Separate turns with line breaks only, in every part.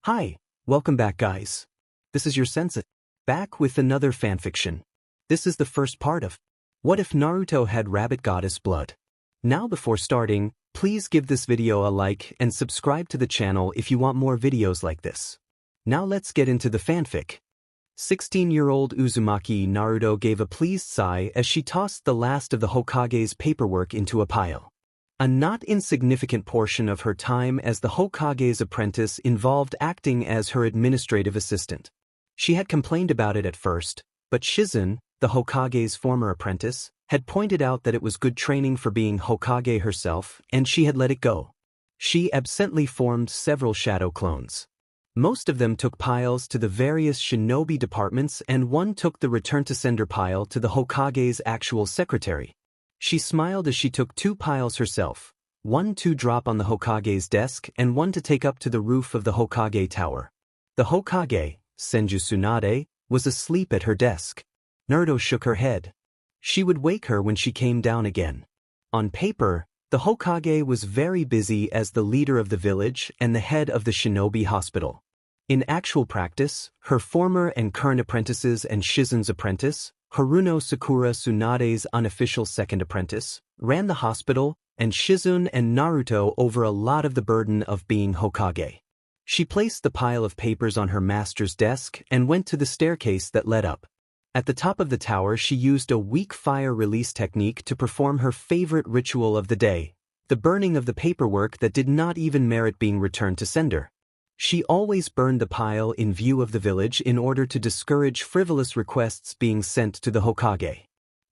Hi, welcome back guys. This is your Sensei, back with another fanfiction. This is the first part of What If Naruto Had Rabbit Goddess Blood? Now before starting, please give this video a like and subscribe to the channel if you want more videos like this. Now let's get into the fanfic. 16-year-old Uzumaki Naruto gave a pleased sigh as she tossed the last of the Hokage's paperwork into a pile. A not insignificant portion of her time as the Hokage's apprentice involved acting as her administrative assistant. She had complained about it at first, but Shizen, the Hokage's former apprentice, had pointed out that it was good training for being Hokage herself, and she had let it go. She absently formed several shadow clones. Most of them took piles to the various shinobi departments, and one took the return-to-sender pile to the Hokage's actual secretary. She smiled as she took 2 piles herself, one to drop on the Hokage's desk and one to take up to the roof of the Hokage tower. The Hokage, Senju Tsunade, was asleep at her desk. Naruto shook her head. She would wake her when she came down again. On paper, the Hokage was very busy as the leader of the village and the head of the shinobi hospital. In actual practice, her former and current apprentices and Shizen's apprentice, Haruno Sakura Tsunade's unofficial second apprentice, ran the hospital, and Shizen and Naruto over a lot of the burden of being Hokage. She placed the pile of papers on her master's desk and went to the staircase that led up. At the top of the tower she used a weak fire release technique to perform her favorite ritual of the day, the burning of the paperwork that did not even merit being returned to sender. She always burned the pile in view of the village in order to discourage frivolous requests being sent to the Hokage.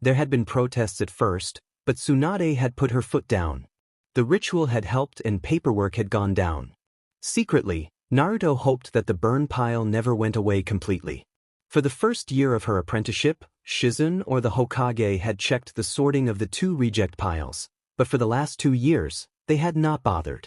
There had been protests at first, but Tsunade had put her foot down. The ritual had helped and paperwork had gone down. Secretly, Naruto hoped that the burn pile never went away completely. For the first year of her apprenticeship, Shizen or the Hokage had checked the sorting of the 2 reject piles, but for the last 2 years, they had not bothered.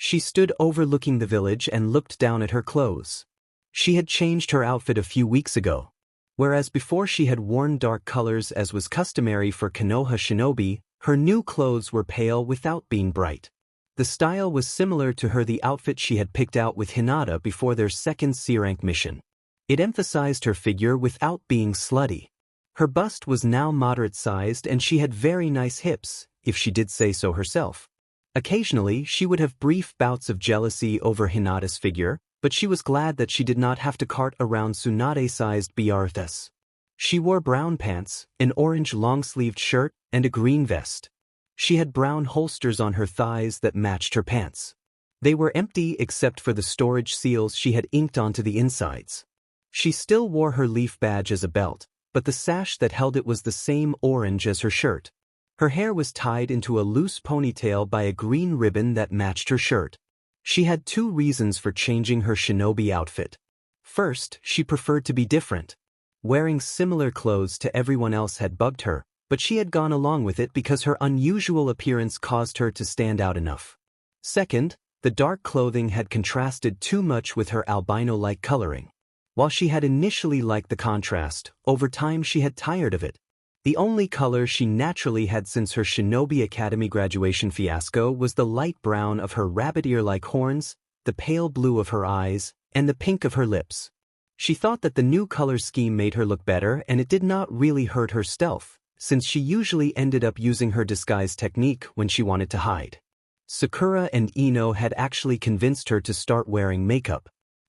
She stood overlooking the village and looked down at her clothes. She had changed her outfit a few weeks ago. Whereas before she had worn dark colors as was customary for Konoha shinobi, her new clothes were pale without being bright. The style was similar to the outfit she had picked out with Hinata before their second C-rank mission. It emphasized her figure without being slutty. Her bust was now moderate-sized and she had very nice hips, if she did say so herself. Occasionally, she would have brief bouts of jealousy over Hinata's figure, but she was glad that she did not have to cart around Tsunade-sized BRTs. She wore brown pants, an orange long-sleeved shirt, and a green vest. She had brown holsters on her thighs that matched her pants. They were empty except for the storage seals she had inked onto the insides. She still wore her leaf badge as a belt, but the sash that held it was the same orange as her shirt. Her hair was tied into a loose ponytail by a green ribbon that matched her shirt. She had 2 reasons for changing her shinobi outfit. First, she preferred to be different. Wearing similar clothes to everyone else had bugged her, but she had gone along with it because her unusual appearance caused her to stand out enough. Second, the dark clothing had contrasted too much with her albino-like coloring. While she had initially liked the contrast, over time she had tired of it. The only color she naturally had since her Shinobi Academy graduation fiasco was the light brown of her rabbit ear-like horns, the pale blue of her eyes, and the pink of her lips. She thought that the new color scheme made her look better and it did not really hurt her stealth, since she usually ended up using her disguise technique when she wanted to hide. Sakura and Ino had actually convinced her to start wearing makeup.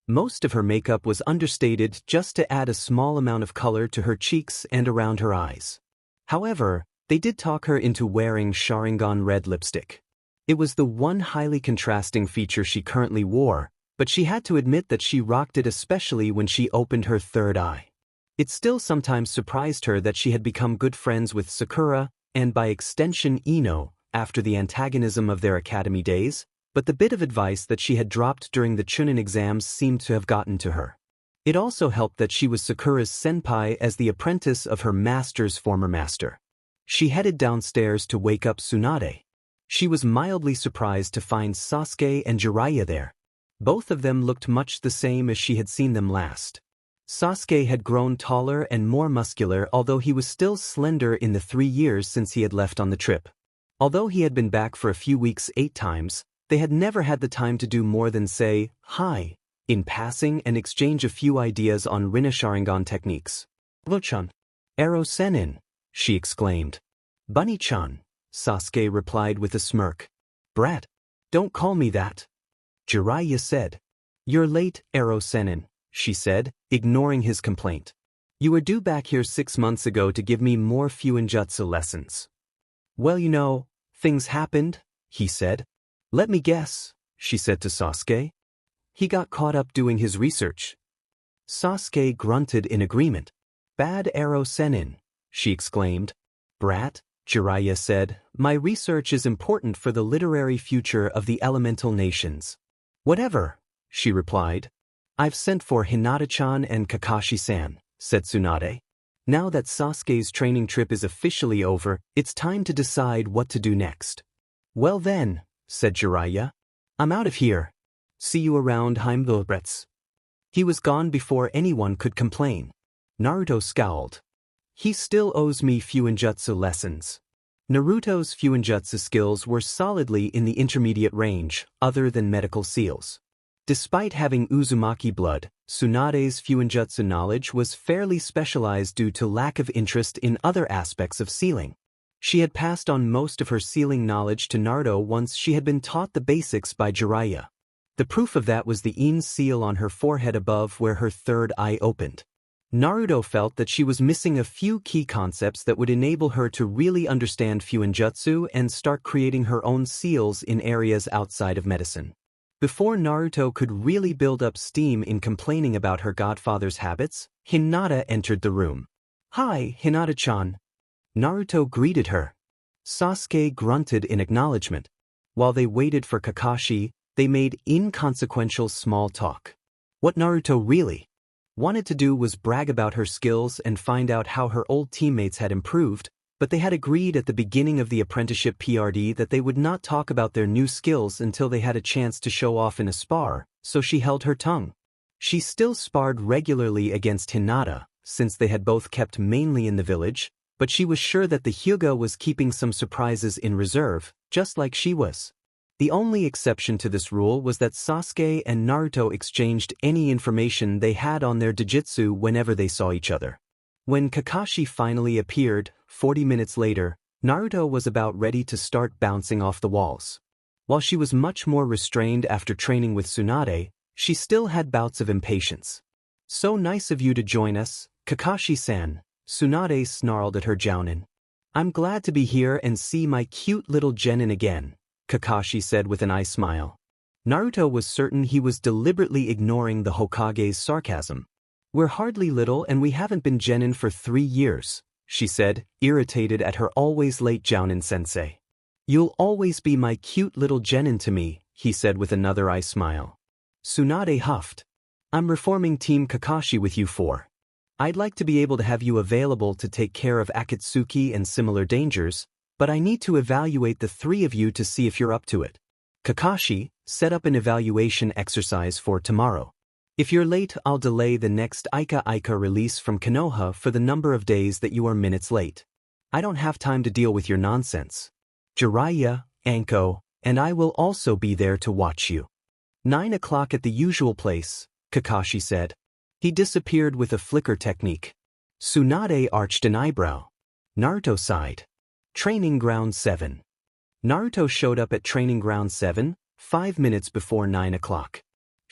Most of her makeup was understated just to add a small amount of color to her cheeks and around her eyes. However, they did talk her into wearing Sharingan red lipstick. It was the one highly contrasting feature she currently wore, but she had to admit that she rocked it especially when she opened her third eye. It still sometimes surprised her that she had become good friends with Sakura, and by extension Ino, after the antagonism of their academy days, but the bit of advice that she had dropped during the Chunin exams seemed to have gotten to her. It also helped that she was Sakura's senpai as the apprentice of her master's former master. She headed downstairs to wake up Tsunade. She was mildly surprised to find Sasuke and Jiraiya there. Both of them looked much the same as she had seen them last. Sasuke had grown taller and more muscular, although he was still slender in the 3 years since he had left on the trip. Although he had been back for a few weeks 8 times, they had never had the time to do more than say, "Hi," in passing and exchange a few ideas on Rinna Sharingan techniques. Vulpine. Arrow Senin, she exclaimed. Bunny-chan, Sasuke replied with a smirk. Brat. Don't call me that. Jiraiya said. You're late, Arrow Senin, she said, ignoring his complaint. You were due back here 6 months ago to give me more Fuinjutsu lessons. Well, you know, things happened, he said. Let me guess, she said to Sasuke. He got caught up doing his research. Sasuke grunted in agreement. Bad Arrow Senin, she exclaimed. Brat, Jiraiya said, my research is important for the literary future of the elemental nations. Whatever, she replied. I've sent for Hinata-chan and Kakashi-san, said Tsunade. Now that Sasuke's training trip is officially over, it's time to decide what to do next. Well then, said Jiraiya. I'm out of here. See you around Heimdallbrets. He was gone before anyone could complain. Naruto scowled. He still owes me Fuinjutsu lessons. Naruto's Fuinjutsu skills were solidly in the intermediate range, other than medical seals. Despite having Uzumaki blood, Tsunade's Fuinjutsu knowledge was fairly specialized due to lack of interest in other aspects of sealing. She had passed on most of her sealing knowledge to Naruto once she had been taught the basics by Jiraiya. The proof of that was the Yin seal on her forehead above where her third eye opened. Naruto felt that she was missing a few key concepts that would enable her to really understand Fuinjutsu and start creating her own seals in areas outside of medicine. Before Naruto could really build up steam in complaining about her godfather's habits, Hinata entered the room. Hi, Hinata-chan. Naruto greeted her. Sasuke grunted in acknowledgement. While they waited for Kakashi, they made inconsequential small talk. What Naruto really wanted to do was brag about her skills and find out how her old teammates had improved, but they had agreed at the beginning of the apprenticeship PRD that they would not talk about their new skills until they had a chance to show off in a spar, so she held her tongue. She still sparred regularly against Hinata, since they had both kept mainly in the village, but she was sure that the Hyuga was keeping some surprises in reserve, just like she was. The only exception to this rule was that Sasuke and Naruto exchanged any information they had on their Jujutsu whenever they saw each other. When Kakashi finally appeared, 40 minutes later, Naruto was about ready to start bouncing off the walls. While she was much more restrained after training with Tsunade, she still had bouts of impatience. So nice of you to join us, Kakashi-san, Tsunade snarled at her jounin. I'm glad to be here and see my cute little genin again, Kakashi said with an eye smile. Naruto was certain he was deliberately ignoring the Hokage's sarcasm. We're hardly little and we haven't been genin for 3 years, she said, irritated at her always late jounin-sensei. You'll always be my cute little genin to me, he said with another eye smile. Tsunade huffed. I'm reforming Team Kakashi with you four. I'd like to be able to have you available to take care of Akatsuki and similar dangers, but I need to evaluate the 3 of you to see if you're up to it. Kakashi, set up an evaluation exercise for tomorrow. If you're late, I'll delay the next Ika release from Konoha for the number of days that you are minutes late. I don't have time to deal with your nonsense. Jiraiya, Anko, and I will also be there to watch you. 9 o'clock at the usual place, Kakashi said. He disappeared with a flicker technique. Tsunade arched an eyebrow. Naruto sighed. Training Ground 7. Naruto showed up at Training Ground 7, 5 minutes before 9 o'clock.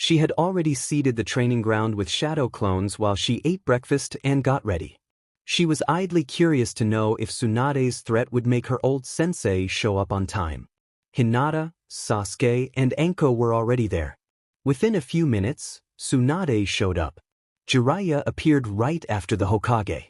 She had already seeded the training ground with shadow clones while she ate breakfast and got ready. She was idly curious to know if Tsunade's threat would make her old sensei show up on time. Hinata, Sasuke, and Anko were already there. Within a few minutes, Tsunade showed up. Jiraiya appeared right after the Hokage.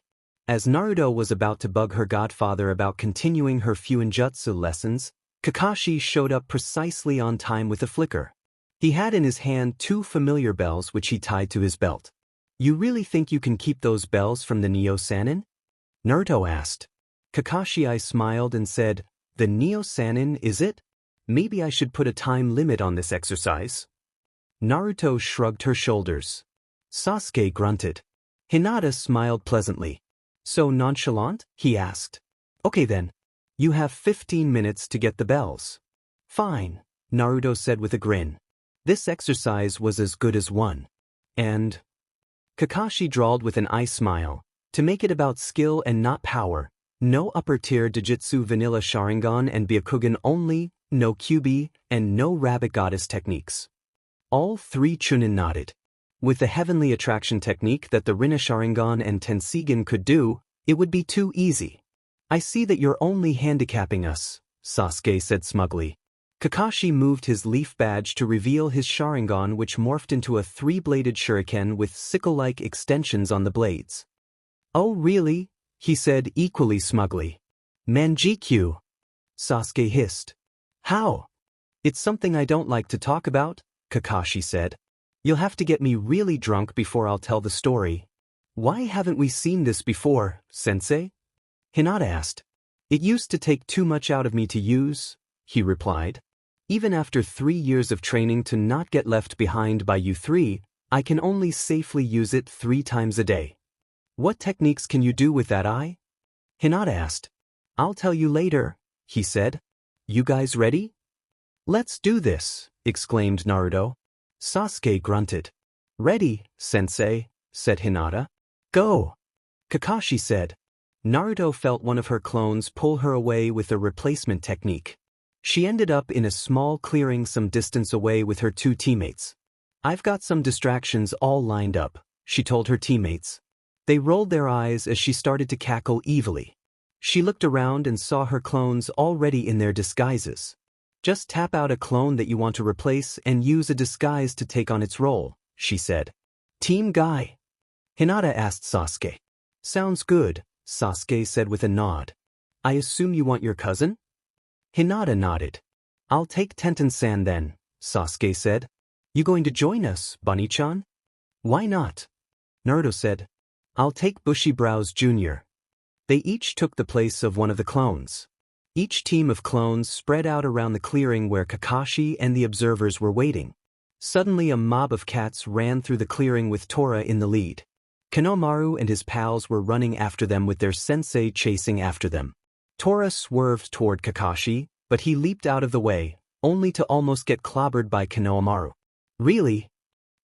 As Naruto was about to bug her godfather about continuing her Fuinjutsu lessons, Kakashi showed up precisely on time with a flicker. He had in his hand 2 familiar bells which he tied to his belt. You really think you can keep those bells from the Neo-Sannin? Naruto asked. Kakashi smiled and said, The Neo-Sannin, is it? Maybe I should put a time limit on this exercise. Naruto shrugged her shoulders. Sasuke grunted. Hinata smiled pleasantly. So nonchalant? He asked. Okay then. You have 15 minutes to get the bells. Fine, Naruto said with a grin. This exercise was as good as one. And Kakashi drawled with an eye smile. To make it about skill and not power, no upper-tier Dojutsu vanilla Sharingan and Byakugan only, no Kyuubi, and no Rabbit Goddess techniques. All three Chunin nodded. With the heavenly attraction technique that the Rinna Sharingan and Tenseigan could do, it would be too easy. I see that you're only handicapping us, Sasuke said smugly. Kakashi moved his leaf badge to reveal his Sharingan, which morphed into a three-bladed shuriken with sickle-like extensions on the blades. Oh really? He said equally smugly. Manjikyu, Sasuke hissed. How? It's something I don't like to talk about, Kakashi said. You'll have to get me really drunk before I'll tell the story. Why haven't we seen this before, sensei? Hinata asked. It used to take too much out of me to use, he replied. Even after 3 years of training to not get left behind by you three, I can only safely use it 3 times a day. What techniques can you do with that eye? Hinata asked. I'll tell you later, he said. You guys ready? Let's do this, exclaimed Naruto. Sasuke grunted. Ready, sensei, said Hinata. Go. Kakashi said. Naruto felt one of her clones pull her away with a replacement technique. She ended up in a small clearing some distance away with her 2 teammates. I've got some distractions all lined up, she told her teammates. They rolled their eyes as she started to cackle evilly. She looked around and saw her clones already in their disguises. Just tap out a clone that you want to replace and use a disguise to take on its role, she said. Team Guy. Hinata asked Sasuke. Sounds good, Sasuke said with a nod. I assume you want your cousin? Hinata nodded. I'll take Tenten-san then, Sasuke said. You going to join us, Bunny-chan? Why not? Naruto said. I'll take Bushy Brows Jr. They each took the place of one of the clones. Each team of clones spread out around the clearing where Kakashi and the observers were waiting. Suddenly a mob of cats ran through the clearing with Tora in the lead. Konohamaru and his pals were running after them with their sensei chasing after them. Tora swerved toward Kakashi, but he leaped out of the way, only to almost get clobbered by Konohamaru. Really?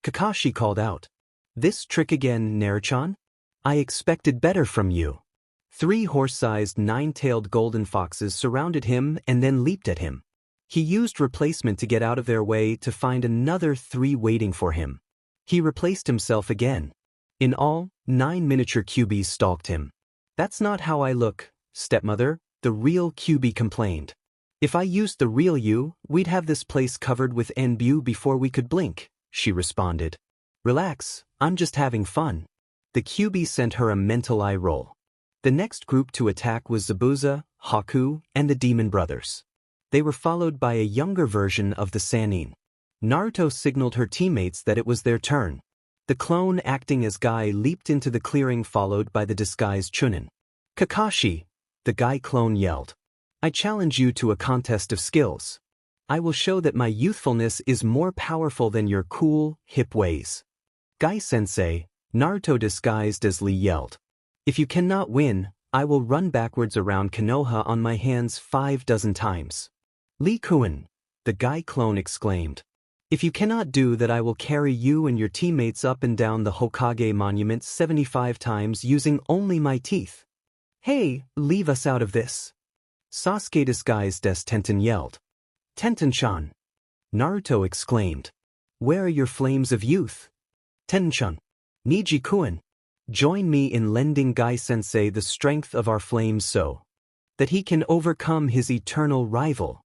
Kakashi called out. This trick again, Naruto-chan? I expected better from you. 3 horse-sized 9-tailed golden foxes surrounded him and then leaped at him. He used replacement to get out of their way to find another 3 waiting for him. He replaced himself again. In all, 9 miniature Kyuubis stalked him. That's not how I look, stepmother, the real Kyuubi complained. If I used the real you, we'd have this place covered with Enbu before we could blink, she responded. Relax, I'm just having fun. The Kyuubi sent her a mental eye roll. The next group to attack was Zabuza, Haku, and the Demon Brothers. They were followed by a younger version of the Sannin. Naruto signaled her teammates that it was their turn. The clone acting as Guy leaped into the clearing followed by the disguised Chunin. Kakashi, the Guy clone yelled. I challenge you to a contest of skills. I will show that my youthfulness is more powerful than your cool, hip ways. Guy-sensei, Naruto disguised as Lee yelled. If you cannot win, I will run backwards around Konoha on my hands 5 dozen times. Lee-kun, the Guy clone exclaimed. If you cannot do that, I will carry you and your teammates up and down the Hokage monument 75 times using only my teeth. Hey, leave us out of this. Sasuke disguised as Tenten yelled. Tenten-chan. Naruto exclaimed. Where are your flames of youth? Tenten-chan. Niji-kun. Join me in lending Guy-sensei the strength of our flames so that he can overcome his eternal rival.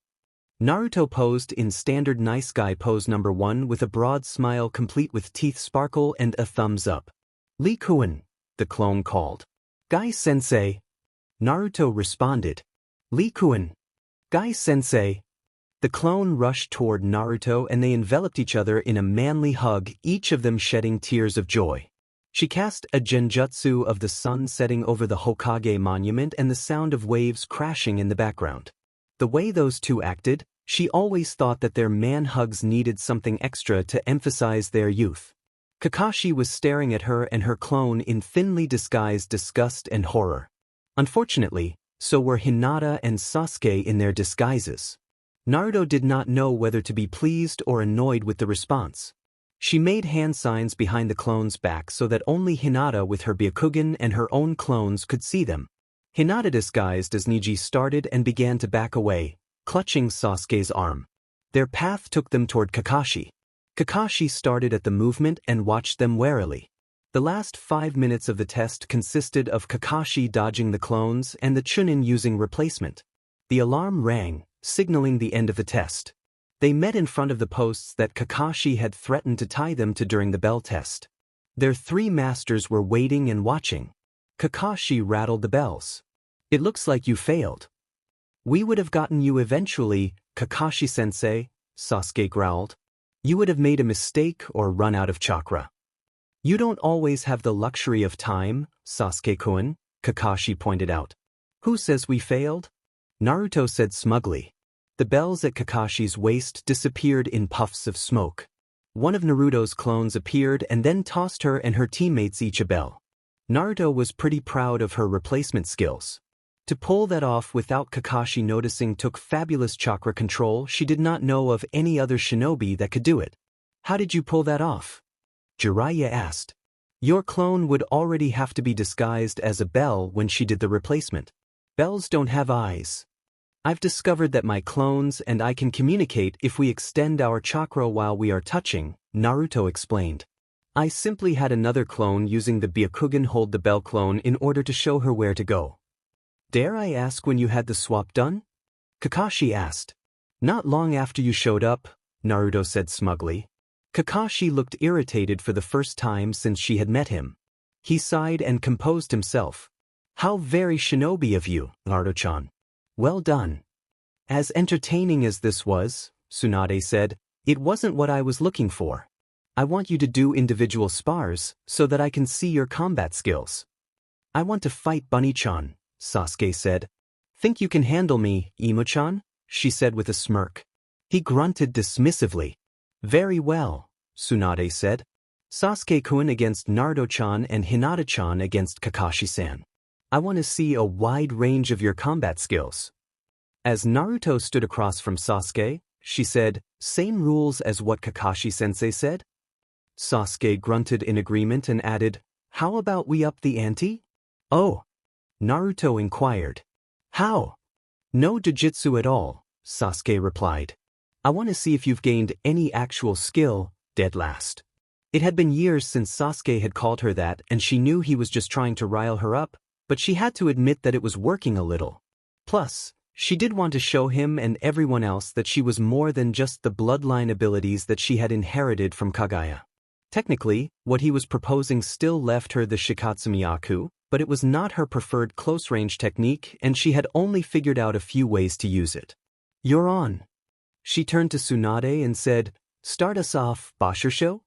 Naruto posed in standard nice guy pose number 1 with a broad smile complete with teeth sparkle and a thumbs up. Lee-kun, the clone called. Guy-sensei. Naruto responded. Lee-kun. Guy-sensei. The clone rushed toward Naruto and they enveloped each other in a manly hug, each of them shedding tears of joy. She cast a genjutsu of the sun setting over the Hokage monument and the sound of waves crashing in the background. The way those two acted, she always thought that their man hugs needed something extra to emphasize their youth. Kakashi was staring at her and her clone in thinly disguised disgust and horror. Unfortunately, so were Hinata and Sasuke in their disguises. Naruto did not know whether to be pleased or annoyed with the response. She made hand signs behind the clone's back so that only Hinata with her Byakugan and her own clones could see them. Hinata disguised as Neji started and began to back away, clutching Sasuke's arm. Their path took them toward Kakashi. Kakashi started at the movement and watched them warily. The last 5 minutes of the test consisted of Kakashi dodging the clones and the Chunin using replacement. The alarm rang, signaling the end of the test. They met in front of the posts that Kakashi had threatened to tie them to during the bell test. Their 3 masters were waiting and watching. Kakashi rattled the bells. "It looks like you failed." "We would have gotten you eventually, Kakashi-sensei," Sasuke growled. "You would have made a mistake or run out of chakra." "You don't always have the luxury of time, Sasuke-kun," Kakashi pointed out. "Who says we failed?" Naruto said smugly. The bells at Kakashi's waist disappeared in puffs of smoke. One of Naruto's clones appeared and then tossed her and her teammates each a bell. Naruto was pretty proud of her replacement skills. To pull that off without Kakashi noticing took fabulous chakra control. She did not know of any other shinobi that could do it. "How did you pull that off?" Jiraiya asked. "Your clone would already have to be disguised as a bell when she did the replacement. Bells don't have eyes. I've discovered that my clones and I can communicate if we extend our chakra while we are touching," Naruto explained. "I simply had another clone using the Byakugan hold the bell clone in order to show her where to go." "Dare I ask when you had the swap done?" Kakashi asked. "Not long after you showed up," Naruto said smugly. Kakashi looked irritated for the first time since she had met him. He sighed and composed himself. "How very shinobi of you, Naruto-chan. Well done." "As entertaining as this was," Tsunade said, "it wasn't what I was looking for. I want you to do individual spars so that I can see your combat skills." "I want to fight Bunny-chan," Sasuke said. "Think you can handle me, Imo-chan?" she said with a smirk. He grunted dismissively. "Very well," Tsunade said. "Sasuke-kun against Naruto-chan and Hinata-chan against Kakashi-san. I want to see a wide range of your combat skills." As Naruto stood across from Sasuke, she said, "Same rules as what Kakashi-sensei said?" Sasuke grunted in agreement and added, "How about we up the ante?" "Oh," Naruto inquired. "How?" "No jujutsu at all," Sasuke replied. "I want to see if you've gained any actual skill, dead last." It had been years since Sasuke had called her that and she knew he was just trying to rile her up, but she had to admit that it was working a little. Plus, she did want to show him and everyone else that she was more than just the bloodline abilities that she had inherited from Kaguya. Technically, what he was proposing still left her the Shikatsumiyaku, but it was not her preferred close-range technique and she had only figured out a few ways to use it. "You're on." She turned to Tsunade and said, "Start us off, Bashirsho?"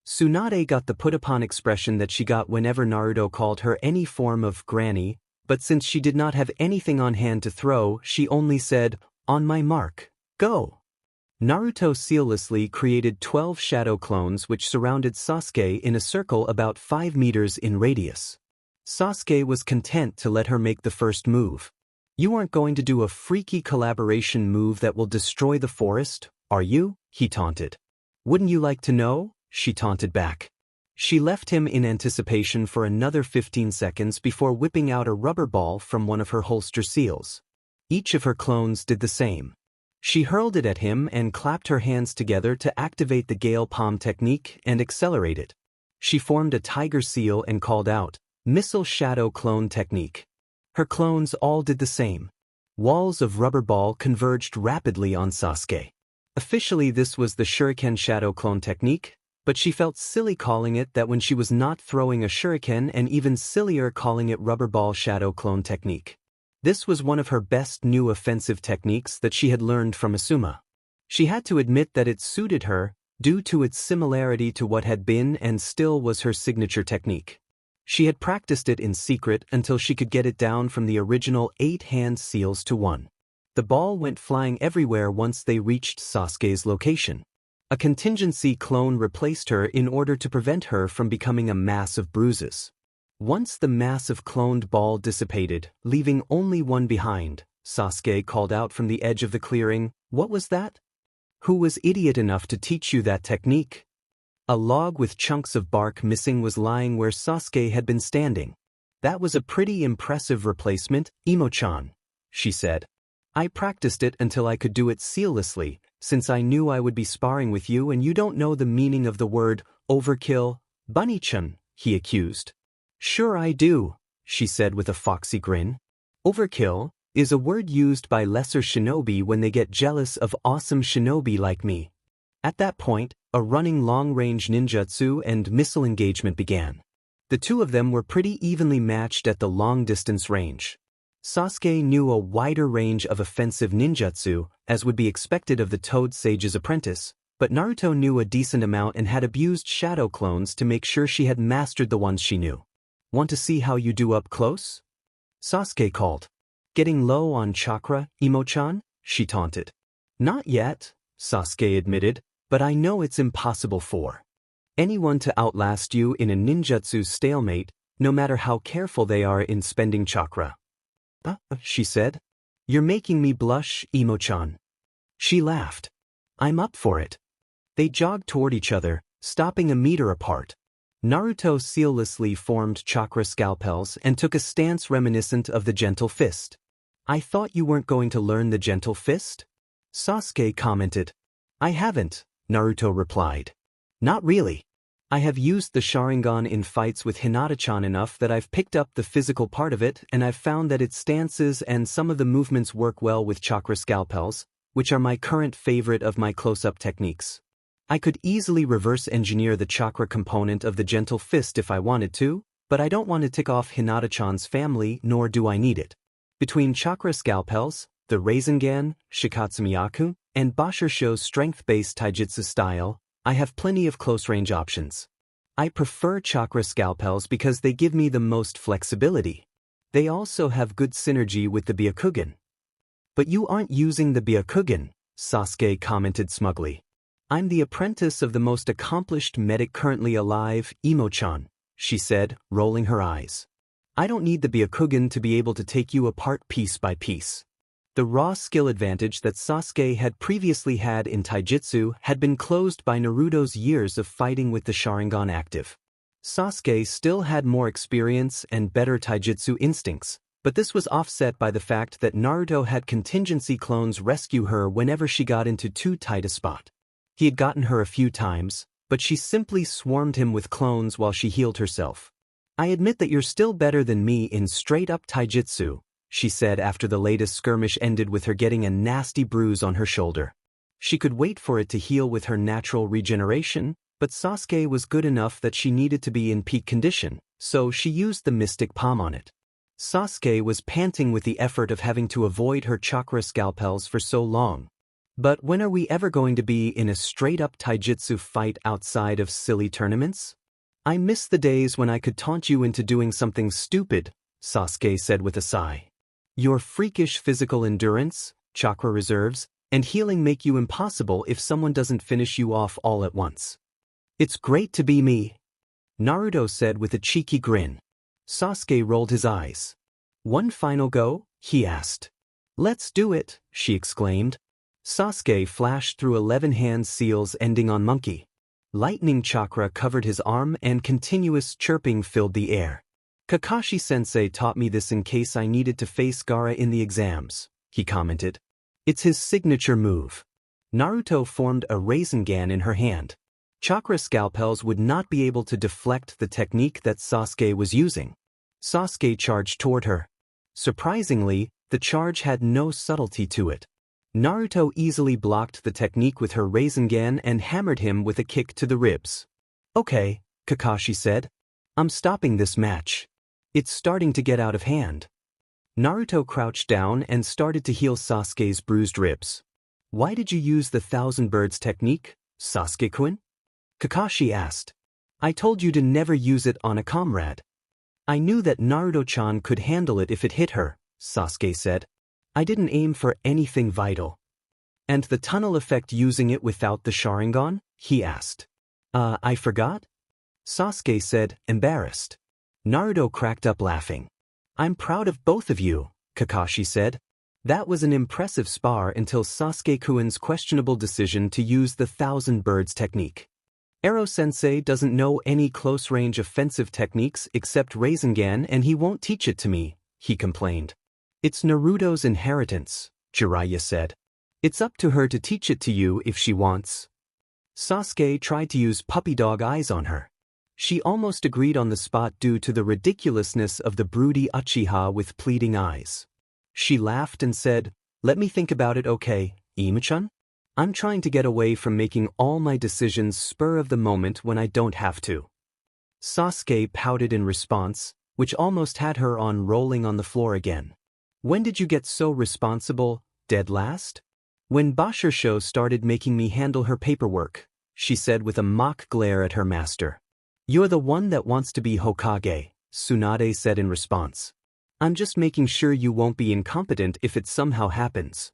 Tsunade got the put-upon expression that she got whenever Naruto called her any form of granny, but since she did not have anything on hand to throw, she only said, "On my mark, go." Naruto seamlessly created 12 shadow clones which surrounded Sasuke in a circle about 5 meters in radius. Sasuke was content to let her make the first move. "You aren't going to do a freaky collaboration move that will destroy the forest, are you?" he taunted. "Wouldn't you like to know?" she taunted back. She left him in anticipation for another 15 seconds before whipping out a rubber ball from one of her holster seals. Each of her clones did the same. She hurled it at him and clapped her hands together to activate the Gale Palm technique and accelerate it. She formed a tiger seal and called out, "Missile Shadow Clone Technique." Her clones all did the same. Walls of rubber ball converged rapidly on Sasuke. Officially this was the Shuriken Shadow Clone Technique, but she felt silly calling it that when she was not throwing a shuriken and even sillier calling it Rubber Ball Shadow Clone Technique. This was one of her best new offensive techniques that she had learned from Asuma. She had to admit that it suited her, due to its similarity to what had been and still was her signature technique. She had practiced it in secret until she could get it down from the original 8-hand seals to 1. The ball went flying everywhere once they reached Sasuke's location. A contingency clone replaced her in order to prevent her from becoming a mass of bruises. Once the mass of cloned ball dissipated, leaving only one behind, Sasuke called out from the edge of the clearing. What was that? Who was idiot enough to teach you that technique? A log with chunks of bark missing was lying where Sasuke had been standing. That was a pretty impressive replacement, Imo-chan, she said. I practiced it until I could do it seamlessly, since I knew I would be sparring with you and you don't know the meaning of the word overkill, Bunny-chan, he accused. Sure I do, she said with a foxy grin. Overkill is a word used by lesser shinobi when they get jealous of awesome shinobi like me. At that point, a running long-range ninjutsu and missile engagement began. The two of them were pretty evenly matched at the long-distance range. Sasuke knew a wider range of offensive ninjutsu, as would be expected of the Toad Sage's apprentice, but Naruto knew a decent amount and had abused shadow clones to make sure she had mastered the ones she knew. Want to see how you do up close? Sasuke called. Getting low on chakra, Imo-chan? She taunted. Not yet, Sasuke admitted, but I know it's impossible for anyone to outlast you in a ninjutsu stalemate, no matter how careful they are in spending chakra. She said. You're making me blush, Imo-chan. She laughed. I'm up for it. They jogged toward each other, stopping a meter apart. Naruto seamlessly formed chakra scalpels and took a stance reminiscent of the gentle fist. I thought you weren't going to learn the gentle fist? Sasuke commented. I haven't, Naruto replied. Not really. I have used the Sharingan in fights with Hinata-chan enough that I've picked up the physical part of it and I've found that its stances and some of the movements work well with chakra scalpels, which are my current favorite of my close-up techniques. I could easily reverse engineer the chakra component of the gentle fist if I wanted to, but I don't want to tick off Hinata-chan's family, nor do I need it. Between chakra scalpels, the Rasengan, Shikatsumiyaku, and Bashirsho's strength-based taijutsu style, I have plenty of close-range options. I prefer chakra scalpels because they give me the most flexibility. They also have good synergy with the Byakugan. But you aren't using the Byakugan, Sasuke commented smugly. I'm the apprentice of the most accomplished medic currently alive, Imo-chan, she said, rolling her eyes. I don't need the Byakugan to be able to take you apart piece by piece. The raw skill advantage that Sasuke had previously had in taijutsu had been closed by Naruto's years of fighting with the Sharingan active. Sasuke still had more experience and better taijutsu instincts, but this was offset by the fact that Naruto had contingency clones rescue her whenever she got into too tight a spot. He had gotten her a few times, but she simply swarmed him with clones while she healed herself. I admit that you're still better than me in straight-up taijutsu, she said after the latest skirmish ended with her getting a nasty bruise on her shoulder. She could wait for it to heal with her natural regeneration, but Sasuke was good enough that she needed to be in peak condition, so she used the Mystic Palm on it. Sasuke was panting with the effort of having to avoid her chakra scalpels for so long. But when are we ever going to be in a straight-up taijutsu fight outside of silly tournaments? I miss the days when I could taunt you into doing something stupid, Sasuke said with a sigh. Your freakish physical endurance, chakra reserves, and healing make you impossible if someone doesn't finish you off all at once. It's great to be me, Naruto said with a cheeky grin. Sasuke rolled his eyes. One final go? He asked. Let's do it, she exclaimed. Sasuke flashed through 11 hand seals ending on monkey. Lightning chakra covered his arm and continuous chirping filled the air. Kakashi-sensei taught me this in case I needed to face Gaara in the exams, he commented. It's his signature move. Naruto formed a Rasengan in her hand. Chakra scalpels would not be able to deflect the technique that Sasuke was using. Sasuke charged toward her. Surprisingly, the charge had no subtlety to it. Naruto easily blocked the technique with her Rasengan and hammered him with a kick to the ribs. Okay, Kakashi said. I'm stopping this match. It's starting to get out of hand. Naruto crouched down and started to heal Sasuke's bruised ribs. Why did you use the Thousand Birds technique, Sasuke-kun? Kakashi asked. I told you to never use it on a comrade. I knew that Naruto-chan could handle it if it hit her, Sasuke said. I didn't aim for anything vital. And the tunnel effect using it without the Sharingan? He asked. I forgot? Sasuke said, embarrassed. Naruto cracked up laughing. I'm proud of both of you, Kakashi said. That was an impressive spar until Sasuke-kun's questionable decision to use the thousand birds technique. Ero-sensei doesn't know any close-range offensive techniques except Rasengan and he won't teach it to me, he complained. It's Naruto's inheritance, Jiraiya said. It's up to her to teach it to you if she wants. Sasuke tried to use puppy dog eyes on her. She almost agreed on the spot due to the ridiculousness of the broody Uchiha with pleading eyes. She laughed and said, "Let me think about it, okay, Ime-chan? I'm trying to get away from making all my decisions spur of the moment when I don't have to." Sasuke pouted in response, which almost had her on rolling on the floor again. "When did you get so responsible, dead last?" "When Bashirsho started making me handle her paperwork," she said with a mock glare at her master. "You're the one that wants to be Hokage," Tsunade said in response. "I'm just making sure you won't be incompetent if it somehow happens."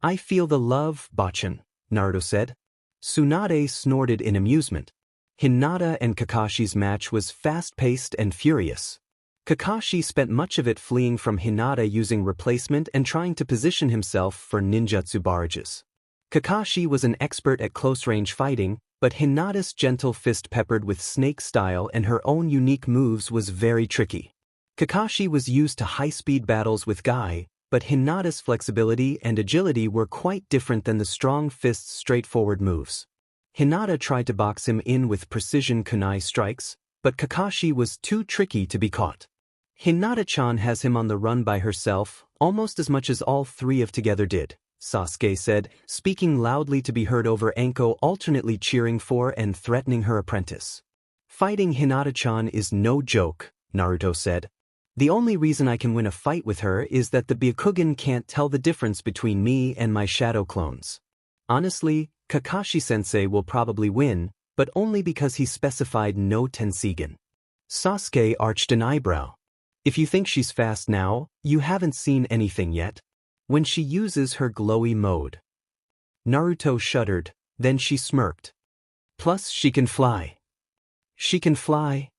"I feel the love, Bachan," Naruto said. Tsunade snorted in amusement. Hinata and Kakashi's match was fast-paced and furious. Kakashi spent much of it fleeing from Hinata using replacement and trying to position himself for ninjutsu barrages. Kakashi was an expert at close-range fighting, but Hinata's gentle fist peppered with snake style and her own unique moves was very tricky. Kakashi was used to high-speed battles with Guy, but Hinata's flexibility and agility were quite different than the strong fist's straightforward moves. Hinata tried to box him in with precision kunai strikes, but Kakashi was too tricky to be caught. "Hinata-chan has him on the run by herself, almost as much as all three of together did," Sasuke said, speaking loudly to be heard over Anko alternately cheering for and threatening her apprentice. "Fighting Hinata-chan is no joke," Naruto said. "The only reason I can win a fight with her is that the Byakugan can't tell the difference between me and my shadow clones. Honestly, Kakashi-sensei will probably win, but only because he specified no Tensigen." Sasuke arched an eyebrow. "If you think she's fast now, you haven't seen anything yet. When she uses her glowy mode." Naruto shuddered, then she smirked. "Plus she can fly." "She can fly?"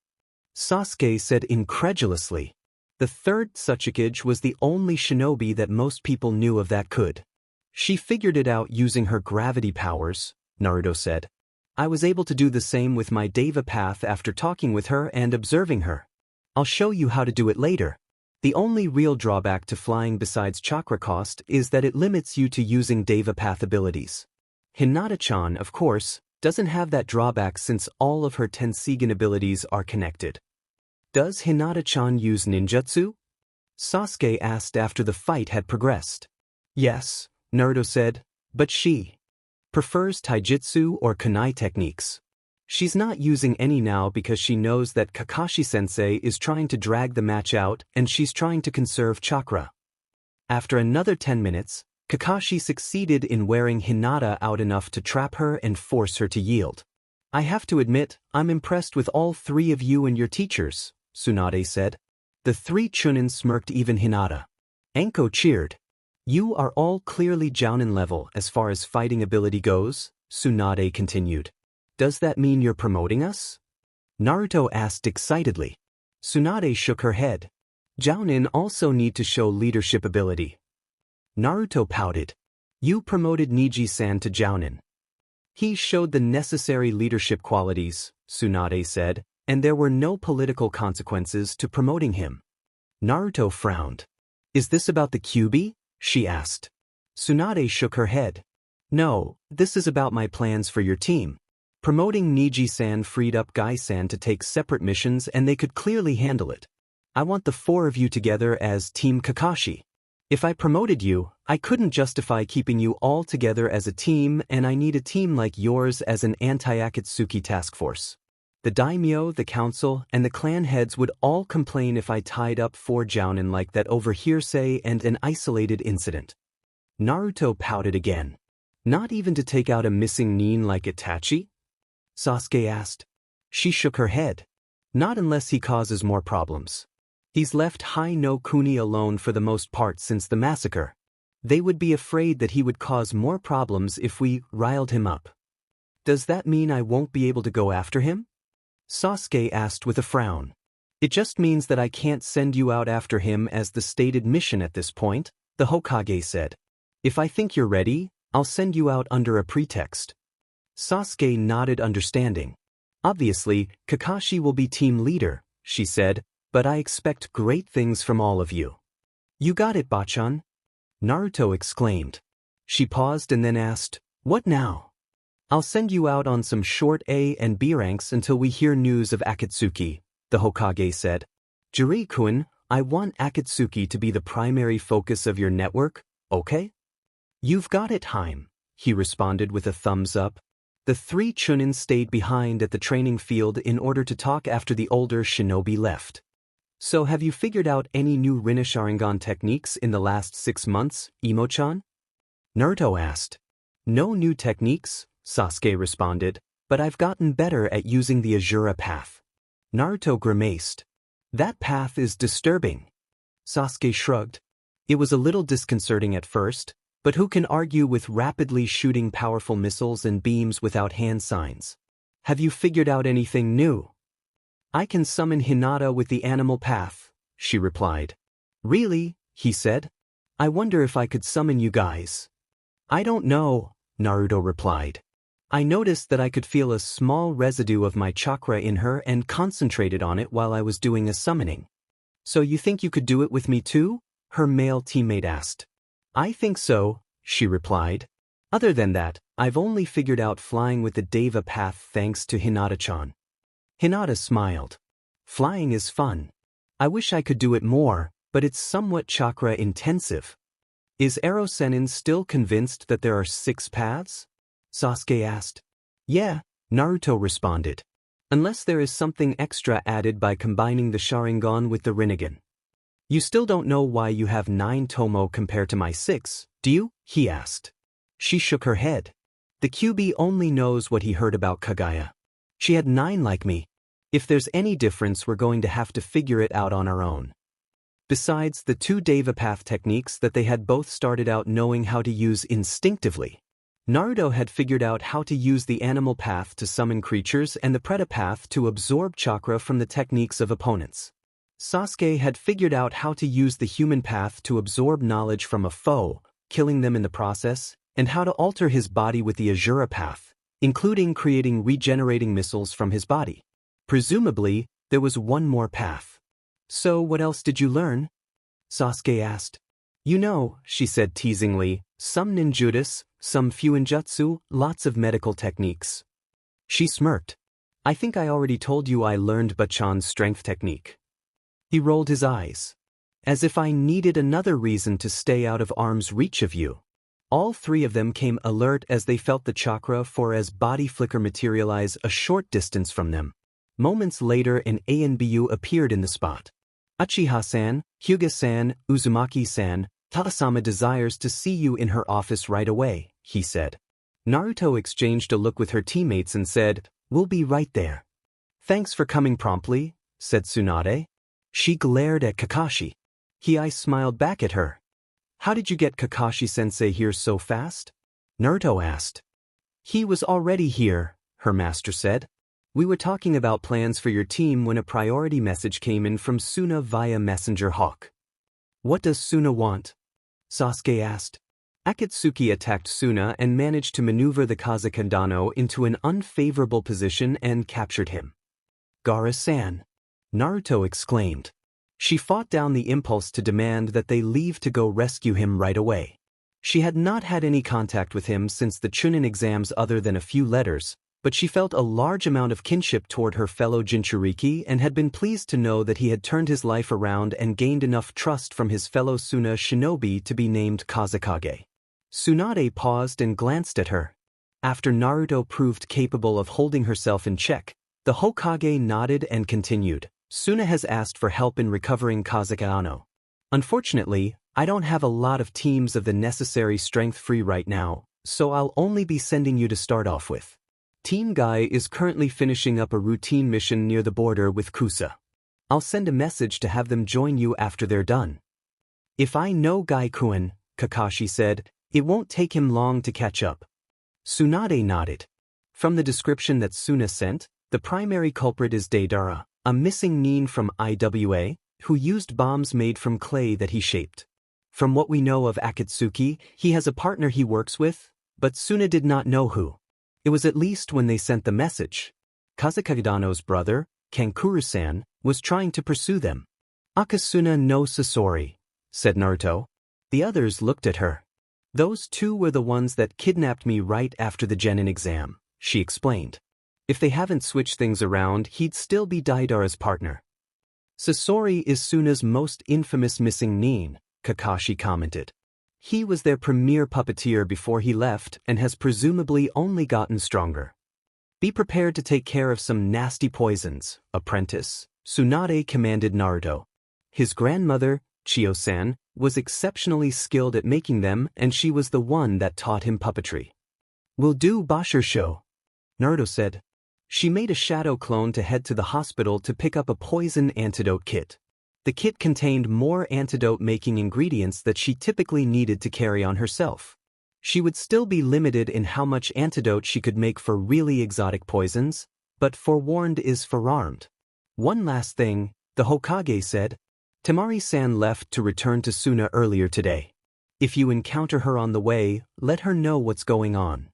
Sasuke said incredulously. The third Tsuchikage was the only shinobi that most people knew of that could. "She figured it out using her gravity powers," Naruto said. "I was able to do the same with my Deva path after talking with her and observing her. I'll show you how to do it later. The only real drawback to flying besides chakra cost is that it limits you to using Deva path abilities. Hinata-chan, of course, doesn't have that drawback since all of her Tensigen abilities are connected." "Does Hinata-chan use ninjutsu?" Sasuke asked after the fight had progressed. "Yes," Naruto said, "but she prefers taijutsu or kunai techniques. She's not using any now because she knows that Kakashi-sensei is trying to drag the match out and she's trying to conserve chakra." After another 10 minutes, Kakashi succeeded in wearing Hinata out enough to trap her and force her to yield. "I have to admit, I'm impressed with all three of you and your teachers," Tsunade said. The three Chunin smirked, even Hinata. Anko cheered. "You are all clearly Jounin level as far as fighting ability goes," Tsunade continued. "Does that mean you're promoting us?" Naruto asked excitedly. Tsunade shook her head. "Jounin also need to show leadership ability." Naruto pouted. "You promoted Niji-san to Jounin." "He showed the necessary leadership qualities," Tsunade said, "and there were no political consequences to promoting him." Naruto frowned. "Is this about the Kyuubi?" she asked. Tsunade shook her head. "No, this is about my plans for your team. Promoting Niji-san freed up Guy-san to take separate missions and they could clearly handle it. I want the four of you together as Team Kakashi. If I promoted you, I couldn't justify keeping you all together as a team, and I need a team like yours as an anti-Akatsuki task force. The daimyo, the council, and the clan heads would all complain if I tied up 4 jounin like that over hearsay and an isolated incident." Naruto pouted again. "Not even to take out a missing nin like Itachi?" Sasuke asked. She shook her head. "Not unless he causes more problems. He's left Hai no Kuni alone for the most part since the massacre. They would be afraid that he would cause more problems if we riled him up." "Does that mean I won't be able to go after him?" Sasuke asked with a frown. "It just means that I can't send you out after him as the stated mission at this point," the Hokage said. If I think you're ready, I'll send you out under a pretext. Sasuke nodded understanding. Obviously, Kakashi will be team leader, she said, but I expect great things from all of you. You got it, Bachan? Naruto exclaimed. She paused and then asked, what now? I'll send you out on some short A and B ranks until we hear news of Akatsuki, the Hokage said. Jiri-kun, I want Akatsuki to be the primary focus of your network, okay? You've got it, Haim, he responded with a thumbs up. The three Chunin stayed behind at the training field in order to talk after the older shinobi left. So have you figured out any new Rinne Sharingan techniques in the last 6 months, Imo-chan? Naruto asked. No new techniques, Sasuke responded, but I've gotten better at using the Azura path. Naruto grimaced. That path is disturbing. Sasuke shrugged. It was a little disconcerting at first, but who can argue with rapidly shooting powerful missiles and beams without hand signs? Have you figured out anything new? I can summon Hinata with the animal path, she replied. Really? He said. I wonder if I could summon you guys. I don't know, Naruto replied. I noticed that I could feel a small residue of my chakra in her and concentrated on it while I was doing a summoning. So you think you could do it with me too? Her male teammate asked. I think so, she replied. Other than that, I've only figured out flying with the Deva path thanks to Hinata-chan. Hinata smiled. Flying is fun. I wish I could do it more, but it's somewhat chakra intensive. Is Ero Sennin still convinced that there are 6 paths? Sasuke asked. Yeah, Naruto responded. Unless there is something extra added by combining the Sharingan with the Rinnegan. You still don't know why you have 9 Tomo compared to my 6, do you? He asked. She shook her head. The QB only knows what he heard about Kaguya. She had 9 like me. If there's any difference, we're going to have to figure it out on our own. Besides the 2 Deva path techniques that they had both started out knowing how to use instinctively, Naruto had figured out how to use the animal path to summon creatures and the Preta path to absorb chakra from the techniques of opponents. Sasuke had figured out how to use the human path to absorb knowledge from a foe, killing them in the process, and how to alter his body with the Azura path, including creating regenerating missiles from his body. Presumably, there was one more path. So what else did you learn? Sasuke asked. You know, she said teasingly, some ninjutsu, some fuinjutsu, lots of medical techniques. She smirked. I think I already told you I learned Bachan's strength technique. He rolled his eyes. As if I needed another reason to stay out of arm's reach of you. All 3 of them came alert as they felt the chakra for as body flicker materialize a short distance from them. Moments later an ANBU appeared in the spot. Uchiha-san, Hyuga-san, Uzumaki-san, Tatasama desires to see you in her office right away, he said. Naruto exchanged a look with her teammates and said, We'll be right there. Thanks for coming promptly, said Tsunade. She glared at Kakashi. Hiei smiled back at her. How did you get Kakashi-sensei here so fast? Naruto asked. He was already here, her master said. We were talking about plans for your team when a priority message came in from Suna via Messenger Hawk. What does Suna want? Sasuke asked. Akatsuki attacked Suna and managed to maneuver the Kazakandano into an unfavorable position and captured him. Gaara-san, Naruto exclaimed. She fought down the impulse to demand that they leave to go rescue him right away. She had not had any contact with him since the Chunin exams other than a few letters, but she felt a large amount of kinship toward her fellow Jinchuriki and had been pleased to know that he had turned his life around and gained enough trust from his fellow Suna shinobi to be named Kazekage. Tsunade paused and glanced at her. After Naruto proved capable of holding herself in check, the Hokage nodded and continued. Suna has asked for help in recovering Kazekage Ano. Unfortunately, I don't have a lot of teams of the necessary strength free right now, so I'll only be sending you to start off with. Team Guy is currently finishing up a routine mission near the border with Kusa. I'll send a message to have them join you after they're done. If I know Guy-kun, Kakashi said, it won't take him long to catch up. Tsunade nodded. From the description that Suna sent, the primary culprit is Deidara, a missing nin from IWA, who used bombs made from clay that he shaped. From what we know of Akatsuki, he has a partner he works with, but Suna did not know who. It was at least when they sent the message. Kazekagidano's brother, Kankuru-san, was trying to pursue them. Akasuna no Sasori, said Naruto. The others looked at her. Those two were the ones that kidnapped me right after the genin exam, she explained. If they haven't switched things around, he'd still be Deidara's partner. Sasori is Suna's most infamous missing nin, Kakashi commented. He was their premier puppeteer before he left and has presumably only gotten stronger. Be prepared to take care of some nasty poisons, apprentice, Tsunade commanded Naruto. His grandmother, Chiyo-san, was exceptionally skilled at making them, and she was the one that taught him puppetry. We'll do Bashirsho, Naruto said. She made a shadow clone to head to the hospital to pick up a poison antidote kit. The kit contained more antidote-making ingredients that she typically needed to carry on herself. She would still be limited in how much antidote she could make for really exotic poisons, but forewarned is forearmed. One last thing, the Hokage said. Temari-san left to return to Suna earlier today. If you encounter her on the way, let her know what's going on.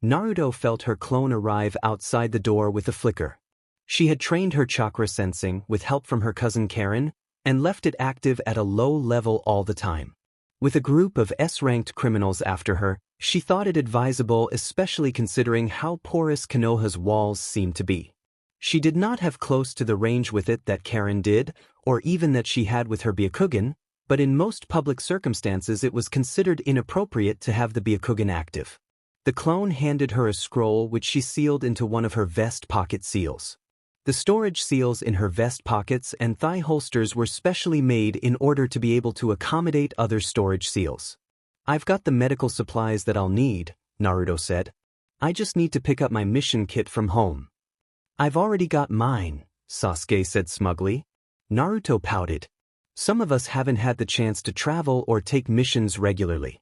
Naruto felt her clone arrive outside the door with a flicker. She had trained her chakra sensing with help from her cousin Karen, and left it active at a low level all the time. With a group of S-ranked criminals after her, she thought it advisable, especially considering how porous Konoha's walls seemed to be. She did not have close to the range with it that Karen did, or even that she had with her Byakugan, but in most public circumstances it was considered inappropriate to have the Byakugan active. The clone handed her a scroll which she sealed into one of her vest pocket seals. The storage seals in her vest pockets and thigh holsters were specially made in order to be able to accommodate other storage seals. I've got the medical supplies that I'll need, Naruto said. I just need to pick up my mission kit from home. I've already got mine, Sasuke said smugly. Naruto pouted. Some of us haven't had the chance to travel or take missions regularly.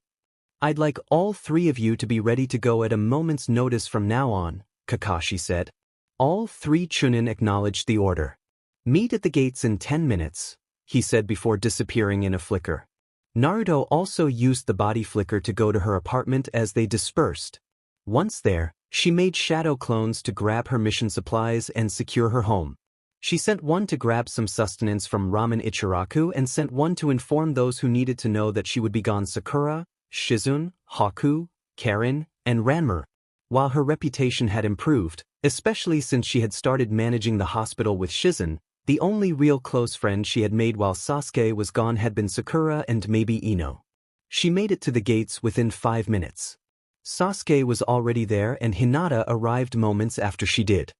I'd like all three of you to be ready to go at a moment's notice from now on, Kakashi said. All three Chunin acknowledged the order. Meet at the gates in 10 minutes, he said before disappearing in a flicker. Naruto also used the body flicker to go to her apartment as they dispersed. Once there, she made shadow clones to grab her mission supplies and secure her home. She sent one to grab some sustenance from Ramen Ichiraku and sent one to inform those who needed to know that she would be gone Sakura, Shizune, Haku, Karen, and Ranma. While her reputation had improved, especially since she had started managing the hospital with Shizune, the only real close friend she had made while Sasuke was gone had been Sakura and maybe Ino. She made it to the gates within 5 minutes. Sasuke was already there and Hinata arrived moments after she did.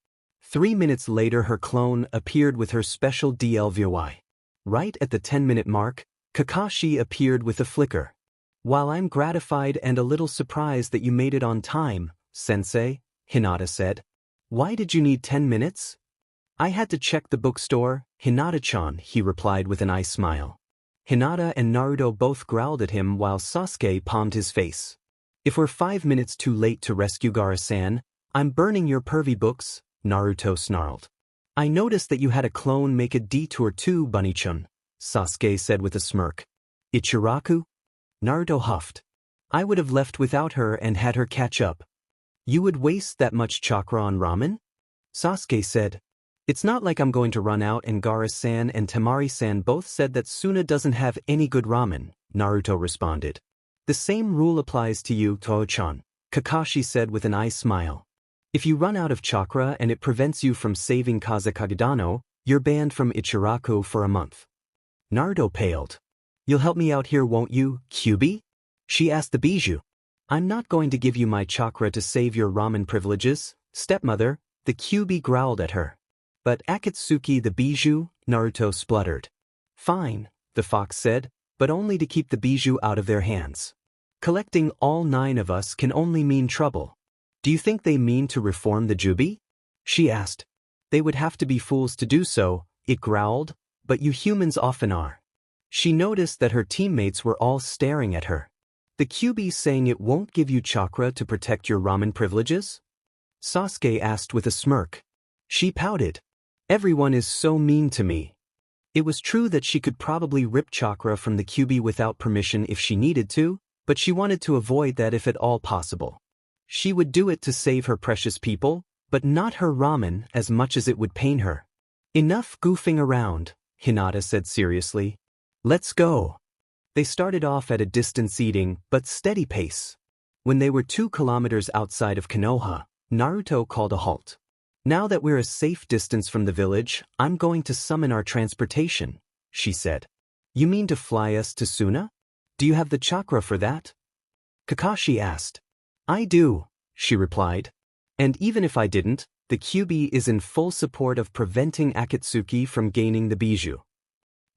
3 minutes later her clone appeared with her special DLVY. Right at the 10-minute mark, Kakashi appeared with a flicker. While I'm gratified and a little surprised that you made it on time, Sensei, Hinata said. Why did you need 10 minutes? I had to check the bookstore, Hinata-chan, he replied with an ice smile. Hinata and Naruto both growled at him while Sasuke palmed his face. If we're 5 minutes too late to rescue Gaara-san, I'm burning your pervy books, Naruto snarled. I noticed that you had a clone make a detour too, Bunny-chan, Sasuke said with a smirk. Ichiraku? Naruto huffed. I would have left without her and had her catch up. You would waste that much chakra on ramen? Sasuke said. It's not like I'm going to run out, and Gaara-san and Temari-san both said that Suna doesn't have any good ramen, Naruto responded. The same rule applies to you, Toho-chan, Kakashi said with an ice smile. If you run out of chakra and it prevents you from saving Kazekagidano, you're banned from Ichiraku for a month. Naruto paled. You'll help me out here, won't you, Kyuubi? She asked the Bijou. I'm not going to give you my chakra to save your ramen privileges, stepmother, the Kyuubi growled at her. But Akatsuki the Bijou, Naruto spluttered. Fine, the fox said, but only to keep the Bijou out of their hands. Collecting all 9 of us can only mean trouble. Do you think they mean to reform the Jubi? She asked. They would have to be fools to do so, it growled, but you humans often are. She noticed that her teammates were all staring at her. The Kyuubi saying it won't give you chakra to protect your ramen privileges? Sasuke asked with a smirk. She pouted. Everyone is so mean to me. It was true that she could probably rip chakra from the Kyuubi without permission if she needed to, but she wanted to avoid that if at all possible. She would do it to save her precious people, but not her ramen as much as it would pain her. Enough goofing around, Hinata said seriously. Let's go. They started off at a distance eating, but steady pace. When they were 2 kilometers outside of Konoha, Naruto called a halt. Now that we're a safe distance from the village, I'm going to summon our transportation, she said. You mean to fly us to Suna? Do you have the chakra for that? Kakashi asked. I do, she replied. And even if I didn't, the Kyuubi is in full support of preventing Akatsuki from gaining the bijou.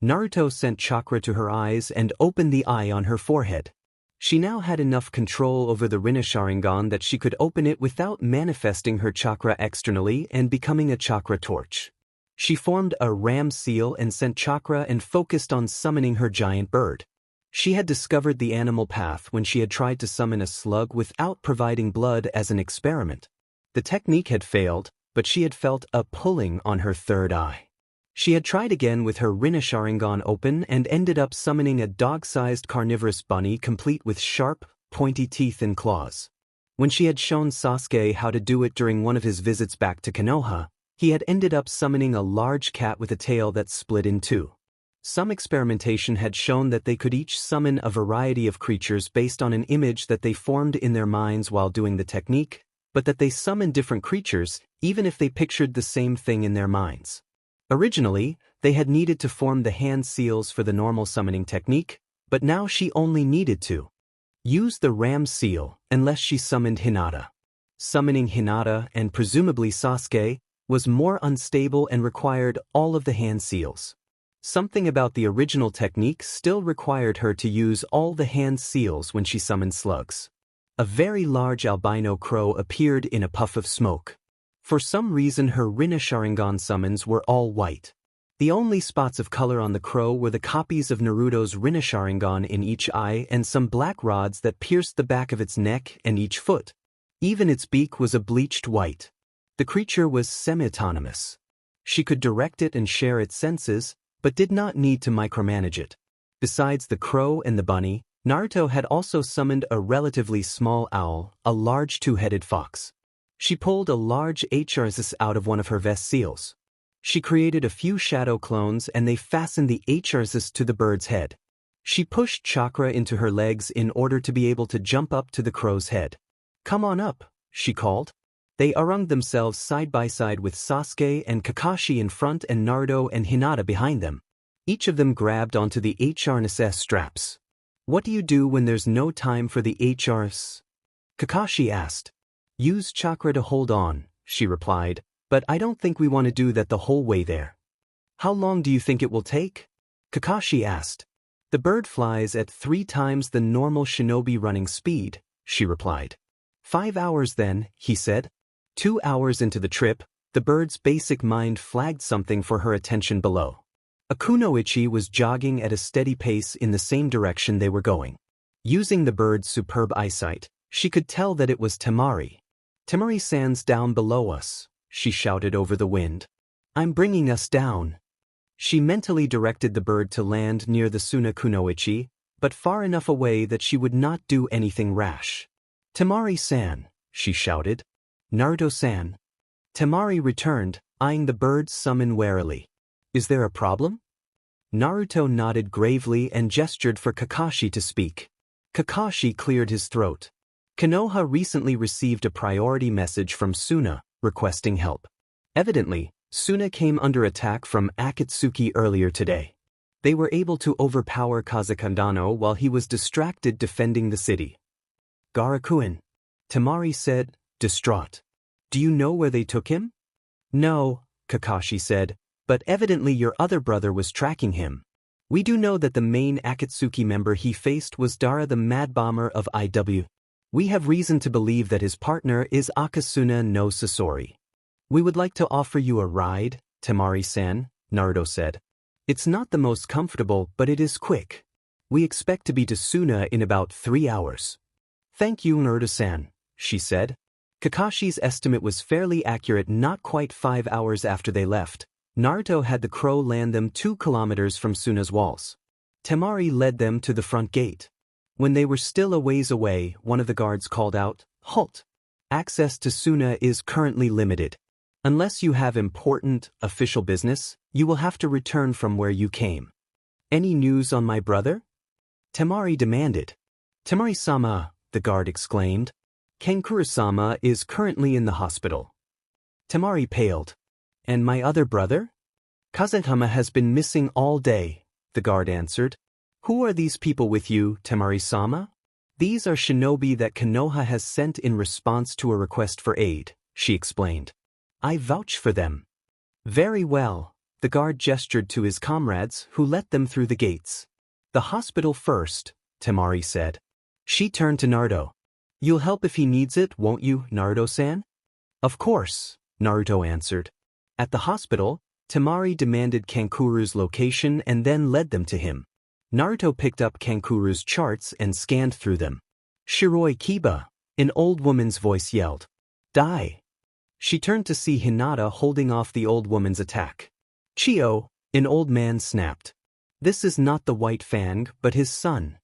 Naruto sent chakra to her eyes and opened the eye on her forehead. She now had enough control over the Rinna Sharingan that she could open it without manifesting her chakra externally and becoming a chakra torch. She formed a ram seal and sent chakra and focused on summoning her giant bird. She had discovered the animal path when she had tried to summon a slug without providing blood as an experiment. The technique had failed, but she had felt a pulling on her third eye. She had tried again with her Rinna Sharingan open and ended up summoning a dog-sized carnivorous bunny complete with sharp, pointy teeth and claws. When she had shown Sasuke how to do it during one of his visits back to Konoha, he had ended up summoning a large cat with a tail that split in two. Some experimentation had shown that they could each summon a variety of creatures based on an image that they formed in their minds while doing the technique, but that they summoned different creatures even if they pictured the same thing in their minds. Originally, they had needed to form the hand seals for the normal summoning technique, but now she only needed to use the ram seal unless she summoned Hinata. Summoning Hinata and presumably Sasuke was more unstable and required all of the hand seals. Something about the original technique still required her to use all the hand seals when she summoned slugs. A very large albino crow appeared in a puff of smoke. For some reason her Rinna Sharingan summons were all white. The only spots of color on the crow were the copies of Naruto's Rinna Sharingan in each eye and some black rods that pierced the back of its neck and each foot. Even its beak was a bleached white. The creature was semi-autonomous. She could direct it and share its senses, but did not need to micromanage it. Besides the crow and the bunny, Naruto had also summoned a relatively small owl, a large two-headed fox. She pulled a large HRSS out of one of her vest seals. She created a few shadow clones and they fastened the HRSS to the bird's head. She pushed chakra into her legs in order to be able to jump up to the crow's head. Come on up, she called. They arranged themselves side by side with Sasuke and Kakashi in front and Naruto and Hinata behind them. Each of them grabbed onto the HRSS straps. What do you do when there's no time for the HRS? Kakashi asked. Use chakra to hold on, she replied, but I don't think we want to do that the whole way there. How long do you think it will take? Kakashi asked. The bird flies at 3 times the normal shinobi running speed, she replied. 5 hours then, he said. 2 hours into the trip, the bird's basic mind flagged something for her attention below. A kunoichi was jogging at a steady pace in the same direction they were going. Using the bird's superb eyesight, she could tell that it was Temari. Temari-san's down below us, she shouted over the wind. I'm bringing us down. She mentally directed the bird to land near the Suna kunoichi, but far enough away that she would not do anything rash. Temari-san, she shouted. Naruto-san. Temari returned, eyeing the bird's summon warily. Is there a problem? Naruto nodded gravely and gestured for Kakashi to speak. Kakashi cleared his throat. Konoha recently received a priority message from Suna, requesting help. Evidently, Suna came under attack from Akatsuki earlier today. They were able to overpower Kazakandano while he was distracted defending the city. Garakuen, Temari said, distraught. Do you know where they took him? No, Kakashi said, but evidently your other brother was tracking him. We do know that the main Akatsuki member he faced was Dara the Mad Bomber of IW. We have reason to believe that his partner is Akasuna no Sasori. We would like to offer you a ride, Temari-san, Naruto said. It's not the most comfortable, but it is quick. We expect to be to Suna in about 3 hours. Thank you, Naruto-san, she said. Kakashi's estimate was fairly accurate. Not quite 5 hours after they left, Naruto had the crow land them 2 kilometers from Suna's walls. Temari led them to the front gate. When they were still a ways away, one of the guards called out, "Halt! Access to Suna is currently limited. Unless you have important, official business, you will have to return from where you came." "Any news on my brother?" Temari demanded. "Temari-sama," the guard exclaimed. "Kankuro-sama is currently in the hospital." Temari paled. "And my other brother?" "Kazutama has been missing all day," the guard answered. "Who are these people with you, Temari-sama?" "These are shinobi that Konoha has sent in response to a request for aid," she explained. "I vouch for them." "Very well." The guard gestured to his comrades, who let them through the gates. "The hospital first," Temari said. She turned to Naruto. "You'll help if he needs it, won't you, Naruto-san?" "Of course," Naruto answered. At the hospital, Temari demanded Kankuru's location and then led them to him. Naruto picked up Kankuru's charts and scanned through them. "Shiroi Kiba," an old woman's voice yelled. "Die." She turned to see Hinata holding off the old woman's attack. "Chio," an old man snapped. "This is not the White Fang, but his son."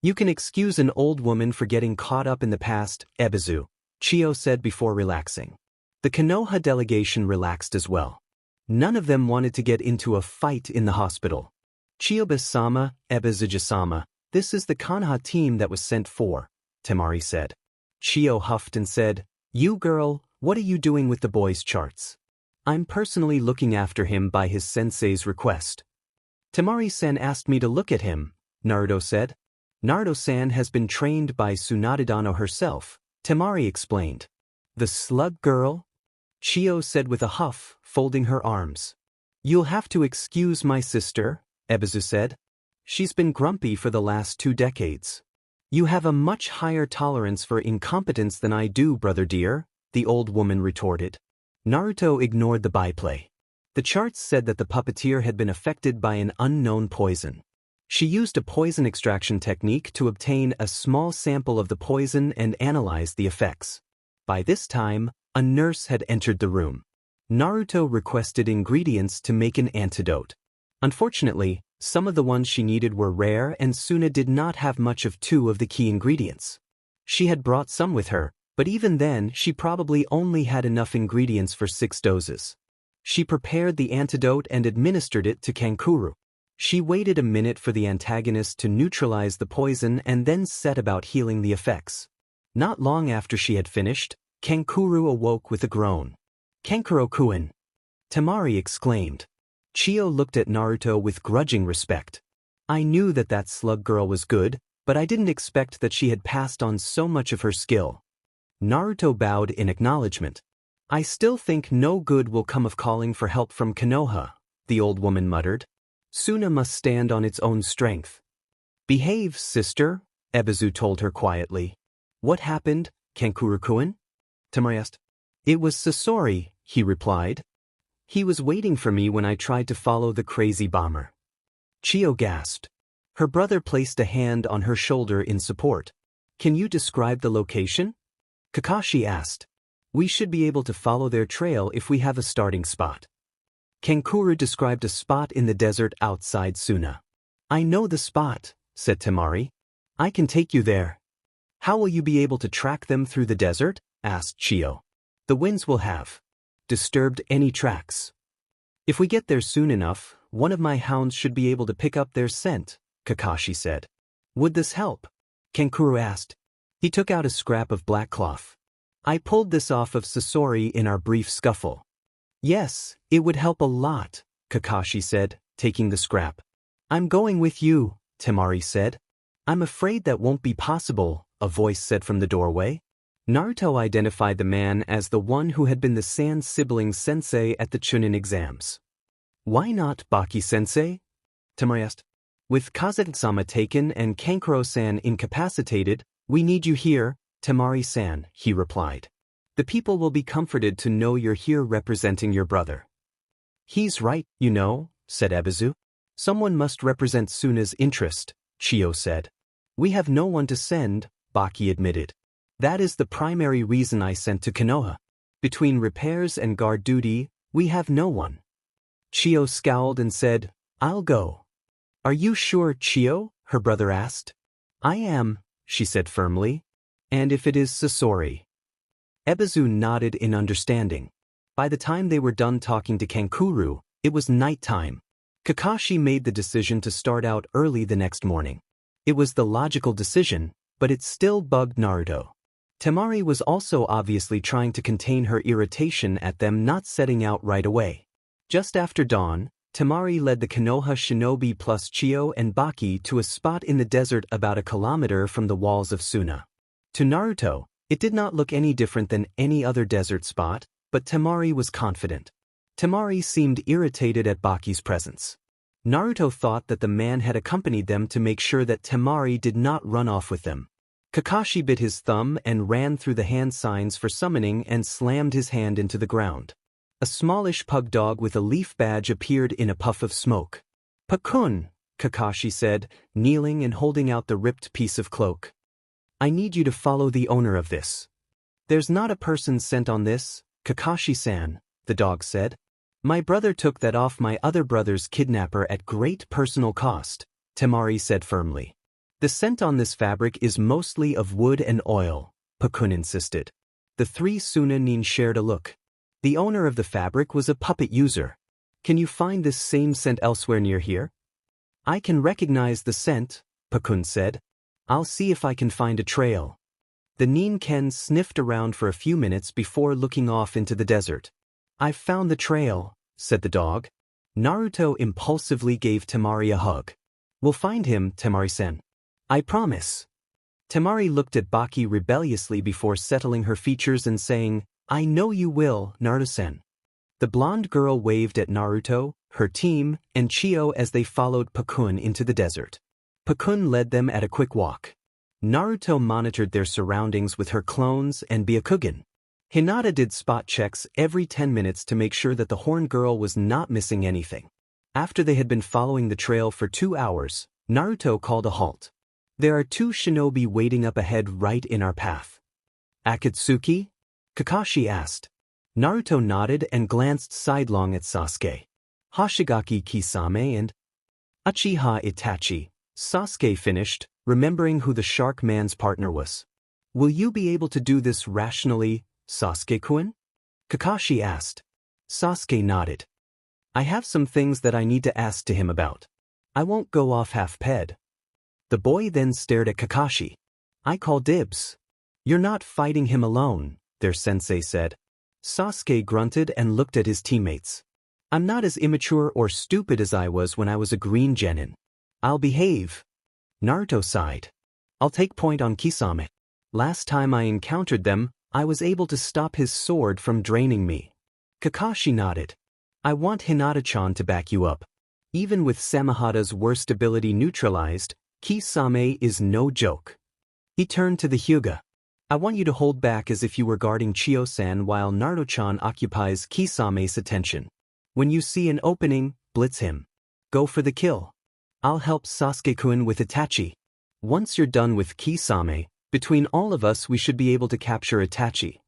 "You can excuse an old woman for getting caught up in the past, Ebizu," Chio said before relaxing. The Konoha delegation relaxed as well. None of them wanted to get into a fight in the hospital. "Chiyoba-sama, Ebizu-sama, this is the Konoha team that was sent for," Temari said. Chio huffed and said, "You girl, what are you doing with the boy's charts?" "I'm personally looking after him by his sensei's request." "Temari-san asked me to look at him," Naruto said. "Naruto-san has been trained by Tsunade herself," Temari explained. "The slug girl?" Chio said with a huff, folding her arms. "You'll have to excuse my sister," Ebizu said. "She's been grumpy for the last 2 decades. "You have a much higher tolerance for incompetence than I do, brother dear," the old woman retorted. Naruto ignored the byplay. The charts said that the puppeteer had been affected by an unknown poison. She used a poison extraction technique to obtain a small sample of the poison and analyze the effects. By this time, a nurse had entered the room. Naruto requested ingredients to make an antidote. Unfortunately, some of the ones she needed were rare and Suna did not have much of 2 of the key ingredients. She had brought some with her, but even then she probably only had enough ingredients for 6 doses. She prepared the antidote and administered it to Kankuro. She waited a minute for the antagonist to neutralize the poison and then set about healing the effects. Not long after she had finished, Kankuro awoke with a groan. "Kankuro-kun!" Temari exclaimed. Chio looked at Naruto with grudging respect. "I knew that that slug girl was good, but I didn't expect that she had passed on so much of her skill." Naruto bowed in acknowledgement. "I still think no good will come of calling for help from Konoha," the old woman muttered. "Suna must stand on its own strength." "Behave, sister," Ebizu told her quietly. "What happened, Kankuro-kun?" Temari asked. "It was Sasori," he replied. "He was waiting for me when I tried to follow the crazy bomber." Chio gasped. Her brother placed a hand on her shoulder in support. "Can you describe the location?" Kakashi asked. "We should be able to follow their trail if we have a starting spot." Kankuro described a spot in the desert outside Suna. "I know the spot," said Temari. "I can take you there." "How will you be able to track them through the desert?" asked Chio. "The winds will have disturbed any tracks. If we get there soon enough, one of my hounds should be able to pick up their scent," Kakashi said. "Would this help?" Kankuro asked. He took out a scrap of black cloth. "I pulled this off of Sasori in our brief scuffle." "Yes, it would help a lot," Kakashi said, taking the scrap. "I'm going with you," Temari said. "I'm afraid that won't be possible," a voice said from the doorway. Naruto identified the man as the one who had been the San sibling sensei at the Chunin exams. "Why not Baki-sensei?" Temari asked. "With Kazutama taken and Kankuro-san incapacitated, we need you here, Temari-san," he replied. "The people will be comforted to know you're here representing your brother." "He's right, you know," said Ebizu. "Someone must represent Suna's interest," Chio said. "We have no one to send," Baki admitted. "That is the primary reason I sent to Konoha. Between repairs and guard duty, we have no one." Chiyo scowled and said, "I'll go." "Are you sure, Chiyo?" her brother asked. "I am," she said firmly. "And if it is Sasori?" Ebizu nodded in understanding. By the time they were done talking to Kankuro, it was nighttime. Kakashi made the decision to start out early the next morning. It was the logical decision, but it still bugged Naruto. Temari was also obviously trying to contain her irritation at them not setting out right away. Just after dawn, Temari led the Konoha shinobi plus Chiyo and Baki to a spot in the desert about a kilometer from the walls of Suna. To Naruto, it did not look any different than any other desert spot, but Temari was confident. Temari seemed irritated at Baki's presence. Naruto thought that the man had accompanied them to make sure that Temari did not run off with them. Kakashi bit his thumb and ran through the hand signs for summoning and slammed his hand into the ground. A smallish pug dog with a leaf badge appeared in a puff of smoke. "Pakun," Kakashi said, kneeling and holding out the ripped piece of cloak. "I need you to follow the owner of this." "There's not a person sent on this, Kakashi-san," the dog said. "My brother took that off my other brother's kidnapper at great personal cost," Temari said firmly. "The scent on this fabric is mostly of wood and oil," Pakun insisted. The three Sunanin shared a look. The owner of the fabric was a puppet user. "Can you find this same scent elsewhere near here?" "I can recognize the scent," Pakun said. "I'll see if I can find a trail." The Nin-ken sniffed around for a few minutes before looking off into the desert. "I've found the trail," said the dog. Naruto impulsively gave Temari a hug. "We'll find him, Temari-sen. I promise." Temari looked at Baki rebelliously before settling her features and saying, "I know you will, Naruto-sen." The blonde girl waved at Naruto, her team, and Chiyo as they followed Pakun into the desert. Pakun led them at a quick walk. Naruto monitored their surroundings with her clones and Byakugan. Hinata did spot checks every 10 minutes to make sure that the horn girl was not missing anything. After they had been following the trail for 2 hours, Naruto called a halt. "There are 2 shinobi waiting up ahead right in our path." "Akatsuki?" Kakashi asked. Naruto nodded and glanced sidelong at Sasuke. "Hoshigaki Kisame and Uchiha Itachi," Sasuke finished, remembering who the Shark Man's partner was. "Will you be able to do this rationally, Sasuke-kun?" Kakashi asked. Sasuke nodded. "I have some things that I need to ask to him about. I won't go off half-ped." The boy then stared at Kakashi. "I call dibs." "You're not fighting him alone," their sensei said. Sasuke grunted and looked at his teammates. "I'm not as immature or stupid as I was when I was a green genin. I'll behave." Naruto sighed. "I'll take point on Kisame. Last time I encountered them, I was able to stop his sword from draining me." Kakashi nodded. "I want Hinata-chan to back you up. Even with Samehada's worst ability neutralized, Kisame is no joke." He turned to the Hyuga. "I want you to hold back as if you were guarding Chiyo-san while Naruto-chan occupies Kisame's attention. When you see an opening, blitz him. Go for the kill. I'll help Sasuke-kun with Itachi. Once you're done with Kisame, between all of us we should be able to capture Itachi."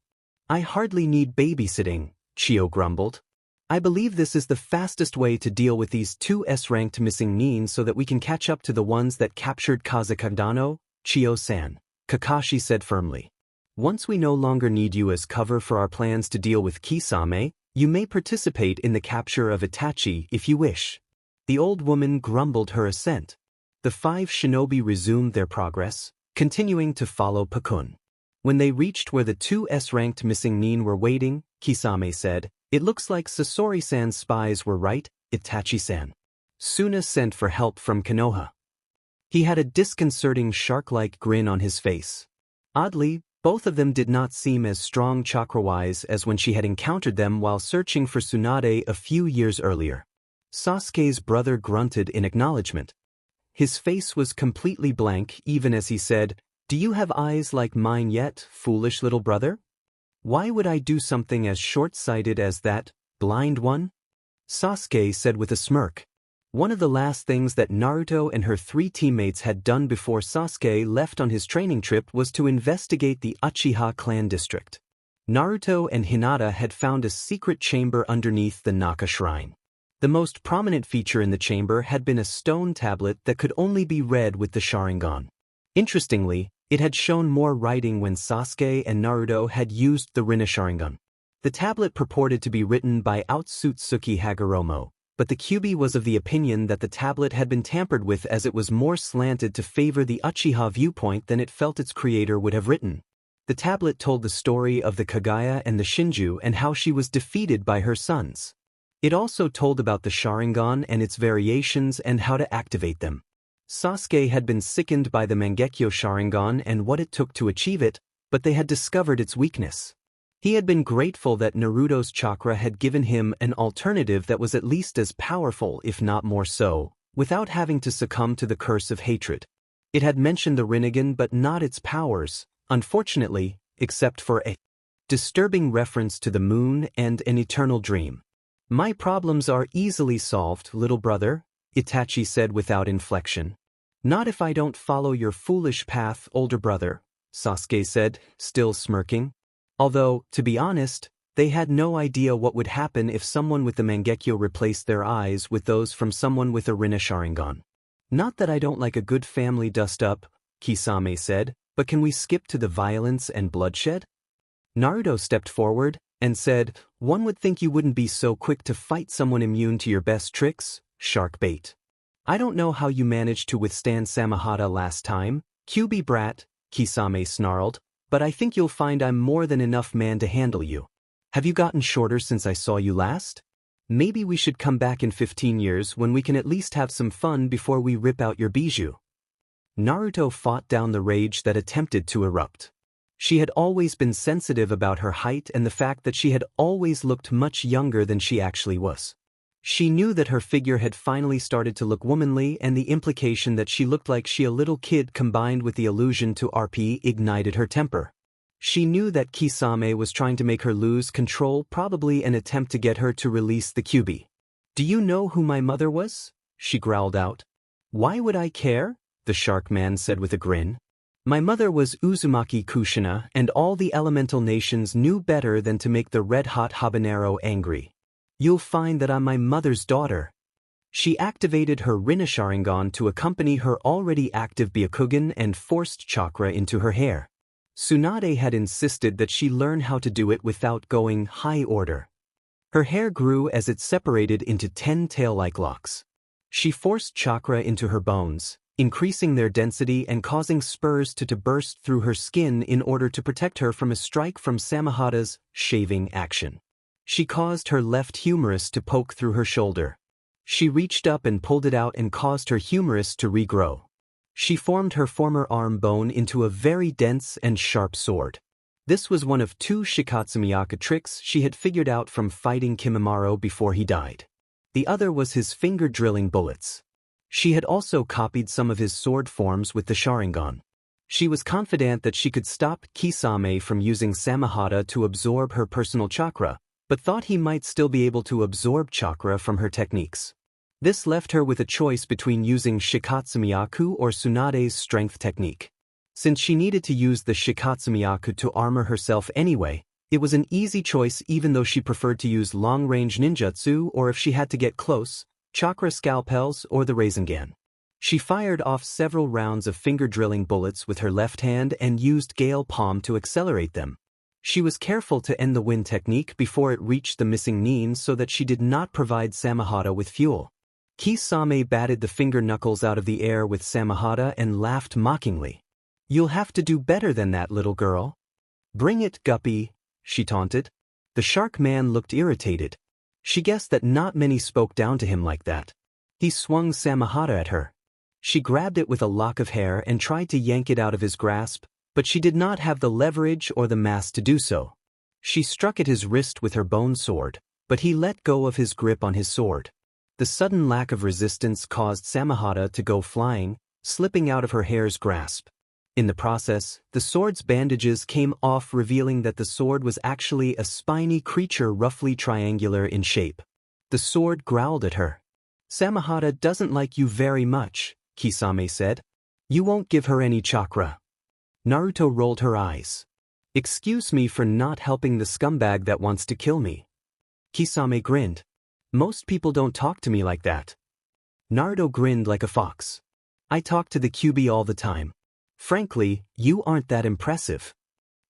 "I hardly need babysitting," Chiyo grumbled. "I believe this is the fastest way to deal with these 2 S-ranked missing Nin so that we can catch up to the ones that captured Kazakagano, Chiyo-san," Kakashi said firmly. "Once we no longer need you as cover for our plans to deal with Kisame, you may participate in the capture of Itachi if you wish." The old woman grumbled her assent. The 5 shinobi resumed their progress, continuing to follow Pakun. When they reached where the 2 S-ranked missing Nin were waiting, Kisame said, "It looks like Sasori-san's spies were right, Itachi-san. Suna sent for help from Konoha." He had a disconcerting shark-like grin on his face. Oddly, both of them did not seem as strong chakra-wise as when she had encountered them while searching for Tsunade a few years earlier. Sasuke's brother grunted in acknowledgement. His face was completely blank even as he said, "Do you have eyes like mine yet, foolish little brother? Why would I do something as short-sighted as that, blind one?" Sasuke said with a smirk. One of the last things that Naruto and her 3 teammates had done before Sasuke left on his training trip was to investigate the Uchiha clan district. Naruto and Hinata had found a secret chamber underneath the Naka shrine. The most prominent feature in the chamber had been a stone tablet that could only be read with the Sharingan. Interestingly, it had shown more writing when Sasuke and Naruto had used the Rinne Sharingan. The tablet purported to be written by Akatsuki Hagoromo, but the Kyuubi was of the opinion that the tablet had been tampered with as it was more slanted to favor the Uchiha viewpoint than it felt its creator would have written. The tablet told the story of the Kaguya and the Shinju and how she was defeated by her sons. It also told about the Sharingan and its variations and how to activate them. Sasuke had been sickened by the Mangekyo Sharingan and what it took to achieve it, but they had discovered its weakness. He had been grateful that Naruto's chakra had given him an alternative that was at least as powerful, if not more so, without having to succumb to the curse of hatred. It had mentioned the Rinnegan but not its powers, unfortunately, except for a disturbing reference to the moon and an eternal dream. "My problems are easily solved, little brother," Itachi said without inflection. "Not if I don't follow your foolish path, older brother," Sasuke said, still smirking. Although, to be honest, they had no idea what would happen if someone with the Mangekyo replaced their eyes with those from someone with a Rinne Sharingan. "Not that I don't like a good family dust-up," Kisame said, "but can we skip to the violence and bloodshed?" Naruto stepped forward and said, "One would think you wouldn't be so quick to fight someone immune to your best tricks, shark bait. I don't know how you managed to withstand Samahata last time, Kyuubi brat," Kisame snarled, "but I think you'll find I'm more than enough man to handle you. Have you gotten shorter since I saw you last? Maybe we should come back in 15 years when we can at least have some fun before we rip out your bijou." Naruto fought down the rage that attempted to erupt. She had always been sensitive about her height and the fact that she had always looked much younger than she actually was. She knew that her figure had finally started to look womanly, and the implication that she looked like a little kid combined with the allusion to RP ignited her temper. She knew that Kisame was trying to make her lose control, probably an attempt to get her to release the Kyuubi. "Do you know who my mother was?" she growled out. "Why would I care?" the shark man said with a grin. "My mother was Uzumaki Kushina, and all the elemental nations knew better than to make the red-hot habanero angry. You'll find that I'm my mother's daughter." She activated her Rinne Sharingan to accompany her already active Byakugan and forced chakra into her hair. Tsunade had insisted that she learn how to do it without going high order. Her hair grew as it separated into 10 tail-like locks. She forced chakra into her bones, increasing their density and causing spurs to burst through her skin in order to protect her from a strike from Samahata's shaving action. She caused her left humerus to poke through her shoulder. She reached up and pulled it out and caused her humerus to regrow. She formed her former arm bone into a very dense and sharp sword. This was one of 2 Shikatsu tricks she had figured out from fighting Kimimaro before he died. The other was his finger-drilling bullets. She had also copied some of his sword forms with the Sharingan. She was confident that she could stop Kisame from using Samahata to absorb her personal chakra, but thought he might still be able to absorb chakra from her techniques. This left her with a choice between using Shikatsu or Tsunade's strength technique. Since she needed to use the Shikatsu to armor herself anyway, it was an easy choice even though she preferred to use long-range ninjutsu, or if she had to get close, chakra scalpels or the Rasengan. She fired off several rounds of finger-drilling bullets with her left hand and used Gale Palm to accelerate them. She was careful to end the wind technique before it reached the missing Nin so that she did not provide Samahata with fuel. Kisame batted the finger knuckles out of the air with Samahata and laughed mockingly. "You'll have to do better than that, little girl." "Bring it, Guppy," she taunted. The shark man looked irritated. She guessed that not many spoke down to him like that. He swung Samahata at her. She grabbed it with a lock of hair and tried to yank it out of his grasp, but she did not have the leverage or the mass to do so. She struck at his wrist with her bone sword, but he let go of his grip on his sword. The sudden lack of resistance caused Samahata to go flying, slipping out of her hair's grasp. In the process, the sword's bandages came off, revealing that the sword was actually a spiny creature roughly triangular in shape. The sword growled at her. "Samahata doesn't like you very much," Kisame said. "You won't give her any chakra." Naruto rolled her eyes. "Excuse me for not helping the scumbag that wants to kill me." Kisame grinned. Most people don't talk to me like that. Naruto grinned like a fox. I talk to the QB all the time. Frankly, you aren't that impressive.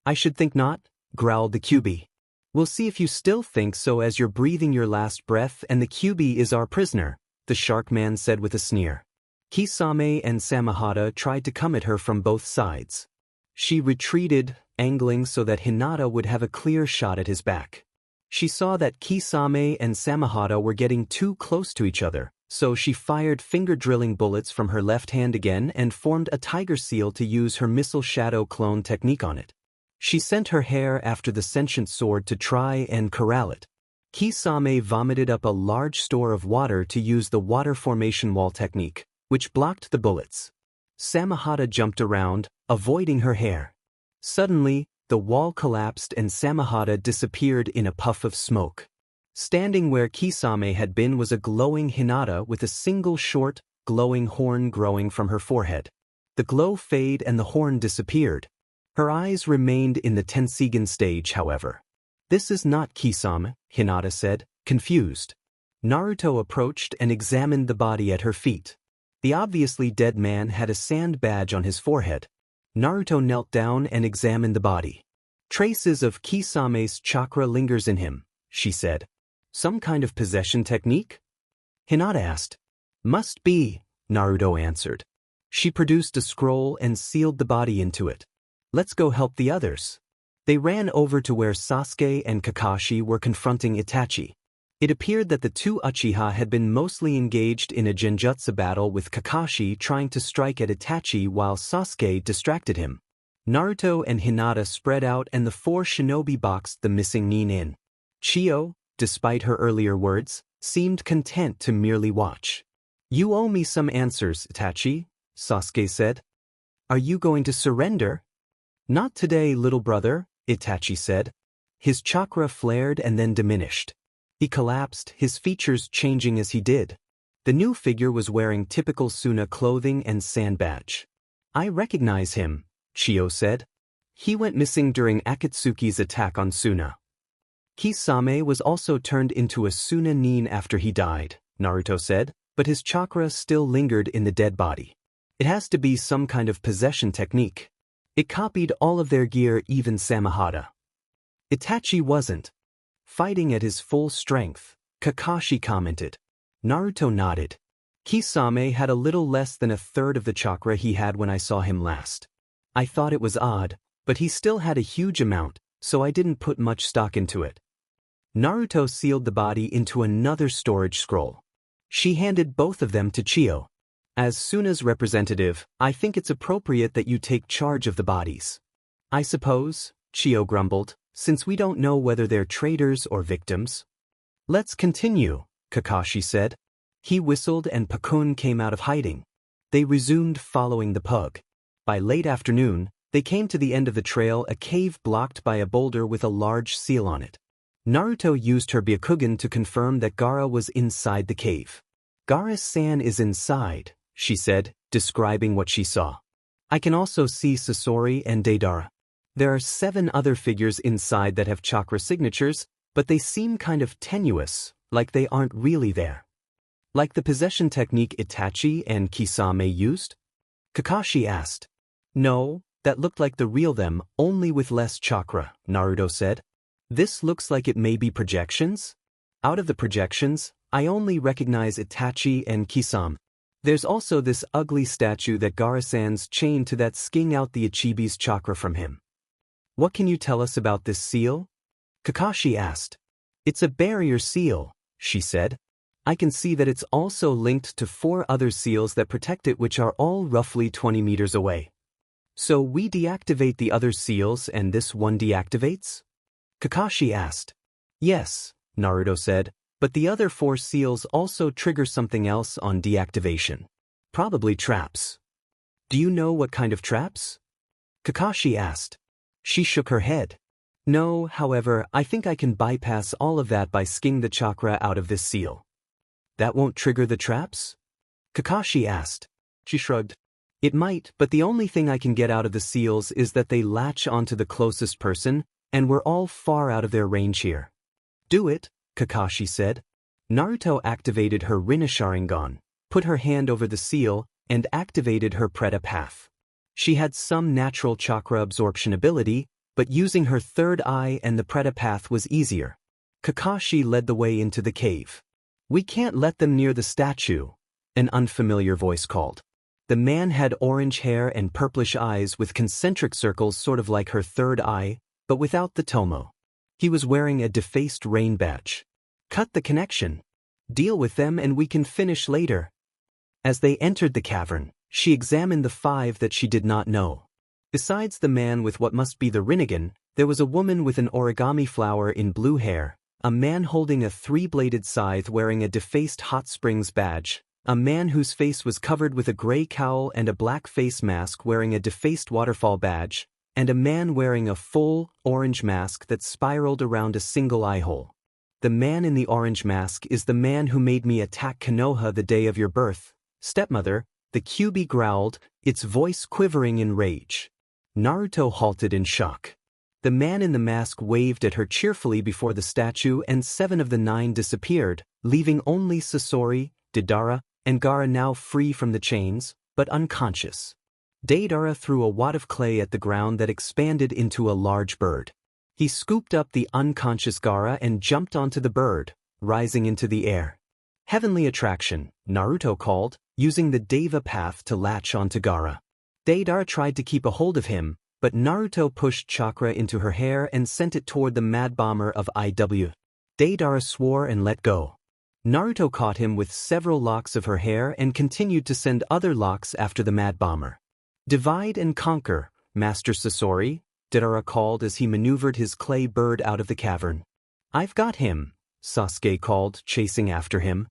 I should think not, growled the QB. We'll see if you still think so as you're breathing your last breath and the QB is our prisoner, the shark man said with a sneer. Kisame and Samehada tried to come at her from both sides. She retreated, angling so that Hinata would have a clear shot at his back. She saw that Kisame and Samehada were getting too close to each other, so she fired finger-drilling bullets from her left hand again and formed a tiger seal to use her missile shadow clone technique on it. She sent her hair after the sentient sword to try and corral it. Kisame vomited up a large store of water to use the water formation wall technique, which blocked the bullets. Samehada jumped around, avoiding her hair. Suddenly, the wall collapsed and Samehada disappeared in a puff of smoke. Standing where Kisame had been was a glowing Hinata with a single short, glowing horn growing from her forehead. The glow faded and the horn disappeared. Her eyes remained in the Tensigen stage, however. This is not Kisame, Hinata said, confused. Naruto approached and examined the body at her feet. The obviously dead man had a sand badge on his forehead. Naruto knelt down and examined the body. Traces of Kisame's chakra lingers in him, she said. Some kind of possession technique? Hinata asked. Must be, Naruto answered. She produced a scroll and sealed the body into it. Let's go help the others. They ran over to where Sasuke and Kakashi were confronting Itachi. It appeared that the two Uchiha had been mostly engaged in a genjutsu battle with Kakashi trying to strike at Itachi while Sasuke distracted him. Naruto and Hinata spread out and the four shinobi boxed the missing nin in. Chiyo, despite her earlier words, seemed content to merely watch. You owe me some answers, Itachi, Sasuke said. Are you going to surrender? Not today, little brother, Itachi said. His chakra flared and then diminished. He collapsed, his features changing as he did. The new figure was wearing typical Suna clothing and sand badge. I recognize him, Chiyo said. He went missing during Akatsuki's attack on Suna. Kisame was also turned into a Suna nin after he died, Naruto said, but his chakra still lingered in the dead body. It has to be some kind of possession technique. It copied all of their gear, even Samehada. Itachi wasn't. Fighting at his full strength, Kakashi commented. Naruto nodded. Kisame had a little less than a third of the chakra he had when I saw him last. I thought it was odd, but he still had a huge amount, so I didn't put much stock into it. Naruto sealed the body into another storage scroll. She handed both of them to Chiyo. As Suna's representative, I think it's appropriate that you take charge of the bodies. I suppose, Chiyo grumbled, since we don't know whether they're traitors or victims. Let's continue, Kakashi said. He whistled and Pakun came out of hiding. They resumed following the pug. By late afternoon, they came to the end of the trail, a cave blocked by a boulder with a large seal on it. Naruto used her Byakugan to confirm that Gaara was inside the cave. Gaara-san is inside, she said, describing what she saw. I can also see Sasori and Deidara. There are 7 other figures inside that have chakra signatures, but they seem kind of tenuous, like they aren't really there. Like the possession technique Itachi and Kisame used? Kakashi asked. No, that looked like the real them, only with less chakra, Naruto said. This looks like it may be projections? Out of the projections, I only recognize Itachi and Kisame. There's also this ugly statue that Gaara-san's chained to that sking out the Ichibi's chakra from him. What can you tell us about this seal? Kakashi asked. It's a barrier seal, she said. I can see that it's also linked to 4 other seals that protect it, which are all roughly 20 meters away. So we deactivate the other seals and this one deactivates? Kakashi asked. Yes, Naruto said, but the other 4 seals also trigger something else on deactivation. Probably traps. Do you know what kind of traps? Kakashi asked. She shook her head. No, however, I think I can bypass all of that by sking the chakra out of this seal. That won't trigger the traps? Kakashi asked. She shrugged. It might, but the only thing I can get out of the seals is that they latch onto the closest person, and we're all far out of their range here. Do it, Kakashi said. Naruto activated her Rinne Sharingan, put her hand over the seal, and activated her Preta path. She had some natural chakra absorption ability, but using her third eye and the Preta path was easier. Kakashi led the way into the cave. "We can't let them near the statue," an unfamiliar voice called. The man had orange hair and purplish eyes with concentric circles sort of like her third eye, but without the tomo. He was wearing a defaced rain badge. "Cut the connection. Deal with them and we can finish later." As they entered the cavern, she examined the 5 that she did not know. Besides the man with what must be the Rinnegan, there was a woman with an origami flower in blue hair, a man holding a 3-bladed scythe wearing a defaced hot springs badge, a man whose face was covered with a gray cowl and a black face mask wearing a defaced waterfall badge, and a man wearing a full, orange mask that spiraled around a single eye hole. "The man in the orange mask is the man who made me attack Konoha the day of your birth, stepmother," the Kyuubi growled, its voice quivering in rage. Naruto halted in shock. The man in the mask waved at her cheerfully before the statue and 7 of the 9 disappeared, leaving only Sasori, Deidara, and Gaara now free from the chains, but unconscious. Deidara threw a wad of clay at the ground that expanded into a large bird. He scooped up the unconscious Gaara and jumped onto the bird, rising into the air. "Heavenly attraction," Naruto called, using the Deva path to latch onto Gaara. Deidara tried to keep a hold of him, but Naruto pushed chakra into her hair and sent it toward the Mad Bomber of IW. Deidara swore and let go. Naruto caught him with several locks of her hair and continued to send other locks after the Mad Bomber. "Divide and conquer, Master Sasori," Deidara called as he maneuvered his clay bird out of the cavern. "I've got him," Sasuke called, chasing after him.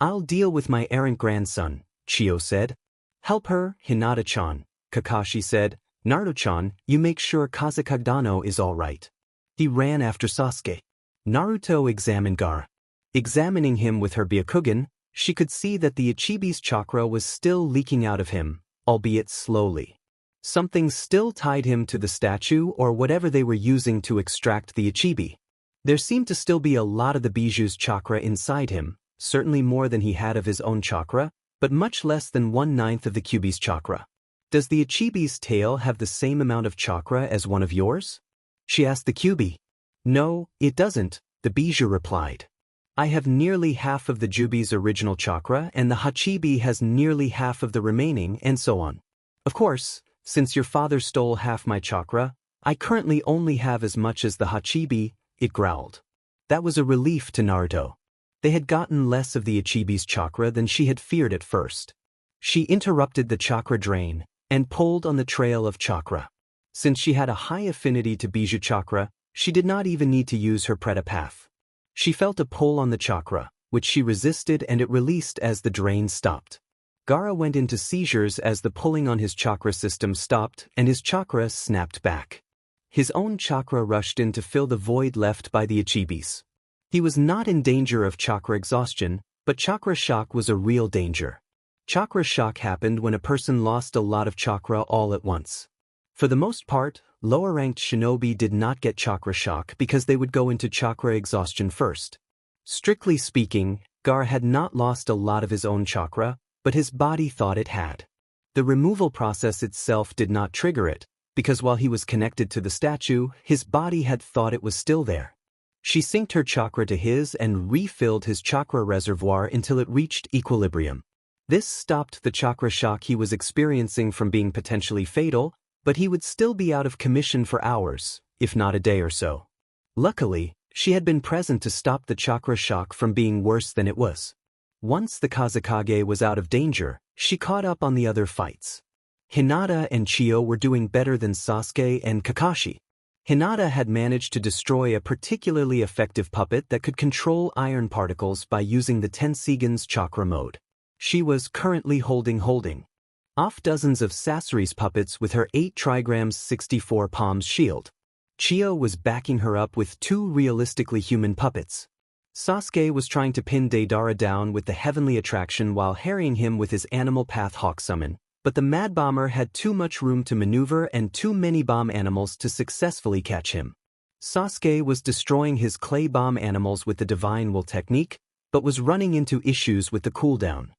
"I'll deal with my errant grandson," Chiyo said. "Help her, Hinata-chan," Kakashi said. "Naruto-chan, you make sure Kazekage is all right." He ran after Sasuke. Naruto examined Gaara. Examining him with her Byakugan, she could see that the Ichibi's chakra was still leaking out of him, albeit slowly. Something still tied him to the statue or whatever they were using to extract the Ichibi. There seemed to still be a lot of the Bijuu's chakra inside him, certainly more than he had of his own chakra, but much less than 1/9 of the Kyuubi's chakra. "Does the Ichibi's tail have the same amount of chakra as one of yours?" she asked the Kyuubi. "No, it doesn't," the Bijuu replied. "I have nearly half of the Jubi's original chakra and the Hachibi has nearly half of the remaining and so on. Of course, since your father stole half my chakra, I currently only have as much as the Hachibi," it growled. That was a relief to Naruto. They had gotten less of the Ichibi's chakra than she had feared at first. She interrupted the chakra drain and pulled on the trail of chakra. Since she had a high affinity to Bijuu chakra, she did not even need to use her Preta path. She felt a pull on the chakra, which she resisted and it released as the drain stopped. Gaara went into seizures as the pulling on his chakra system stopped and his chakra snapped back. His own chakra rushed in to fill the void left by the Ichibis. He was not in danger of chakra exhaustion, but chakra shock was a real danger. Chakra shock happened when a person lost a lot of chakra all at once. For the most part, lower-ranked shinobi did not get chakra shock because they would go into chakra exhaustion first. Strictly speaking, Gaara had not lost a lot of his own chakra, but his body thought it had. The removal process itself did not trigger it, because while he was connected to the statue, his body had thought it was still there. She synced her chakra to his and refilled his chakra reservoir until it reached equilibrium. This stopped the chakra shock he was experiencing from being potentially fatal, but he would still be out of commission for hours, if not a day or so. Luckily, she had been present to stop the chakra shock from being worse than it was. Once the Kazekage was out of danger, she caught up on the other fights. Hinata and Chiyo were doing better than Sasuke and Kakashi. Hinata had managed to destroy a particularly effective puppet that could control iron particles by using the Tenseigans chakra mode. She was currently holding off dozens of Sasori's puppets with her 8 trigrams 64 palms shield. Chiyo was backing her up with 2 realistically human puppets. Sasuke was trying to pin Deidara down with the heavenly attraction while harrying him with his animal path hawk summon, but the Mad Bomber had too much room to maneuver and too many bomb animals to successfully catch him. Sasuke was destroying his clay bomb animals with the Divine Will technique, but was running into issues with the cooldown.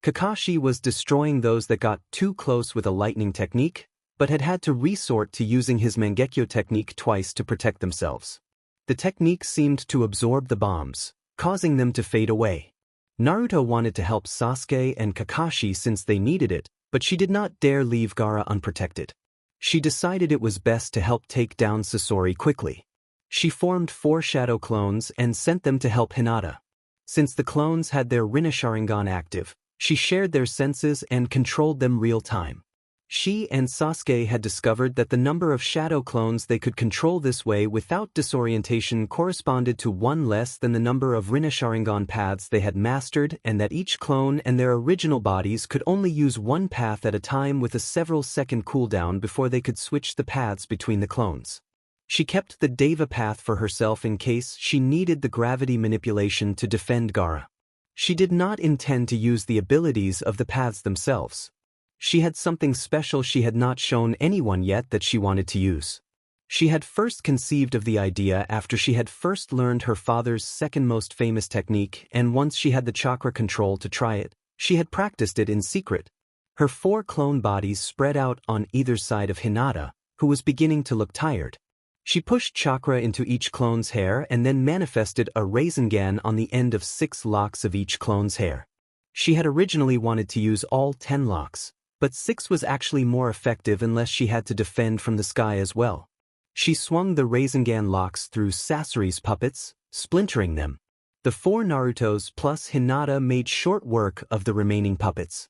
Kakashi was destroying those that got too close with a lightning technique, but had to resort to using his Mangekyo technique twice to protect themselves. The technique seemed to absorb the bombs, causing them to fade away. Naruto wanted to help Sasuke and Kakashi since they needed it, but she did not dare leave Gaara unprotected. She decided it was best to help take down Sasori quickly. She formed 4 shadow clones and sent them to help Hinata. Since the clones had their Rinne Sharingan active, she shared their senses and controlled them real-time. She and Sasuke had discovered that the number of shadow clones they could control this way without disorientation corresponded to 1 less than the number of Rinne Sharingan paths they had mastered, and that each clone and their original bodies could only use 1 path at a time with a several-second cooldown before they could switch the paths between the clones. She kept the Deva path for herself in case she needed the gravity manipulation to defend Gaara. She did not intend to use the abilities of the paths themselves. She had something special she had not shown anyone yet that she wanted to use. She had first conceived of the idea after she had first learned her father's second most famous technique, and once she had the chakra control to try it, she had practiced it in secret. Her 4 clone bodies spread out on either side of Hinata, who was beginning to look tired. She pushed chakra into each clone's hair and then manifested a Rasengan on the end of 6 locks of each clone's hair. She had originally wanted to use all 10 locks, but 6 was actually more effective unless she had to defend from the sky as well. She swung the Rasengan locks through Sasori's puppets, splintering them. The 4 Narutos plus Hinata made short work of the remaining puppets.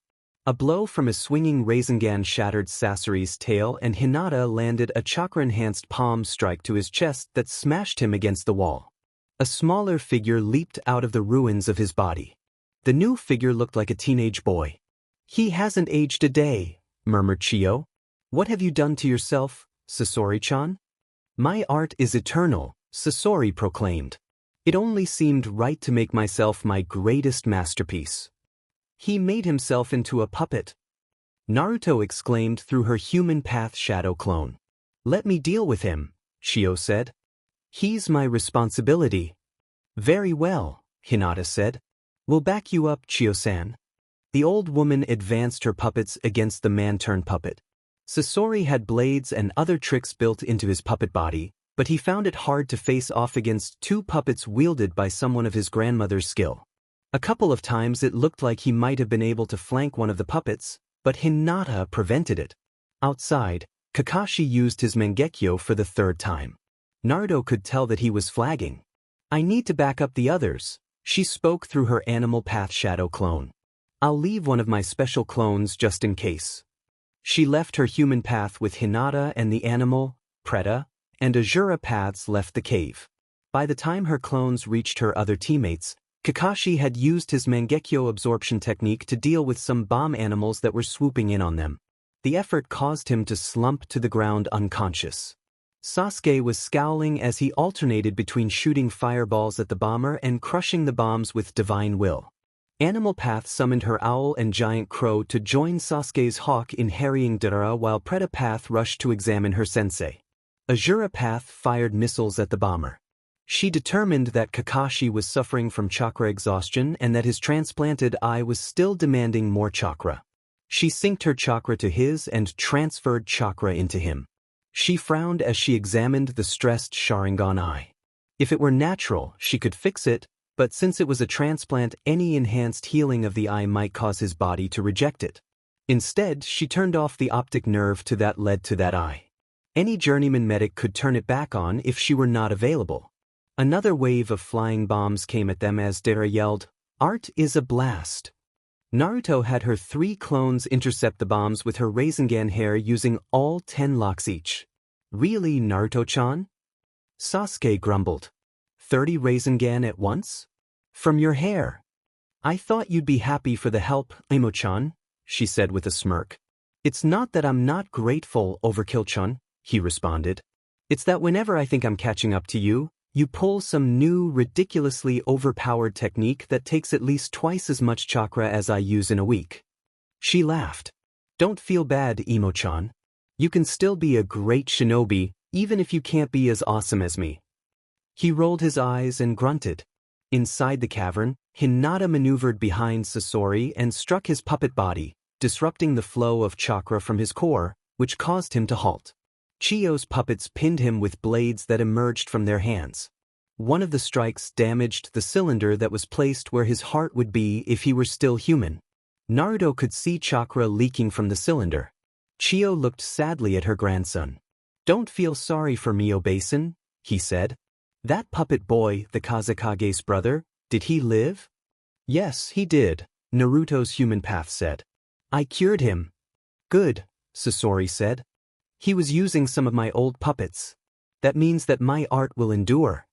A blow from a swinging Rasengan shattered Sasori's tail, and Hinata landed a chakra-enhanced palm strike to his chest that smashed him against the wall. A smaller figure leaped out of the ruins of his body. The new figure looked like a teenage boy. "He hasn't aged a day," murmured Chiyo. "What have you done to yourself, Sasori-chan?" "My art is eternal," Sasori proclaimed. "It only seemed right to make myself my greatest masterpiece." "He made himself into a puppet," Naruto exclaimed through her human path shadow clone. "Let me deal with him," Chiyo said. "He's my responsibility." "Very well," Hinata said. "We'll back you up, Chiyo-san." The old woman advanced her puppets against the man-turned puppet. Sasori had blades and other tricks built into his puppet body, but he found it hard to face off against 2 puppets wielded by someone of his grandmother's skill. A couple of times it looked like he might have been able to flank one of the puppets, but Hinata prevented it. Outside, Kakashi used his Mangekyo for the 3rd time. Naruto could tell that he was flagging. "I need to back up the others," she spoke through her animal path shadow clone. "I'll leave one of my special clones just in case." She left her human path with Hinata, and the animal, Preta, and Azura paths left the cave. By the time her clones reached her other teammates, Kakashi had used his Mangekyo absorption technique to deal with some bomb animals that were swooping in on them. The effort caused him to slump to the ground unconscious. Sasuke was scowling as he alternated between shooting fireballs at the bomber and crushing the bombs with divine will. Animal Path summoned her owl and giant crow to join Sasuke's hawk in harrying Dara, while Preta Path rushed to examine her sensei. Azura Path fired missiles at the bomber. She determined that Kakashi was suffering from chakra exhaustion and that his transplanted eye was still demanding more chakra. She synced her chakra to his and transferred chakra into him. She frowned as she examined the stressed Sharingan eye. If it were natural, she could fix it, but since it was a transplant, any enhanced healing of the eye might cause his body to reject it. Instead, she turned off the optic nerve that led to that eye. Any journeyman medic could turn it back on if she were not available. Another wave of flying bombs came at them as Dara yelled, "Art is a blast." Naruto had her 3 clones intercept the bombs with her Rasengan hair using all 10 locks each. "Really, Naruto-chan?" Sasuke grumbled. 30 Rasengan at once? From your hair. "I thought you'd be happy for the help, Imo-chan," she said with a smirk. "It's not that I'm not grateful, Overkill-chan," he responded. "It's that whenever I think I'm catching up to you, you pull some new, ridiculously overpowered technique that takes at least twice as much chakra as I use in a week." She laughed. "Don't feel bad, Imo-chan. You can still be a great shinobi, even if you can't be as awesome as me." He rolled his eyes and grunted. Inside the cavern, Hinata maneuvered behind Sasori and struck his puppet body, disrupting the flow of chakra from his core, which caused him to halt. Chiyo's puppets pinned him with blades that emerged from their hands. One of the strikes damaged the cylinder that was placed where his heart would be if he were still human. Naruto could see chakra leaking from the cylinder. Chiyo looked sadly at her grandson. "Don't feel sorry for me, Obasan," he said. "That puppet boy, the Kazekage's brother, did he live?" "Yes, he did," Naruto's human path said. "I cured him." "Good," Sasori said. "He was using some of my old puppets. That means that my art will endure.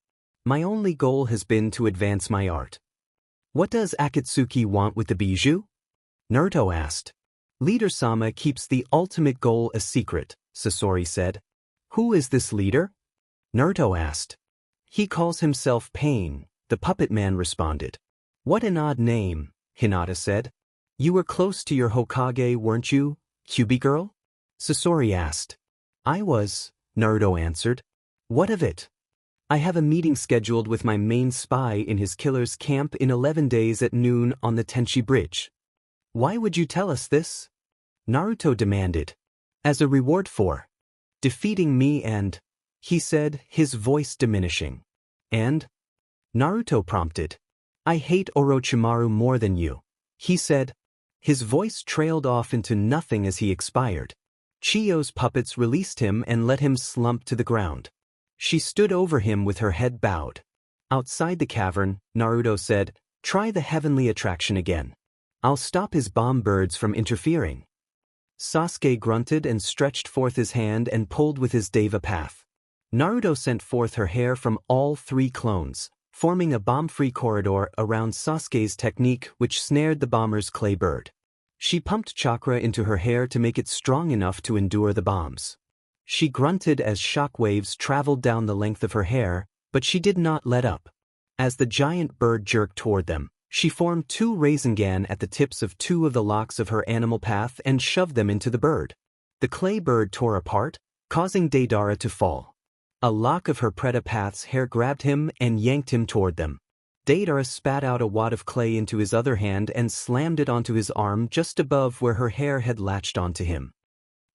My only goal has been to advance my art." "What does Akatsuki want with the bijou?" Naruto asked. "Leader Sama keeps the ultimate goal a secret," Sasori said. "Who is this leader?" Naruto asked. "He calls himself Pain," the puppet man responded. "What an odd name," Hinata said. "You were close to your Hokage, weren't you, Kyubi girl?" Sasori asked. "I was," Naruto answered. "What of it?" "I have a meeting scheduled with my main spy in his killer's camp in 11 days at noon on the Tenchi Bridge." "Why would you tell us this?" Naruto demanded. "As a reward for defeating me and," he said, his voice diminishing. "And?" Naruto prompted. "I hate Orochimaru more than you," he said. His voice trailed off into nothing as he expired. Chiyo's puppets released him and let him slump to the ground. She stood over him with her head bowed. Outside the cavern, Naruto said, "Try the heavenly attraction again. I'll stop his bomb birds from interfering." Sasuke grunted and stretched forth his hand and pulled with his Deva path. Naruto sent forth her hair from all 3 clones, forming a bomb-free corridor around Sasuke's technique which snared the bomber's clay bird. She pumped chakra into her hair to make it strong enough to endure the bombs. She grunted as shock waves traveled down the length of her hair, but she did not let up. As the giant bird jerked toward them, she formed 2 Rasengan at the tips of 2 of the locks of her animal path and shoved them into the bird. The clay bird tore apart, causing Deidara to fall. A lock of her Preta path's hair grabbed him and yanked him toward them. Deidara spat out a wad of clay into his other hand and slammed it onto his arm just above where her hair had latched onto him.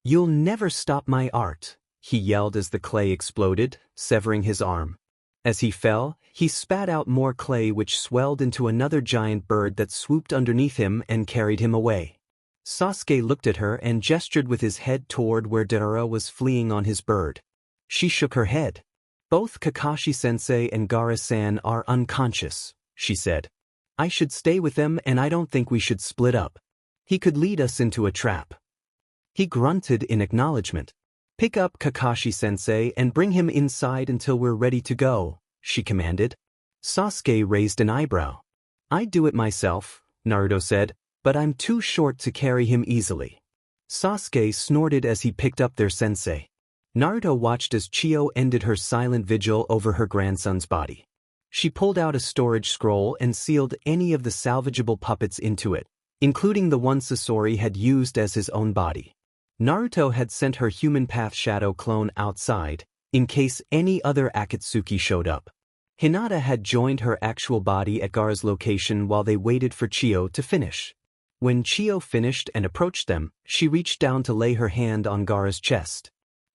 "You'll never stop my art," he yelled as the clay exploded, severing his arm. As he fell, he spat out more clay which swelled into another giant bird that swooped underneath him and carried him away. Sasuke looked at her and gestured with his head toward where Deidara was fleeing on his bird. She shook her head. "Both Kakashi-sensei and Gaara-san are unconscious," she said. "I should stay with them and I don't think we should split up. He could lead us into a trap." He grunted in acknowledgement. "Pick up Kakashi-sensei and bring him inside until we're ready to go," she commanded. Sasuke raised an eyebrow. "I'd do it myself," Naruto said, "but I'm too short to carry him easily." Sasuke snorted as he picked up their sensei. Naruto watched as Chiyo ended her silent vigil over her grandson's body. She pulled out a storage scroll and sealed any of the salvageable puppets into it, including the one Sasori had used as his own body. Naruto had sent her human path shadow clone outside, in case any other Akatsuki showed up. Hinata had joined her actual body at Gaara's location while they waited for Chiyo to finish. When Chiyo finished and approached them, she reached down to lay her hand on Gaara's chest.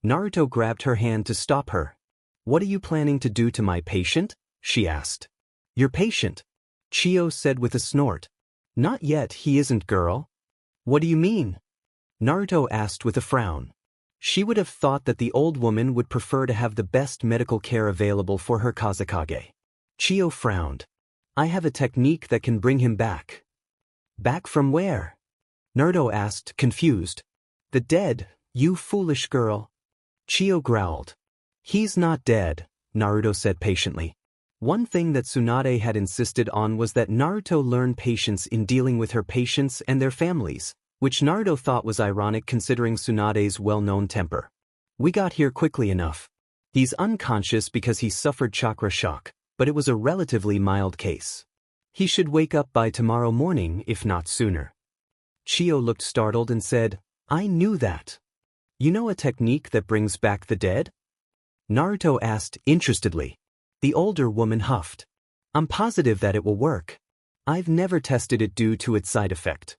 Naruto grabbed her hand to stop her. "What are you planning to do to my patient?" she asked. "Your patient?" Chiyo said with a snort. "Not yet, he isn't, girl." "What do you mean?" Naruto asked with a frown. She would have thought that the old woman would prefer to have the best medical care available for her Kazekage. Chiyo frowned. "I have a technique that can bring him back." "Back from where?" Naruto asked, confused. "The dead, you foolish girl." Chiyo growled. "He's not dead," Naruto said patiently. One thing that Tsunade had insisted on was that Naruto learn patience in dealing with her patients and their families, which Naruto thought was ironic considering Tsunade's well-known temper. "We got here quickly enough. He's unconscious because he suffered chakra shock, but it was a relatively mild case. He should wake up by tomorrow morning, if not sooner." Chiyo looked startled and said, "I knew that. You know a technique that brings back the dead?" Naruto asked interestedly. The older woman huffed. I'm positive that it will work. I've never tested it due to its side effect.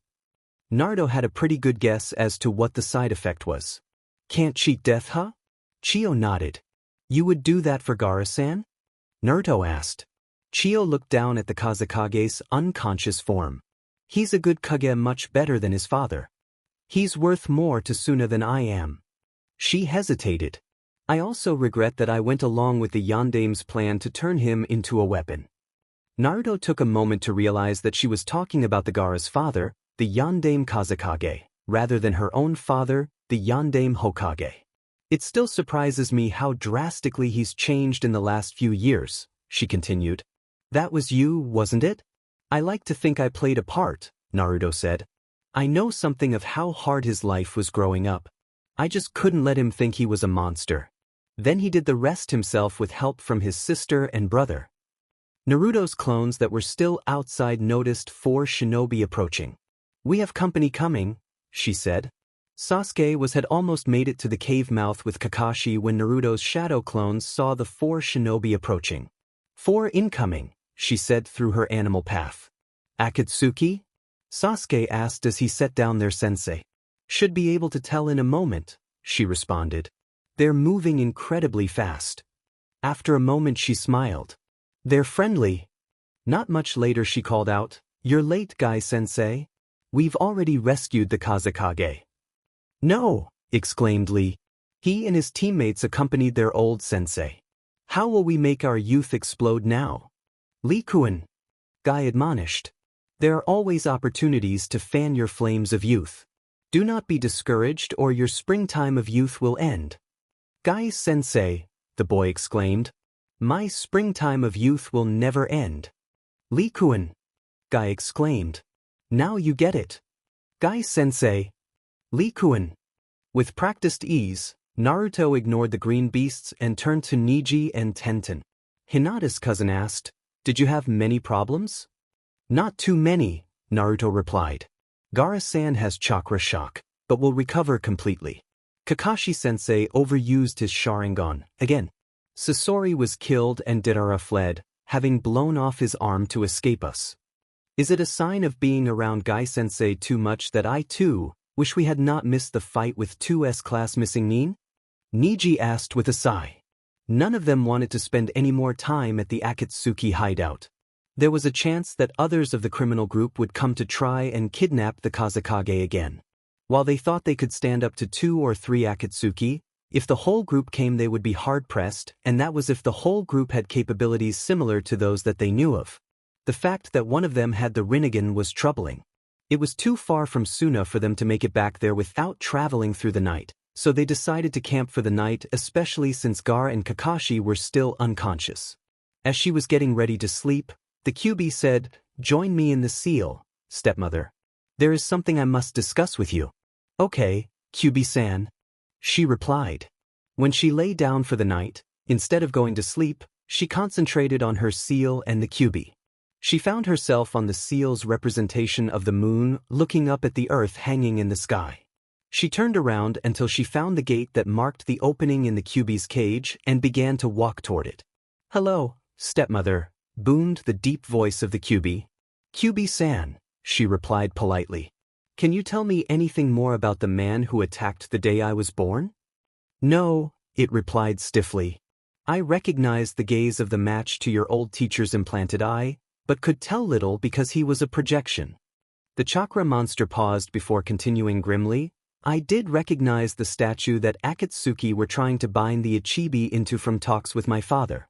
Naruto had a pretty good guess as to what the side effect was. Can't cheat death, huh? Chio nodded. You would do that for Gaara-san? Naruto asked. Chio looked down at the Kazekage's unconscious form. He's a good Kage, much better than his father. He's worth more to Suna than I am. She hesitated. I also regret that I went along with the Yandame's plan to turn him into a weapon. Naruto took a moment to realize that she was talking about the Gaara's father, the Yandame Kazekage, rather than her own father, the Yandame Hokage. It still surprises me how drastically he's changed in the last few years, she continued. That was you, wasn't it? I like to think I played a part, Naruto said. I know something of how hard his life was growing up. I just couldn't let him think he was a monster. Then he did the rest himself with help from his sister and brother. Naruto's clones that were still outside noticed 4 shinobi approaching. We have company coming, she said. Sasuke had almost made it to the cave mouth with Kakashi when Naruto's shadow clones saw the 4 shinobi approaching. 4 incoming, she said through her animal path. Akatsuki? Sasuke asked as he set down their sensei. Should be able to tell in a moment, she responded. They're moving incredibly fast. After a moment she smiled. They're friendly. Not much later she called out, You're late, Guy-sensei. We've already rescued the Kazekage. No, exclaimed Lee. He and his teammates accompanied their old sensei. How will we make our youth explode now? Lee-kun, Guy admonished. There are always opportunities to fan your flames of youth. Do not be discouraged or your springtime of youth will end. Guy-sensei, the boy exclaimed. My springtime of youth will never end. Lee-kun, Guy exclaimed. Now you get it. Guy-sensei. Lee-kun. With practiced ease, Naruto ignored the green beasts and turned to Neji and Tenten. Hinata's cousin asked, Did you have many problems? Not too many, Naruto replied. Gaara-san has chakra shock, but will recover completely. Kakashi-sensei overused his Sharingan, again. Sasori was killed and Deidara fled, having blown off his arm to escape us. Is it a sign of being around Guy-sensei too much that I too wish we had not missed the fight with 2 S-class missing Nin? Neji asked with a sigh. None of them wanted to spend any more time at the Akatsuki hideout. There was a chance that others of the criminal group would come to try and kidnap the Kazekage again. While they thought they could stand up to 2 or 3 Akatsuki, if the whole group came they would be hard-pressed, and that was if the whole group had capabilities similar to those that they knew of. The fact that one of them had the Rinnegan was troubling. It was too far from Suna for them to make it back there without traveling through the night, so they decided to camp for the night, especially since Gaara and Kakashi were still unconscious. As she was getting ready to sleep, the QB said, Join me in the seal, stepmother. There is something I must discuss with you. Okay, QB-san. She replied. When she lay down for the night, instead of going to sleep, she concentrated on her seal and the QB. She found herself on the seal's representation of the moon looking up at the earth hanging in the sky. She turned around until she found the gate that marked the opening in the QB's cage and began to walk toward it. Hello, stepmother, boomed the deep voice of the QB. QB-san, she replied politely. Can you tell me anything more about the man who attacked the day I was born? No, it replied stiffly. I recognized the gaze of the match to your old teacher's implanted eye, but could tell little because he was a projection. The chakra monster paused before continuing grimly. I did recognize the statue that Akatsuki were trying to bind the Ichibi into from talks with my father.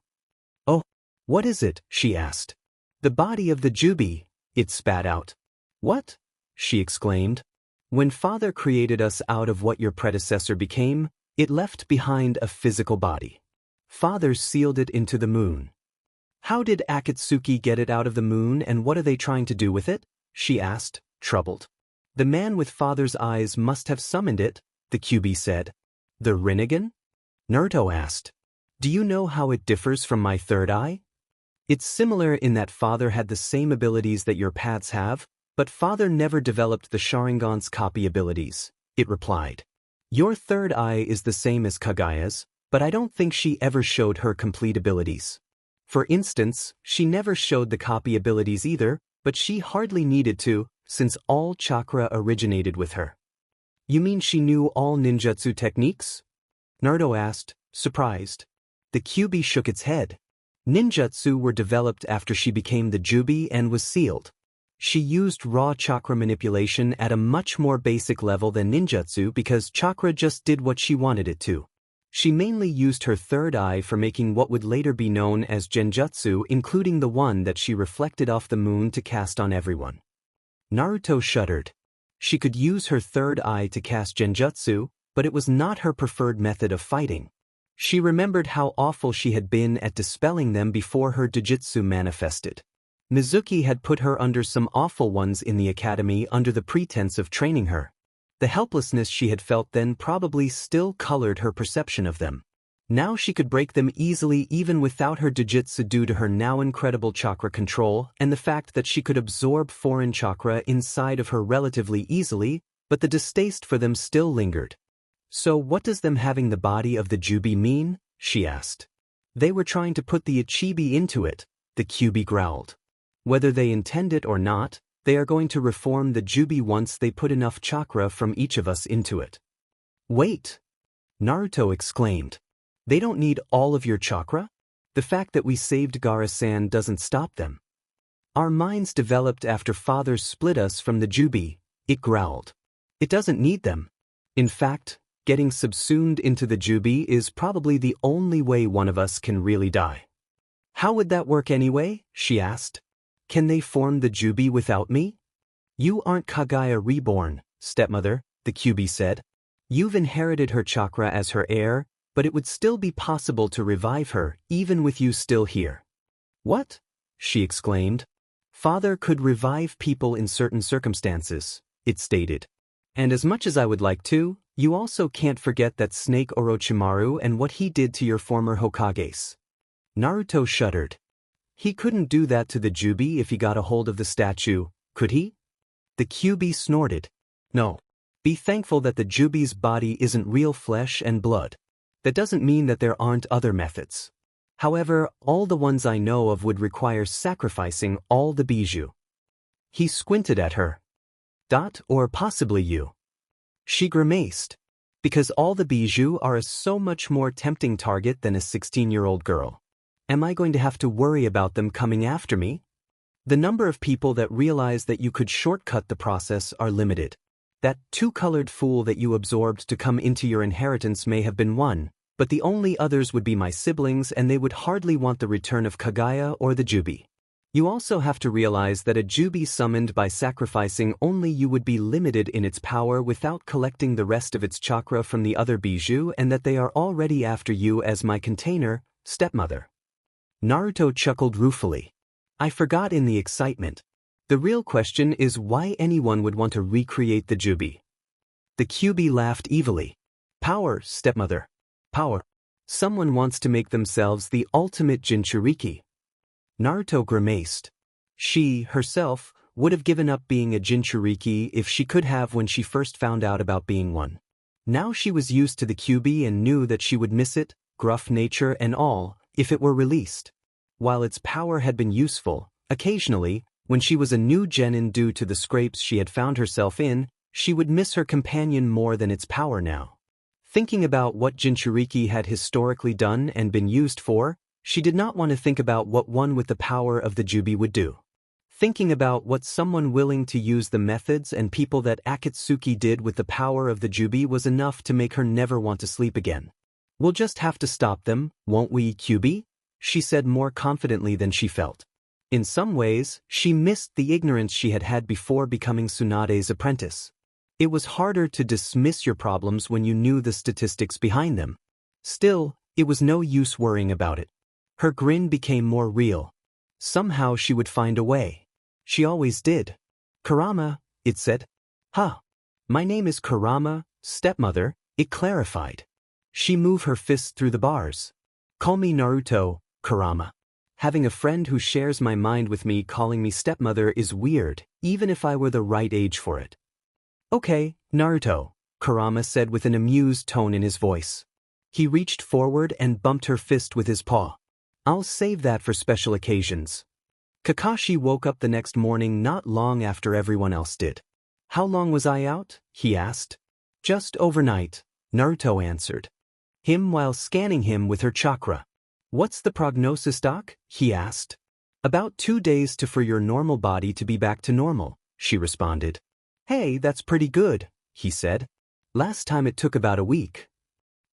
Oh, what is it? She asked. The body of the Jubi, it spat out. What? She exclaimed. When father created us out of what your predecessor became, it left behind a physical body. Father sealed it into the moon. How did Akatsuki get it out of the moon and what are they trying to do with it? She asked, troubled. The man with father's eyes must have summoned it, the QB said. The Rinnegan? Naruto asked. Do you know how it differs from my third eye? It's similar in that father had the same abilities that your paths have, but father never developed the Sharingan's copy abilities, it replied. Your third eye is the same as Kaguya's, but I don't think she ever showed her complete abilities. For instance, she never showed the copy abilities either, but she hardly needed to, since all chakra originated with her. You mean she knew all ninjutsu techniques? Naruto asked, surprised. The Kyuubi shook its head. Ninjutsu were developed after she became the Jubi and was sealed. She used raw chakra manipulation at a much more basic level than ninjutsu because chakra just did what she wanted it to. She mainly used her third eye for making what would later be known as genjutsu, including the one that she reflected off the moon to cast on everyone. Naruto shuddered. She could use her third eye to cast genjutsu, but it was not her preferred method of fighting. She remembered how awful she had been at dispelling them before her dojutsu manifested. Mizuki had put her under some awful ones in the academy under the pretense of training her. The helplessness she had felt then probably still colored her perception of them. Now she could break them easily even without her dojutsu due to her now incredible chakra control and the fact that she could absorb foreign chakra inside of her relatively easily, but the distaste for them still lingered. So what does them having the body of the Jubi mean? She asked. They were trying to put the Ichibi into it, the Kyuubi growled. Whether they intend it or not, they are going to reform the Jubi once they put enough chakra from each of us into it. Wait! Naruto exclaimed. They don't need all of your chakra? The fact that we saved Gaara-san doesn't stop them. Our minds developed after father split us from the Jubi, it growled. It doesn't need them. In fact, getting subsumed into the Jubi is probably the only way one of us can really die. How would that work anyway? She asked. Can they form the Jubi without me? You aren't Kaguya reborn, stepmother, the Kyuubi said. You've inherited her chakra as her heir, but it would still be possible to revive her, even with you still here. What? She exclaimed. Father could revive people in certain circumstances, it stated. And as much as I would like to, you also can't forget that Snake Orochimaru and what he did to your former Hokages. Naruto shuddered. He couldn't do that to the Jubi if he got a hold of the statue, could he? The Kyuubi snorted. No. Be thankful that the Jubi's body isn't real flesh and blood. That doesn't mean that there aren't other methods. However, all the ones I know of would require sacrificing all the bijou. He squinted at her. Or possibly you. She grimaced. Because all the bijou are a so much more tempting target than a 16-year-old girl. Am I going to have to worry about them coming after me? The number of people that realize that you could shortcut the process are limited. That two-colored fool that you absorbed to come into your inheritance may have been one, but the only others would be my siblings and they would hardly want the return of Kaguya or the Jubi. You also have to realize that a Jubi summoned by sacrificing only you would be limited in its power without collecting the rest of its chakra from the other bijou and that they are already after you as my container, stepmother. Naruto chuckled ruefully. I forgot in the excitement. The real question is why anyone would want to recreate the Jubi. The Kyuubi laughed evilly. Power, stepmother. Power. Someone wants to make themselves the ultimate Jinchuriki. Naruto grimaced. She, herself, would have given up being a Jinchuriki if she could have when she first found out about being one. Now she was used to the Kyuubi and knew that she would miss it, gruff nature and all, if it were released. While its power had been useful, occasionally, when she was a new genin due to the scrapes she had found herself in, she would miss her companion more than its power now. Thinking about what Jinchuriki had historically done and been used for, she did not want to think about what one with the power of the Jubi would do. Thinking about what someone willing to use the methods and people that Akatsuki did with the power of the Jubi was enough to make her never want to sleep again. We'll just have to stop them, won't we, Kyuubi? She said more confidently than she felt. In some ways, she missed the ignorance she had had before becoming Tsunade's apprentice. It was harder to dismiss your problems when you knew the statistics behind them. Still, it was no use worrying about it. Her grin became more real. Somehow she would find a way. She always did. Kurama, it said. Huh. My name is Kurama, stepmother, it clarified. She moved her fist through the bars. Call me Naruto, Kurama. Having a friend who shares my mind with me calling me stepmother is weird, even if I were the right age for it. Okay, Naruto, Kurama said with an amused tone in his voice. He reached forward and bumped her fist with his paw. I'll save that for special occasions. Kakashi woke up the next morning not long after everyone else did. How long was I out? He asked. Just overnight, Naruto answered. Him while scanning him with her chakra. What's the prognosis, doc? He asked. About 2 days for your normal body to be back to normal, she responded. Hey, that's pretty good, he said. Last time it took about a week.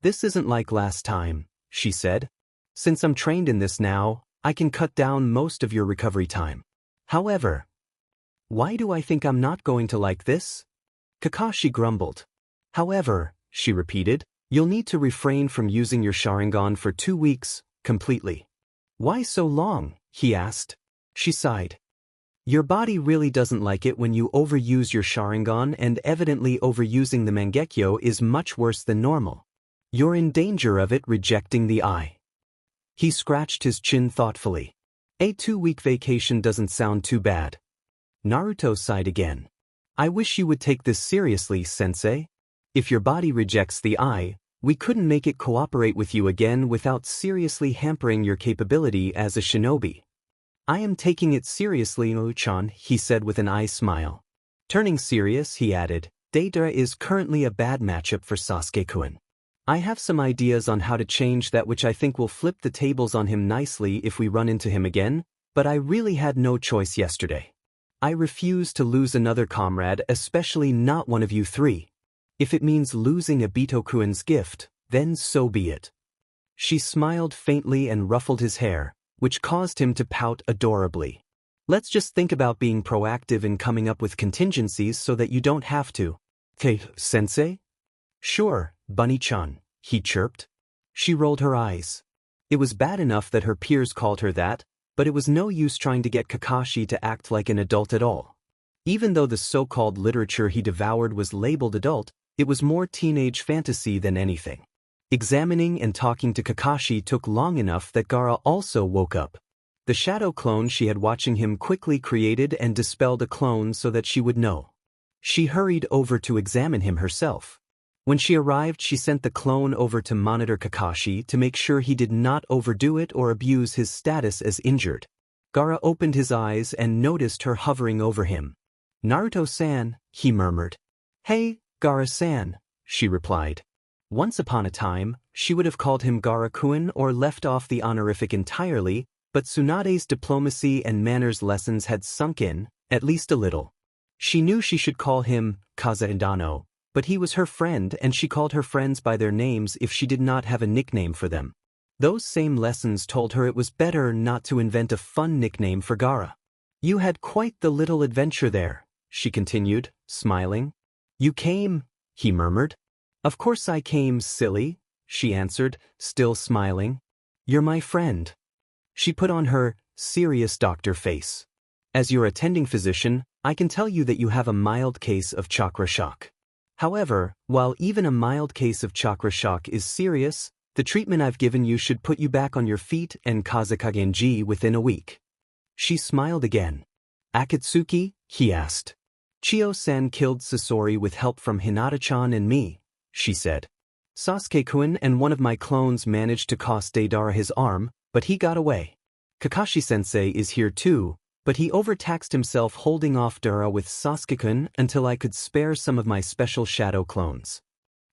This isn't like last time, she said. Since I'm trained in this now, I can cut down most of your recovery time. However, why do I think I'm not going to like this? Kakashi grumbled. However, she repeated, you'll need to refrain from using your Sharingan for 2 weeks, completely. Why so long? He asked. She sighed. Your body really doesn't like it when you overuse your Sharingan, and evidently overusing the Mangekyo is much worse than normal. You're in danger of it rejecting the eye. He scratched his chin thoughtfully. A 2-week vacation doesn't sound too bad. Naruto sighed again. I wish you would take this seriously, sensei. If your body rejects the eye, we couldn't make it cooperate with you again without seriously hampering your capability as a shinobi. I am taking it seriously, Uchan, he said with an eye smile. Turning serious, he added, Deidara is currently a bad matchup for Sasuke-kun. I have some ideas on how to change that which I think will flip the tables on him nicely if we run into him again, but I really had no choice yesterday. I refuse to lose another comrade, especially not one of you three. If it means losing Obito-kun's gift, then so be it. She smiled faintly and ruffled his hair, which caused him to pout adorably. Let's just think about being proactive in coming up with contingencies so that you don't have to. Okay, sensei? Sure, Bunny-chan, he chirped. She rolled her eyes. It was bad enough that her peers called her that, but it was no use trying to get Kakashi to act like an adult at all. Even though the so-called literature he devoured was labeled adult, it was more teenage fantasy than anything. Examining and talking to Kakashi took long enough that Gaara also woke up. The shadow clone she had watching him quickly created and dispelled a clone so that she would know. She hurried over to examine him herself. When she arrived, she sent the clone over to monitor Kakashi to make sure he did not overdo it or abuse his status as injured. Gaara opened his eyes and noticed her hovering over him. Naruto-san, he murmured. Hey, Gaara-san, she replied. Once upon a time, she would have called him Gaara-kun or left off the honorific entirely, but Tsunade's diplomacy and manners lessons had sunk in, at least a little. She knew she should call him Kaza-indano, but he was her friend and she called her friends by their names if she did not have a nickname for them. Those same lessons told her it was better not to invent a fun nickname for Gaara. You had quite the little adventure there, she continued, smiling. You came, he murmured. Of course I came, silly, she answered, still smiling. You're my friend. She put on her serious doctor face. As your attending physician, I can tell you that you have a mild case of chakra shock. However, while even a mild case of chakra shock is serious, the treatment I've given you should put you back on your feet and Kazakagenji within a week. She smiled again. Akatsuki? He asked. Chio-san killed Sasori with help from Hinata-chan and me, she said. Sasuke-kun and one of my clones managed to cost Deidara his arm, but he got away. Kakashi-sensei is here too, but he overtaxed himself holding off Dara with Sasuke-kun until I could spare some of my special shadow clones.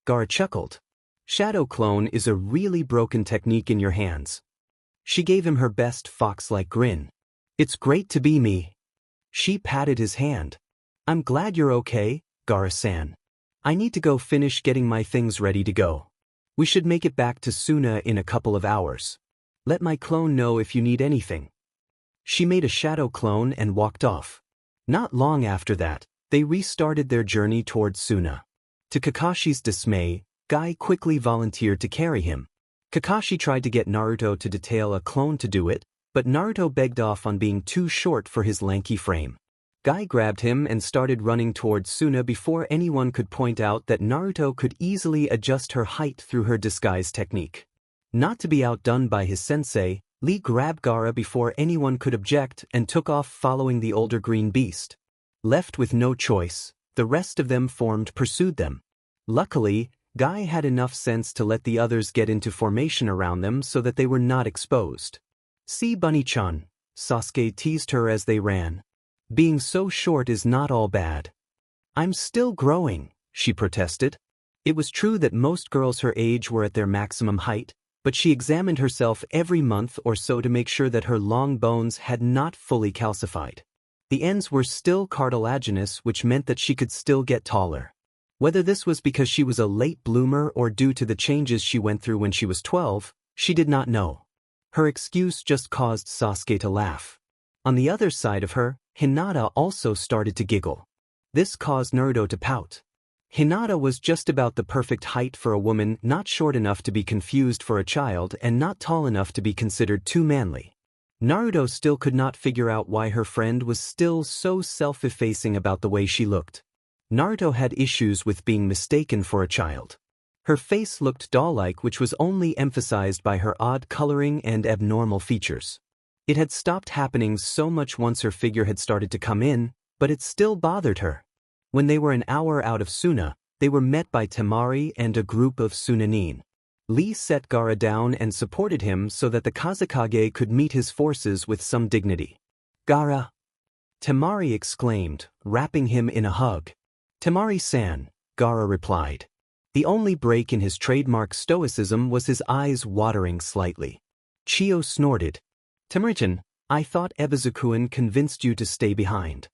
Gaara chuckled. Shadow clone is a really broken technique in your hands. She gave him her best fox-like grin. It's great to be me. She patted his hand. I'm glad you're okay, Gaara-san. I need to go finish getting my things ready to go. We should make it back to Suna in a couple of hours. Let my clone know if you need anything. She made a shadow clone and walked off. Not long after that, they restarted their journey towards Suna. To Kakashi's dismay, Guy quickly volunteered to carry him. Kakashi tried to get Naruto to detail a clone to do it, but Naruto begged off on being too short for his lanky frame. Guy grabbed him and started running towards Suna before anyone could point out that Naruto could easily adjust her height through her disguise technique. Not to be outdone by his sensei, Lee grabbed Gaara before anyone could object and took off following the older green beast. Left with no choice, the rest of them pursued them. Luckily, Guy had enough sense to let the others get into formation around them so that they were not exposed. See Bunny-chan, Sasuke teased her as they ran. Being so short is not all bad. I'm still growing, she protested. It was true that most girls her age were at their maximum height, but she examined herself every month or so to make sure that her long bones had not fully calcified. The ends were still cartilaginous, which meant that she could still get taller. Whether this was because she was a late bloomer or due to the changes she went through when she was 12, she did not know. Her excuse just caused Sasuke to laugh. On the other side of her, Hinata also started to giggle. This caused Naruto to pout. Hinata was just about the perfect height for a woman, not short enough to be confused for a child and not tall enough to be considered too manly. Naruto still could not figure out why her friend was still so self-effacing about the way she looked. Naruto had issues with being mistaken for a child. Her face looked doll-like, which was only emphasized by her odd coloring and abnormal features. It had stopped happening so much once her figure had started to come in, but it still bothered her. When they were an hour out of Suna, they were met by Temari and a group of Sunanin. Lee set Gaara down and supported him so that the Kazekage could meet his forces with some dignity. Gaara! Temari exclaimed, wrapping him in a hug. Temari-san, Gaara replied. The only break in his trademark stoicism was his eyes watering slightly. Chio snorted. Temari-chan, I thought Ebizukuin convinced you to stay behind.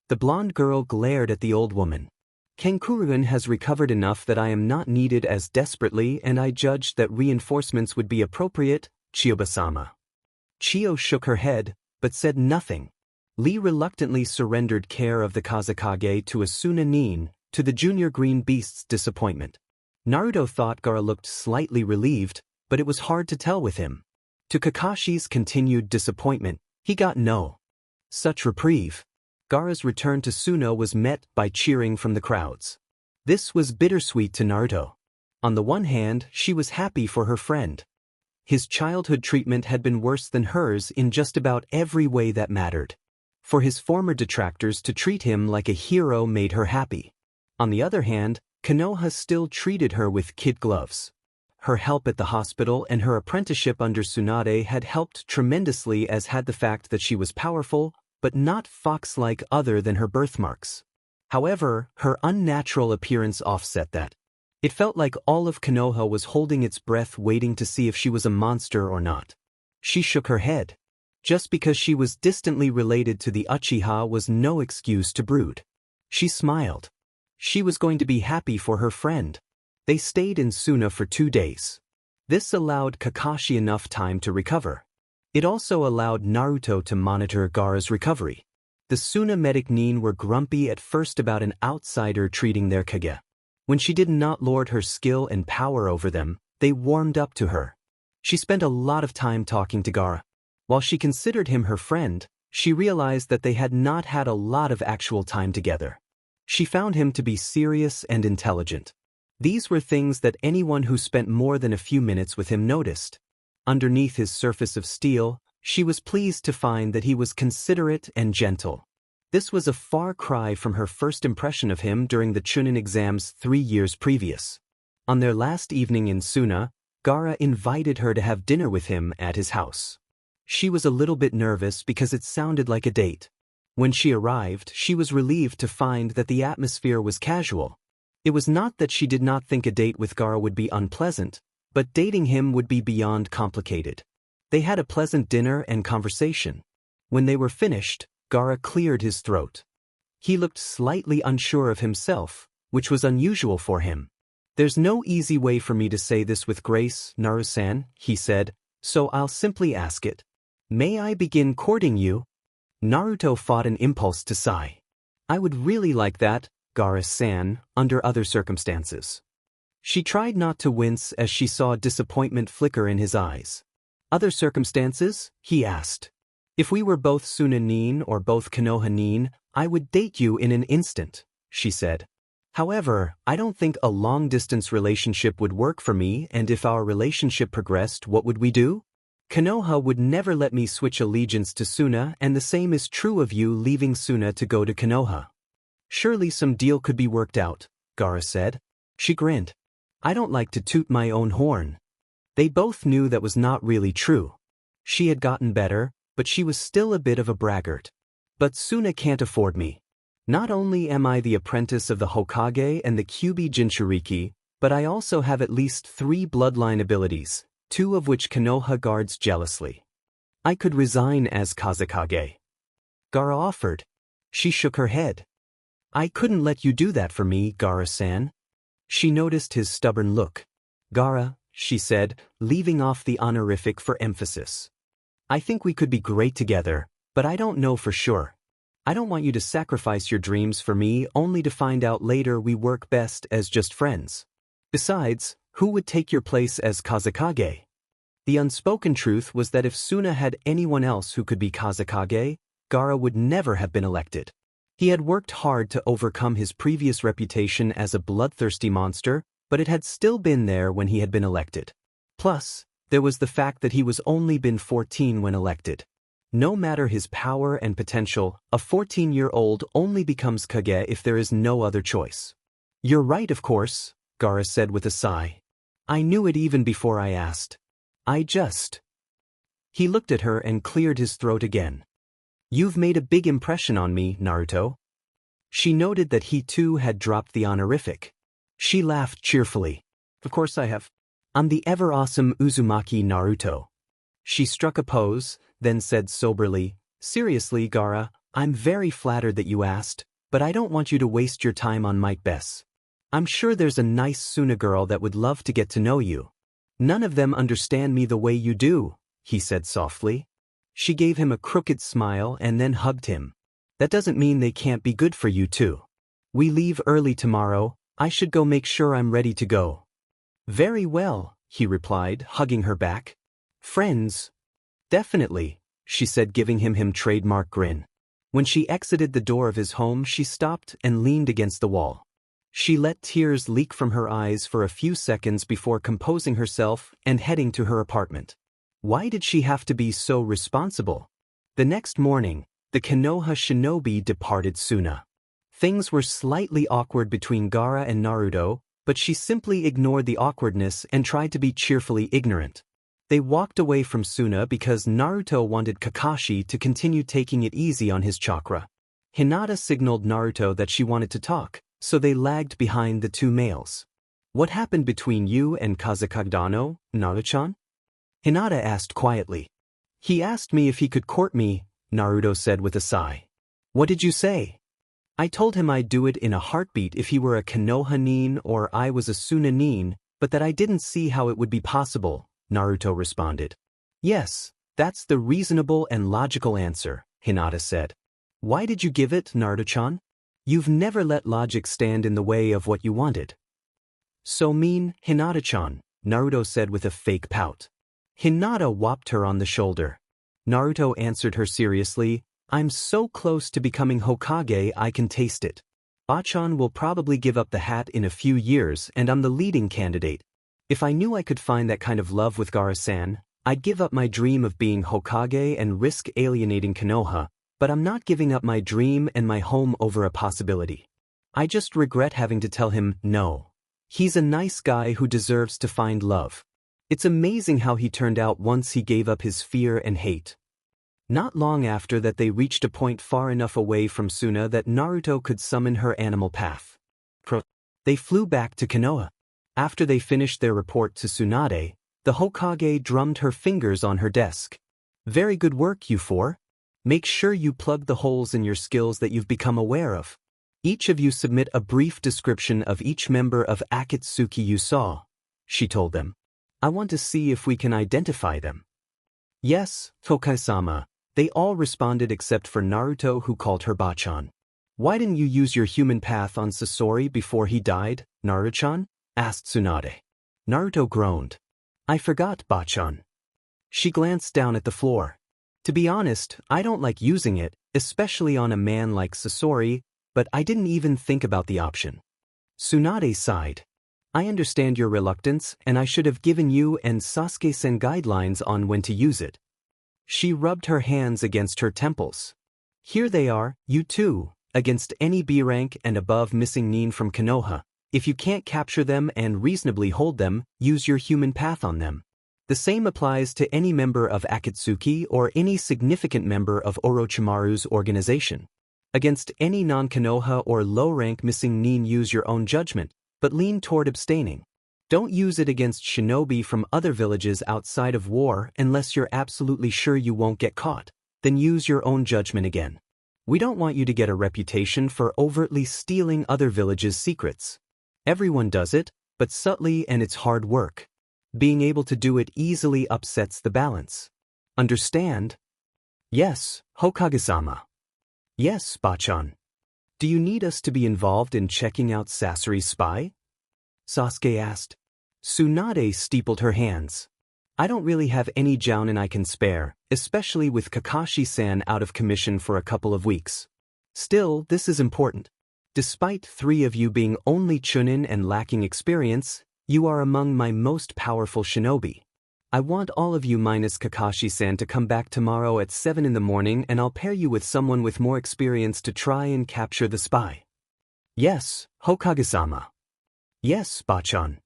The blonde girl glared at the old woman. Kenkuruin has recovered enough that I am not needed as desperately, and I judged that reinforcements would be appropriate, Chiyoba-sama. Chio shook her head, but said nothing. Lee reluctantly surrendered care of the Kazekage to a Sunanin, to the junior green beast's disappointment. Naruto thought Gaara looked slightly relieved, but it was hard to tell with him. To Kakashi's continued disappointment, he got no such reprieve. Gaara's return to Suna was met by cheering from the crowds. This was bittersweet to Naruto. On the one hand, she was happy for her friend. His childhood treatment had been worse than hers in just about every way that mattered. For his former detractors to treat him like a hero made her happy. On the other hand, Konoha still treated her with kid gloves. Her help at the hospital and her apprenticeship under Tsunade had helped tremendously, as had the fact that she was powerful, but not fox-like other than her birthmarks. However, her unnatural appearance offset that. It felt like all of Konoha was holding its breath waiting to see if she was a monster or not. She shook her head. Just because she was distantly related to the Uchiha was no excuse to brood. She smiled. She was going to be happy for her friend. They stayed in Suna for 2 days. This allowed Kakashi enough time to recover. It also allowed Naruto to monitor Gaara's recovery. The Suna medic Nin were grumpy at first about an outsider treating their Kage. When she did not lord her skill and power over them, they warmed up to her. She spent a lot of time talking to Gaara. While she considered him her friend, she realized that they had not had a lot of actual time together. She found him to be serious and intelligent. These were things that anyone who spent more than a few minutes with him noticed. Underneath his surface of steel, she was pleased to find that he was considerate and gentle. This was a far cry from her first impression of him during the Chunin exams 3 years previous. On their last evening in Suna, Gaara invited her to have dinner with him at his house. She was a little bit nervous because it sounded like a date. When she arrived, she was relieved to find that the atmosphere was casual. It was not that she did not think a date with Gaara would be unpleasant, but dating him would be beyond complicated. They had a pleasant dinner and conversation. When they were finished, Gaara cleared his throat. He looked slightly unsure of himself, which was unusual for him. There's no easy way for me to say this with grace, Naru-san, he said, so I'll simply ask it. May I begin courting you? Naruto fought an impulse to sigh. I would really like that, Gaara-san, under other circumstances. She tried not to wince as she saw disappointment flicker in his eyes. Other circumstances? He asked. If we were both Sunanin or both Konoha-nin, I would date you in an instant, she said. However, I don't think a long-distance relationship would work for me, and if our relationship progressed, what would we do? Konoha would never let me switch allegiance to Suna, and the same is true of you leaving Suna to go to Konoha. Surely some deal could be worked out, Gaara said. She grinned. I don't like to toot my own horn. They both knew that was not really true. She had gotten better, but she was still a bit of a braggart. But Suna can't afford me. Not only am I the apprentice of the Hokage and the Kyuubi Jinchuriki, but I also have at least 3 bloodline abilities, 2 of which Konoha guards jealously. I could resign as Kazekage. Gaara offered. She shook her head. I couldn't let you do that for me, Gaara-san. She noticed his stubborn look. Gaara, she said, leaving off the honorific for emphasis. I think we could be great together, but I don't know for sure. I don't want you to sacrifice your dreams for me only to find out later we work best as just friends. Besides, who would take your place as Kazekage? The unspoken truth was that if Suna had anyone else who could be Kazekage, Gaara would never have been elected. He had worked hard to overcome his previous reputation as a bloodthirsty monster, but it had still been there when he had been elected. Plus, there was the fact that he was only been 14 when elected. No matter his power and potential, a 14-year-old only becomes Kage if there is no other choice. You're right, of course, Gaara said with a sigh. I knew it even before I asked. He looked at her and cleared his throat again. You've made a big impression on me, Naruto. She noted that he too had dropped the honorific. She laughed cheerfully. Of course I have. I'm the ever-awesome Uzumaki Naruto. She struck a pose, then said soberly, Seriously, Gaara, I'm very flattered that you asked, but I don't want you to waste your time on Might Bess. I'm sure there's a nice Suna girl that would love to get to know you. None of them understand me the way you do, he said softly. She gave him a crooked smile and then hugged him. That doesn't mean they can't be good for you too. We leave early tomorrow, I should go make sure I'm ready to go. Very well, he replied, hugging her back. Friends? Definitely, she said, giving him trademark grin. When she exited the door of his home, she stopped and leaned against the wall. She let tears leak from her eyes for a few seconds before composing herself and heading to her apartment. Why did she have to be so responsible? The next morning, the Konoha shinobi departed Suna. Things were slightly awkward between Gaara and Naruto, but she simply ignored the awkwardness and tried to be cheerfully ignorant. They walked away from Suna because Naruto wanted Kakashi to continue taking it easy on his chakra. Hinata signaled Naruto that she wanted to talk, so they lagged behind the 2 males. What happened between you and Kazekage, Naruto-chan? Hinata asked quietly. He asked me if he could court me, Naruto said with a sigh. What did you say? I told him I'd do it in a heartbeat if he were a Konoha nin or I was a Suna nin, but that I didn't see how it would be possible, Naruto responded. Yes, that's the reasonable and logical answer, Hinata said. Why did you give it, Naruto-chan? You've never let logic stand in the way of what you wanted. So mean, Hinata-chan, Naruto said with a fake pout. Hinata whopped her on the shoulder. Naruto answered her seriously, I'm so close to becoming Hokage I can taste it. Bachan will probably give up the hat in a few years and I'm the leading candidate. If I knew I could find that kind of love with Gaara-san, I'd give up my dream of being Hokage and risk alienating Konoha, but I'm not giving up my dream and my home over a possibility. I just regret having to tell him no. He's a nice guy who deserves to find love. It's amazing how he turned out once he gave up his fear and hate. Not long after that they reached a point far enough away from Suna that Naruto could summon her animal path. They flew back to Konoha. After they finished their report to Tsunade, the Hokage drummed her fingers on her desk. Very good work, you 4. Make sure you plug the holes in your skills that you've become aware of. Each of you submit a brief description of each member of Akatsuki you saw, she told them. I want to see if we can identify them. Yes, Tokai-sama, they all responded except for Naruto, who called her Bachan. Why didn't you use your human path on Sasori before he died, Naruto-chan? Asked Tsunade. Naruto groaned. I forgot, Bachan. She glanced down at the floor. To be honest, I don't like using it, especially on a man like Sasori, but I didn't even think about the option. Tsunade sighed. I understand your reluctance, and I should have given you and Sasuke-sen guidelines on when to use it. She rubbed her hands against her temples. Here they are, you 2, against any B rank and above missing nin from Konoha. If you can't capture them and reasonably hold them, use your human path on them. The same applies to any member of Akatsuki or any significant member of Orochimaru's organization. Against any non-Konoha or low-rank missing nin, use your own judgment, but lean toward abstaining. Don't use it against shinobi from other villages outside of war unless you're absolutely sure you won't get caught. Then use your own judgment again. We don't want you to get a reputation for overtly stealing other villages' secrets. Everyone does it, but subtly, and it's hard work. Being able to do it easily upsets the balance. Understand? Yes, Hokage-sama. Yes, Bachan. Do you need us to be involved in checking out Sasori's spy? Sasuke asked. Tsunade steepled her hands. I don't really have any jounin I can spare, especially with Kakashi-san out of commission for a couple of weeks. Still, this is important. Despite 3 of you being only chunin and lacking experience, you are among my most powerful shinobi. I want all of you minus Kakashi-san to come back tomorrow at 7 in the morning, and I'll pair you with someone with more experience to try and capture the spy. Yes, Hokage-sama. Yes, Bachan.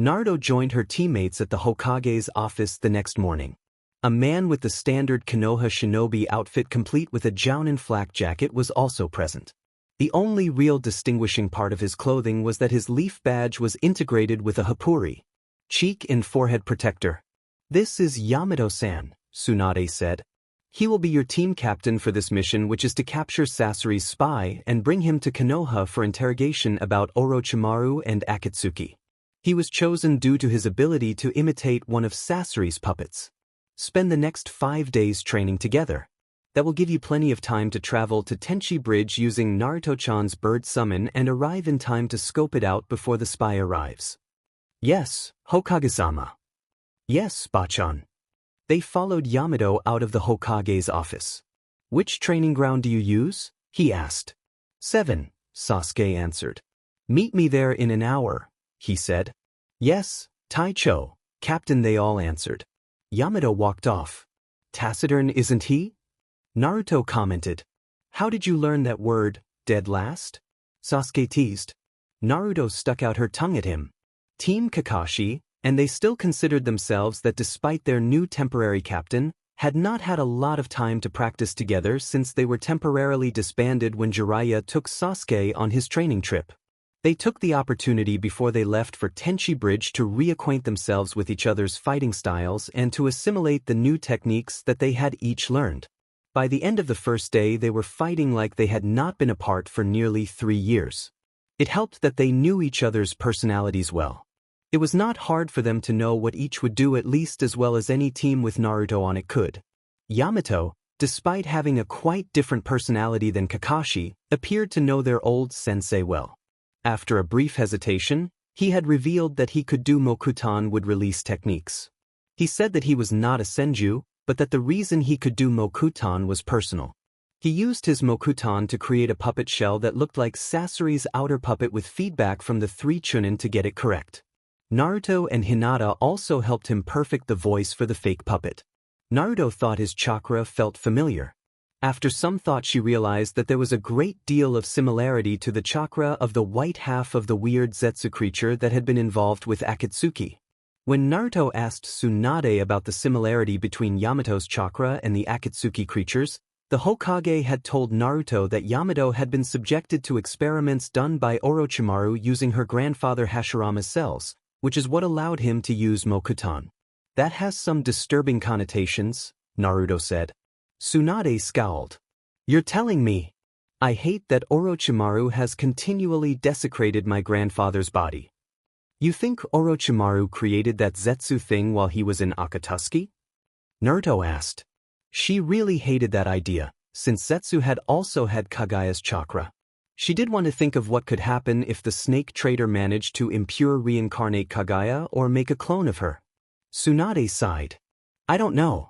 Naruto joined her teammates at the Hokage's office the next morning. A man with the standard Konoha shinobi outfit complete with a jounin flak jacket was also present. The only real distinguishing part of his clothing was that his leaf badge was integrated with a hapuri, cheek and forehead protector. This is Yamato-san, Tsunade said. He will be your team captain for this mission, which is to capture Sasori's spy and bring him to Konoha for interrogation about Orochimaru and Akatsuki. He was chosen due to his ability to imitate one of Sasori's puppets. Spend the next 5 days training together. That will give you plenty of time to travel to Tenchi Bridge using Naruto-chan's bird summon and arrive in time to scope it out before the spy arrives. Yes, Hokage-sama. Yes, Bachan. They followed Yamato out of the Hokage's office. Which training ground do you use? He asked. 7, Sasuke answered. Meet me there in an hour, he said. Yes, Taicho, Captain, they all answered. Yamato walked off. Taciturn, isn't he? Naruto commented. How did you learn that word, dead last? Sasuke teased. Naruto stuck out her tongue at him. Team Kakashi, and they still considered themselves that despite their new temporary captain, had not had a lot of time to practice together since they were temporarily disbanded when Jiraiya took Sasuke on his training trip. They took the opportunity before they left for Tenchi Bridge to reacquaint themselves with each other's fighting styles and to assimilate the new techniques that they had each learned. By the end of the first day, they were fighting like they had not been apart for nearly 3 years. It helped that they knew each other's personalities well. It was not hard for them to know what each would do at least as well as any team with Naruto on it could. Yamato, despite having a quite different personality than Kakashi, appeared to know their old sensei well. After a brief hesitation, he had revealed that he could do Mokutan would release techniques. He said that he was not a senju, but that the reason he could do Mokutan was personal. He used his Mokutan to create a puppet shell that looked like Sasori's outer puppet with feedback from the 3 chunin to get it correct. Naruto and Hinata also helped him perfect the voice for the fake puppet. Naruto thought his chakra felt familiar. After some thought, she realized that there was a great deal of similarity to the chakra of the white half of the weird Zetsu creature that had been involved with Akatsuki. When Naruto asked Tsunade about the similarity between Yamato's chakra and the Akatsuki creatures, the Hokage had told Naruto that Yamato had been subjected to experiments done by Orochimaru using her grandfather Hashirama's cells, which is what allowed him to use Mokutan. That has some disturbing connotations, Naruto said. Tsunade scowled. You're telling me? I hate that Orochimaru has continually desecrated my grandfather's body. You think Orochimaru created that Zetsu thing while he was in Akatsuki? Naruto asked. She really hated that idea, since Zetsu had also had Kaguya's chakra. She did want to think of what could happen if the snake trader managed to impure reincarnate Kaguya or make a clone of her. Tsunade sighed. I don't know.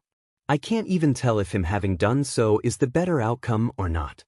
I can't even tell if him having done so is the better outcome or not.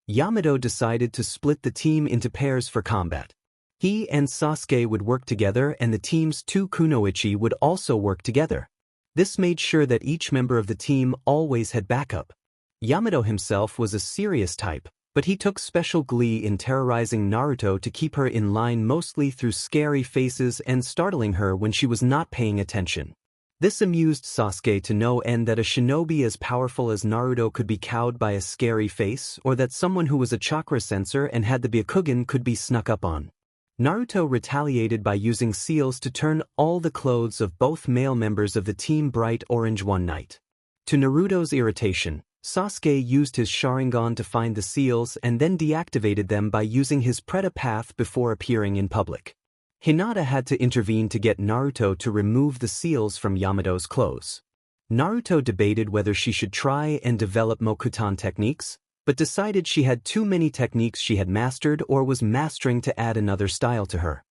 Yamato decided to split the team into pairs for combat. He and Sasuke would work together and the team's 2 kunoichi would also work together. This made sure that each member of the team always had backup. Yamato himself was a serious type, but he took special glee in terrorizing Naruto to keep her in line, mostly through scary faces and startling her when she was not paying attention. This amused Sasuke to no end that a shinobi as powerful as Naruto could be cowed by a scary face, or that someone who was a chakra sensor and had the Byakugan could be snuck up on. Naruto retaliated by using seals to turn all the clothes of both male members of the Team Bright Orange one night. To Naruto's irritation, Sasuke used his Sharingan to find the seals and then deactivated them by using his Preta path before appearing in public. Hinata had to intervene to get Naruto to remove the seals from Yamato's clothes. Naruto debated whether she should try and develop Mokutan techniques, but decided she had too many techniques she had mastered or was mastering to add another style to her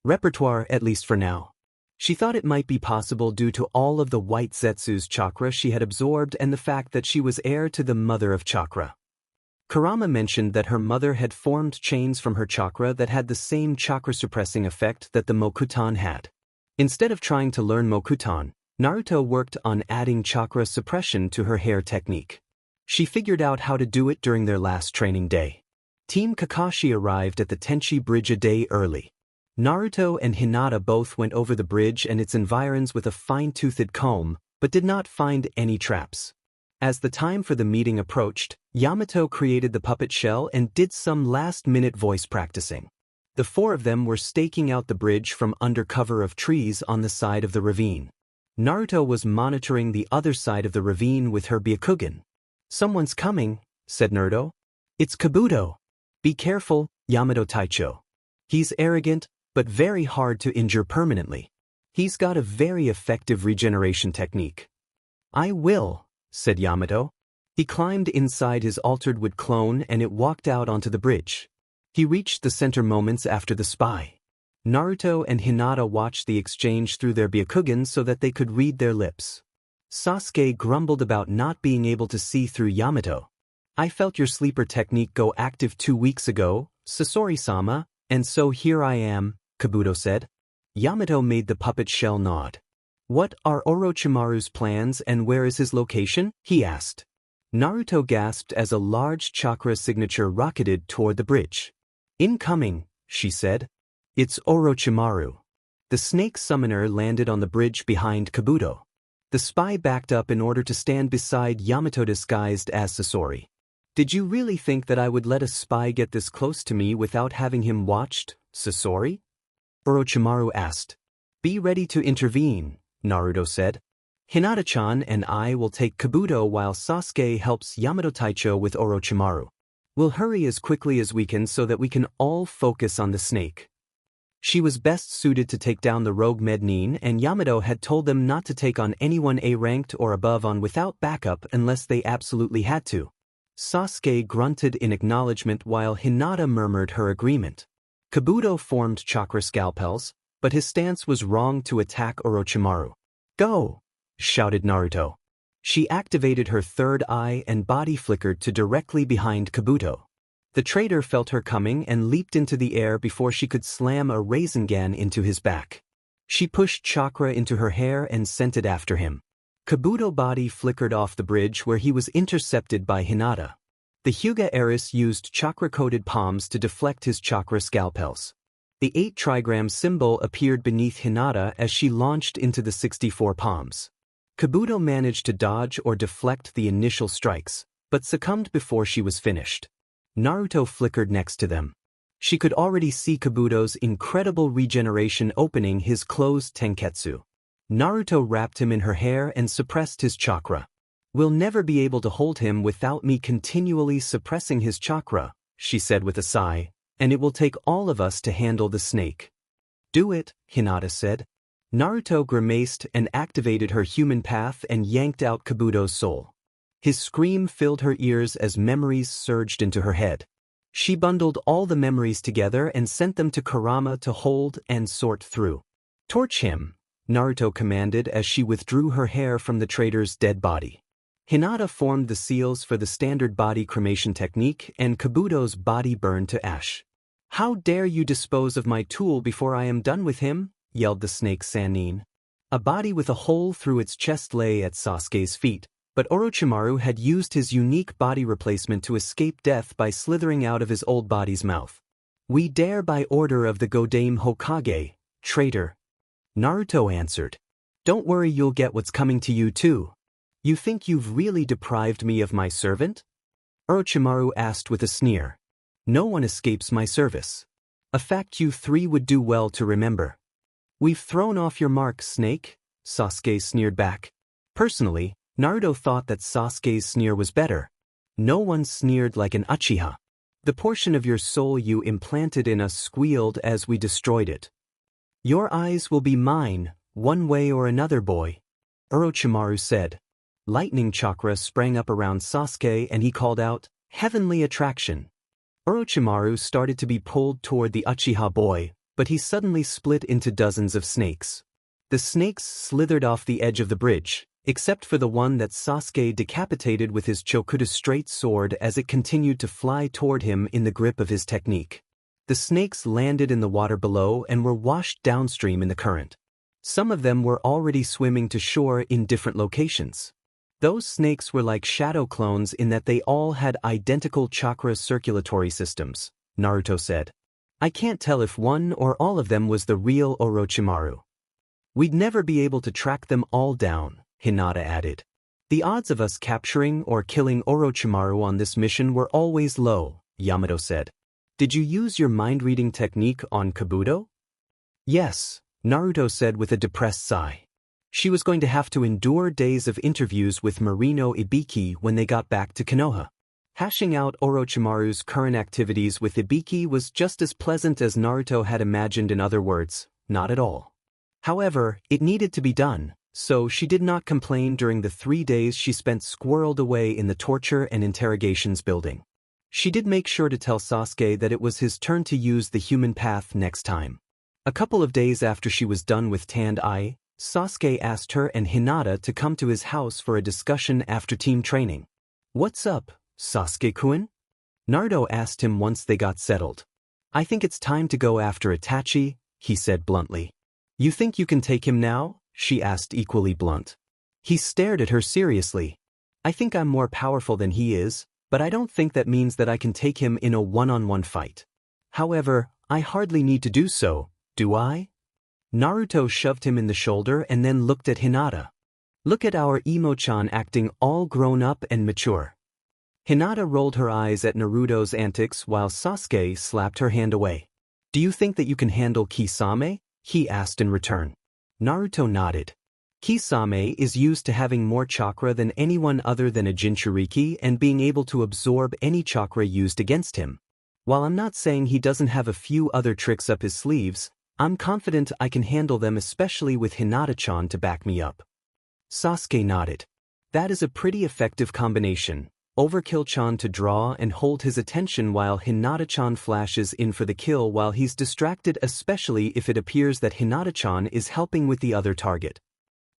repertoire, at least for now. She thought it might be possible due to all of the white Zetsu's chakra she had absorbed and the fact that she was heir to the mother of chakra. Kurama mentioned that her mother had formed chains from her chakra that had the same chakra-suppressing effect that the Mokutan had. Instead of trying to learn Mokutan, Naruto worked on adding chakra suppression to her hair technique. She figured out how to do it during their last training day. Team Kakashi arrived at the Tenchi Bridge a day early. Naruto and Hinata both went over the bridge and its environs with a fine-toothed comb, but did not find any traps. As the time for the meeting approached, Yamato created the puppet shell and did some last-minute voice practicing. The four of them were staking out the bridge from under cover of trees on the side of the ravine. Naruto was monitoring the other side of the ravine with her Byakugan. "Someone's coming," said Naruto. "It's Kabuto. Be careful, Yamato Taicho. He's arrogant, but very hard to injure permanently. He's got a very effective regeneration technique." "I will," said Yamato. He climbed inside his altered wood clone and it walked out onto the bridge. He reached the center moments after the spy. Naruto and Hinata watched the exchange through their Byakugan so that they could read their lips. Sasuke grumbled about not being able to see through Yamato. "I felt your sleeper technique go active 2 weeks ago, Sasori-sama, and so here I am," Kabuto said. Yamato made the puppet shell nod. "What are Orochimaru's plans and where is his location?" he asked. Naruto gasped as a large chakra signature rocketed toward the bridge. "Incoming," she said. "It's Orochimaru." The snake summoner landed on the bridge behind Kabuto. The spy backed up in order to stand beside Yamato disguised as Sasori. "Did you really think that I would let a spy get this close to me without having him watched, Sasori?" Orochimaru asked. "Be ready to intervene," Naruto said. "Hinata-chan and I will take Kabuto while Sasuke helps Yamato Taicho with Orochimaru. We'll hurry as quickly as we can so that we can all focus on the snake." She was best suited to take down the rogue Mednin, and Yamato had told them not to take on anyone A-ranked or above on without backup unless they absolutely had to. Sasuke grunted in acknowledgement while Hinata murmured her agreement. Kabuto formed chakra scalpels, but his stance was wrong to attack Orochimaru. "Go!" shouted Naruto. She activated her third eye and body flickered to directly behind Kabuto. The traitor felt her coming and leaped into the air before she could slam a Rasengan into his back. She pushed chakra into her hair and sent it after him. Kabuto body flickered off the bridge where he was intercepted by Hinata. The Hyuga heiress used chakra-coated palms to deflect his chakra scalpels. The 8 trigram symbol appeared beneath Hinata as she launched into the 64 palms. Kabuto managed to dodge or deflect the initial strikes, but succumbed before she was finished. Naruto flickered next to them. She could already see Kabuto's incredible regeneration opening his closed tenketsu. Naruto wrapped him in her hair and suppressed his chakra. "We'll never be able to hold him without me continually suppressing his chakra," she said with a sigh, "and it will take all of us to handle the snake." "Do it," Hinata said. Naruto grimaced and activated her human path and yanked out Kabuto's soul. His scream filled her ears as memories surged into her head. She bundled all the memories together and sent them to Kurama to hold and sort through. "Torch him," Naruto commanded as she withdrew her hair from the traitor's dead body. Hinata formed the seals for the standard body cremation technique and Kabuto's body burned to ash. "How dare you dispose of my tool before I am done with him?" yelled the snake Sannin. A body with a hole through its chest lay at Sasuke's feet, but Orochimaru had used his unique body replacement to escape death by slithering out of his old body's mouth. "We dare by order of the Godame Hokage, traitor," Naruto answered. Don't worry, you'll get what's coming to you too. You think you've really deprived me of my servant? Orochimaru asked with a sneer. No one escapes my service. A fact you three would do well to remember. We've thrown off your mark, Snake, Sasuke sneered back. Personally, Naruto thought that Sasuke's sneer was better. No one sneered like an Uchiha. The portion of your soul you implanted in us squealed as we destroyed it. Your eyes will be mine, one way or another, boy, Orochimaru said. Lightning chakra sprang up around Sasuke and he called out, Heavenly attraction. Orochimaru started to be pulled toward the Uchiha boy, but he suddenly split into dozens of snakes. The snakes slithered off the edge of the bridge, except for the one that Sasuke decapitated with his Chokuda straight sword as it continued to fly toward him in the grip of his technique. The snakes landed in the water below and were washed downstream in the current. Some of them were already swimming to shore in different locations. Those snakes were like shadow clones in that they all had identical chakra circulatory systems, Naruto said. I can't tell if one or all of them was the real Orochimaru. We'd never be able to track them all down, Hinata added. The odds of us capturing or killing Orochimaru on this mission were always low, Yamato said. Did you use your mind-reading technique on Kabuto? Yes, Naruto said with a depressed sigh. She was going to have to endure days of interviews with Marino Ibiki when they got back to Konoha. Hashing out Orochimaru's current activities with Ibiki was just as pleasant as Naruto had imagined. In other words, not at all. However, it needed to be done, so she did not complain during the 3 days she spent squirreled away in the torture and interrogations building. She did make sure to tell Sasuke that it was his turn to use the human path next time. A couple of days after she was done with Tanned Eye, Sasuke asked her and Hinata to come to his house for a discussion after team training. What's up, Sasuke-kun? Naruto asked him once they got settled. I think it's time to go after Itachi, he said bluntly. You think you can take him now? She asked equally blunt. He stared at her seriously. I think I'm more powerful than he is, but I don't think that means that I can take him in a one-on-one fight. However, I hardly need to do so, do I? Naruto shoved him in the shoulder and then looked at Hinata. Look at our Imo-chan acting all grown up and mature. Hinata rolled her eyes at Naruto's antics while Sasuke slapped her hand away. Do you think that you can handle Kisame? He asked in return. Naruto nodded. Kisame is used to having more chakra than anyone other than a Jinchuriki and being able to absorb any chakra used against him. While I'm not saying he doesn't have a few other tricks up his sleeves, I'm confident I can handle them, especially with Hinata-chan to back me up. Sasuke nodded. That is a pretty effective combination. Overkill-chan to draw and hold his attention while Hinata-chan flashes in for the kill while he's distracted, especially if it appears that Hinata-chan is helping with the other target.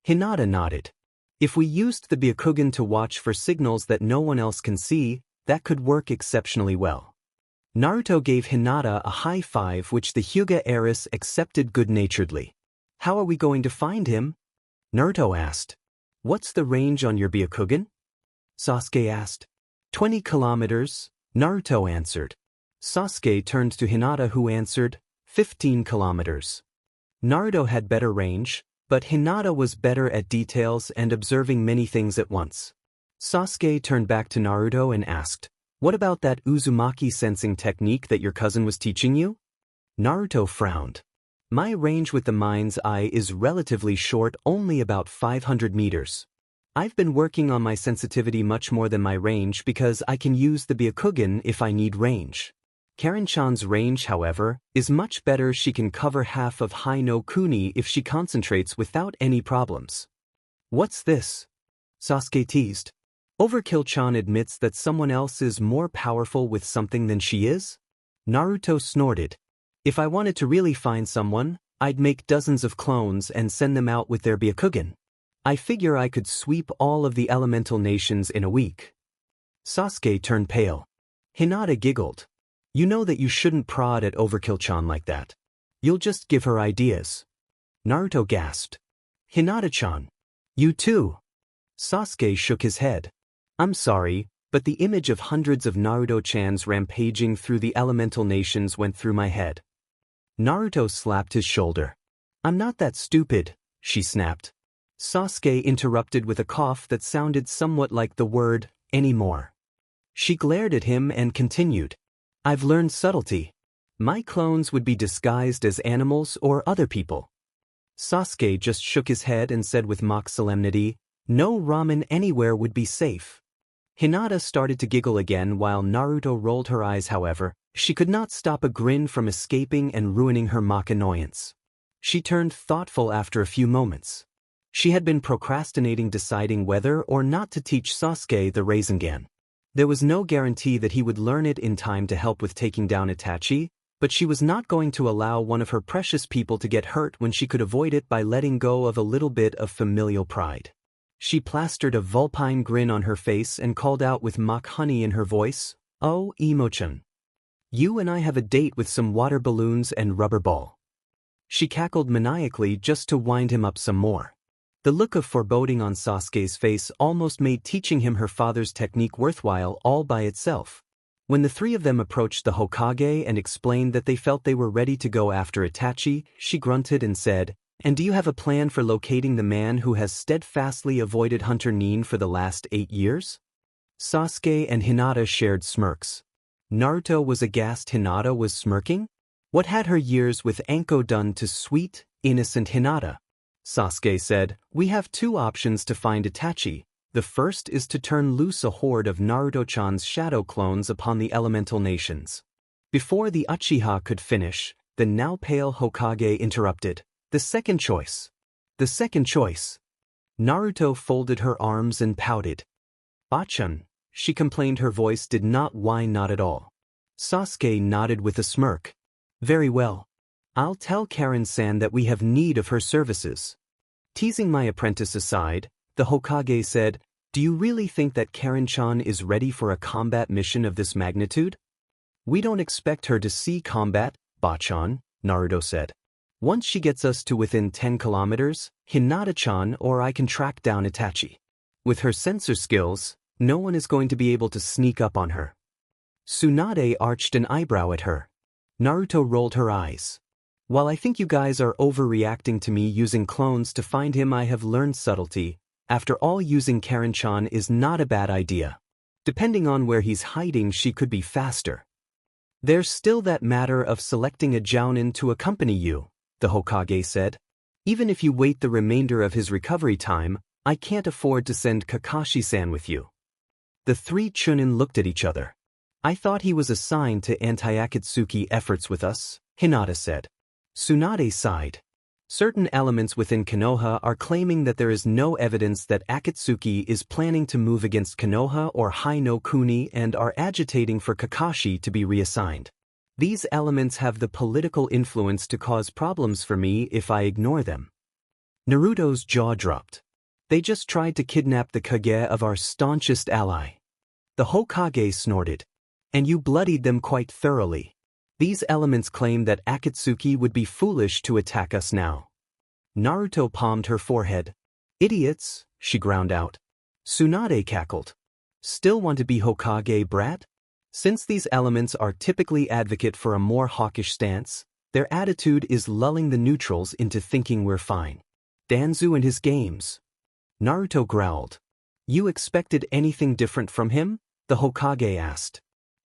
Hinata nodded. If we used the Byakugan to watch for signals that no one else can see, that could work exceptionally well. Naruto gave Hinata a high five which the Hyuga heiress accepted good-naturedly. How are we going to find him? Naruto asked. What's the range on your Byakugan? Sasuke asked. 20 kilometers, Naruto answered. Sasuke turned to Hinata who answered, 15 kilometers. Naruto had better range, but Hinata was better at details and observing many things at once. Sasuke turned back to Naruto and asked, what about that Uzumaki sensing technique that your cousin was teaching you? Naruto frowned. My range with the mind's eye is relatively short, only about 500 meters. I've been working on my sensitivity much more than my range because I can use the Byakugan if I need range. Karen-chan's range, however, is much better. She can cover half of Hai no Kuni if she concentrates without any problems. What's this? Sasuke teased. Overkill-chan admits that someone else is more powerful with something than she is? Naruto snorted. If I wanted to really find someone, I'd make dozens of clones and send them out with their Byakugan. I figure I could sweep all of the elemental nations in a week. Sasuke turned pale. Hinata giggled. You know that you shouldn't prod at Overkill-chan like that. You'll just give her ideas. Naruto gasped. Hinata-chan. You too. Sasuke shook his head. I'm sorry, but the image of hundreds of Naruto-chans rampaging through the elemental nations went through my head. Naruto slapped his shoulder. I'm not that stupid, she snapped. Sasuke interrupted with a cough that sounded somewhat like the word, anymore. She glared at him and continued. I've learned subtlety. My clones would be disguised as animals or other people. Sasuke just shook his head and said with mock solemnity, no ramen anywhere would be safe. Hinata started to giggle again while Naruto rolled her eyes. However, she could not stop a grin from escaping and ruining her mock annoyance. She turned thoughtful after a few moments. She had been procrastinating deciding whether or not to teach Sasuke the Rasengan. There was no guarantee that he would learn it in time to help with taking down Itachi, but she was not going to allow one of her precious people to get hurt when she could avoid it by letting go of a little bit of familial pride. She plastered a vulpine grin on her face and called out with mock honey in her voice, oh, Imo-chan. You and I have a date with some water balloons and rubber ball. She cackled maniacally just to wind him up some more. The look of foreboding on Sasuke's face almost made teaching him her father's technique worthwhile all by itself. When the three of them approached the Hokage and explained that they felt they were ready to go after Itachi, she grunted and said, and do you have a plan for locating the man who has steadfastly avoided Hunter Nin for the last 8 years? Sasuke and Hinata shared smirks. Naruto was aghast. Hinata was smirking? What had her years with Anko done to sweet, innocent Hinata? Sasuke said, we have 2 options to find Itachi. The first is to turn loose a horde of Naruto-chan's shadow clones upon the elemental nations. Before the Uchiha could finish, the now pale Hokage interrupted. The second choice. The second choice. Naruto folded her arms and pouted. Bachan, she complained. Her voice did not whine, not at all. Sasuke nodded with a smirk. Very well. I'll tell Karen-san that we have need of her services. Teasing my apprentice aside, the Hokage said, do you really think that Karen-chan is ready for a combat mission of this magnitude? We don't expect her to see combat, Bachan, Naruto said. Once she gets us to within 10 kilometers, Hinata-chan or I can track down Itachi. With her sensor skills, no one is going to be able to sneak up on her. Tsunade arched an eyebrow at her. Naruto rolled her eyes. While I think you guys are overreacting to me using clones to find him, I have learned subtlety. After all, using Karen-chan is not a bad idea. Depending on where he's hiding, she could be faster. There's still that matter of selecting a jounin to accompany you, the Hokage said. Even if you wait the remainder of his recovery time, I can't afford to send Kakashi-san with you. The 3 Chunin looked at each other. I thought he was assigned to anti-Akatsuki efforts with us, Hinata said. Tsunade sighed. Certain elements within Konoha are claiming that there is no evidence that Akatsuki is planning to move against Konoha or Hai no Kuni and are agitating for Kakashi to be reassigned. These elements have the political influence to cause problems for me if I ignore them. Naruto's jaw dropped. They just tried to kidnap the Kaguya of our staunchest ally. The Hokage snorted. And you bloodied them quite thoroughly. These elements claim that Akatsuki would be foolish to attack us now. Naruto palmed her forehead. Idiots, she ground out. Tsunade cackled. Still want to be Hokage, brat? Since these elements are typically advocate for a more hawkish stance, their attitude is lulling the neutrals into thinking we're fine. Danzu and his games. Naruto growled. You expected anything different from him? The Hokage asked.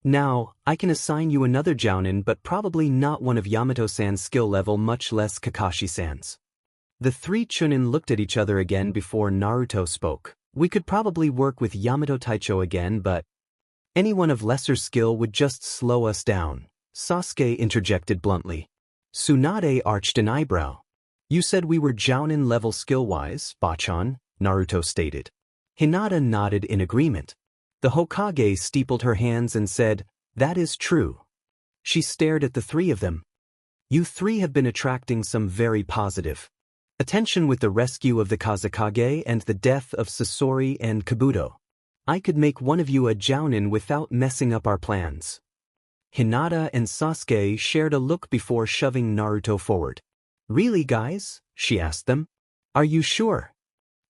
Now, I can assign you another jounin, but probably not one of Yamato-san's skill level, much less Kakashi-san's. The 3 Chunin looked at each other again before Naruto spoke. We could probably work with Yamato Taicho again, but anyone of lesser skill would just slow us down, Sasuke interjected bluntly. Tsunade arched an eyebrow. You said we were jounin level skill-wise, Bachan, Naruto stated. Hinata nodded in agreement. The Hokage steepled her hands and said, that is true. She stared at the 3 of them. You 3 have been attracting some very positive attention with the rescue of the Kazekage and the death of Sasori and Kabuto. I could make one of you a jounin without messing up our plans. Hinata and Sasuke shared a look before shoving Naruto forward. Really, guys? She asked them. Are you sure?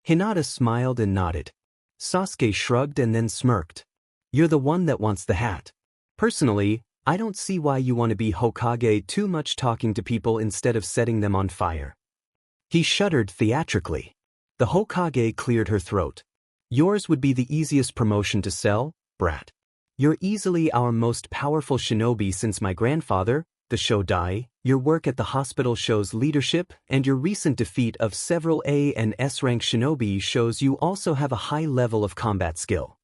Hinata smiled and nodded. Sasuke shrugged and then smirked. You're the one that wants the hat. Personally, I don't see why you want to be Hokage. Too much talking to people instead of setting them on fire. He shuddered theatrically. The Hokage cleared her throat. Yours would be the easiest promotion to sell, brat. You're easily our most powerful shinobi since my grandfather, the Shodai. Your work at the hospital shows leadership, and your recent defeat of several A and S-rank shinobi shows you also have a high level of combat skill.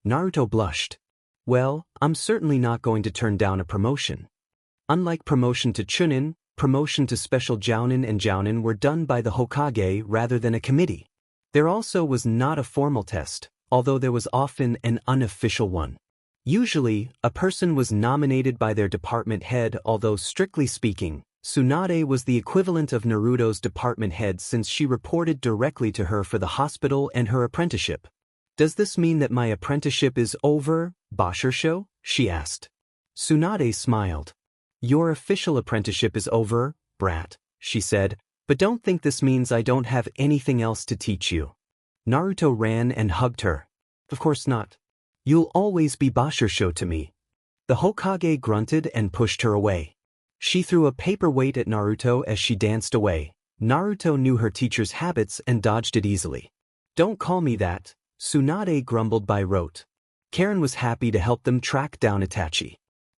Naruto blushed. Well, I'm certainly not going to turn down a promotion. Unlike promotion to Chunin, promotion to Special Jounin and Jounin were done by the Hokage rather than a committee. There also was not a formal test, although there was often an unofficial one. Usually, a person was nominated by their department head, although strictly speaking, Tsunade was the equivalent of Naruto's department head since she reported directly to her for the hospital and her apprenticeship. Does this mean that my apprenticeship is over, Bashirsho? She asked. Tsunade smiled. Your official apprenticeship is over, brat, she said, but don't think this means I don't have anything else to teach you. Naruto ran and hugged her. Of course not. You'll always be Bashirsho to me. The Hokage grunted and pushed her away. She threw a paperweight at Naruto as she danced away. Naruto knew her teacher's habits and dodged it easily. Don't call me that, Tsunade grumbled by rote. Karen was happy to help them track down Itachi.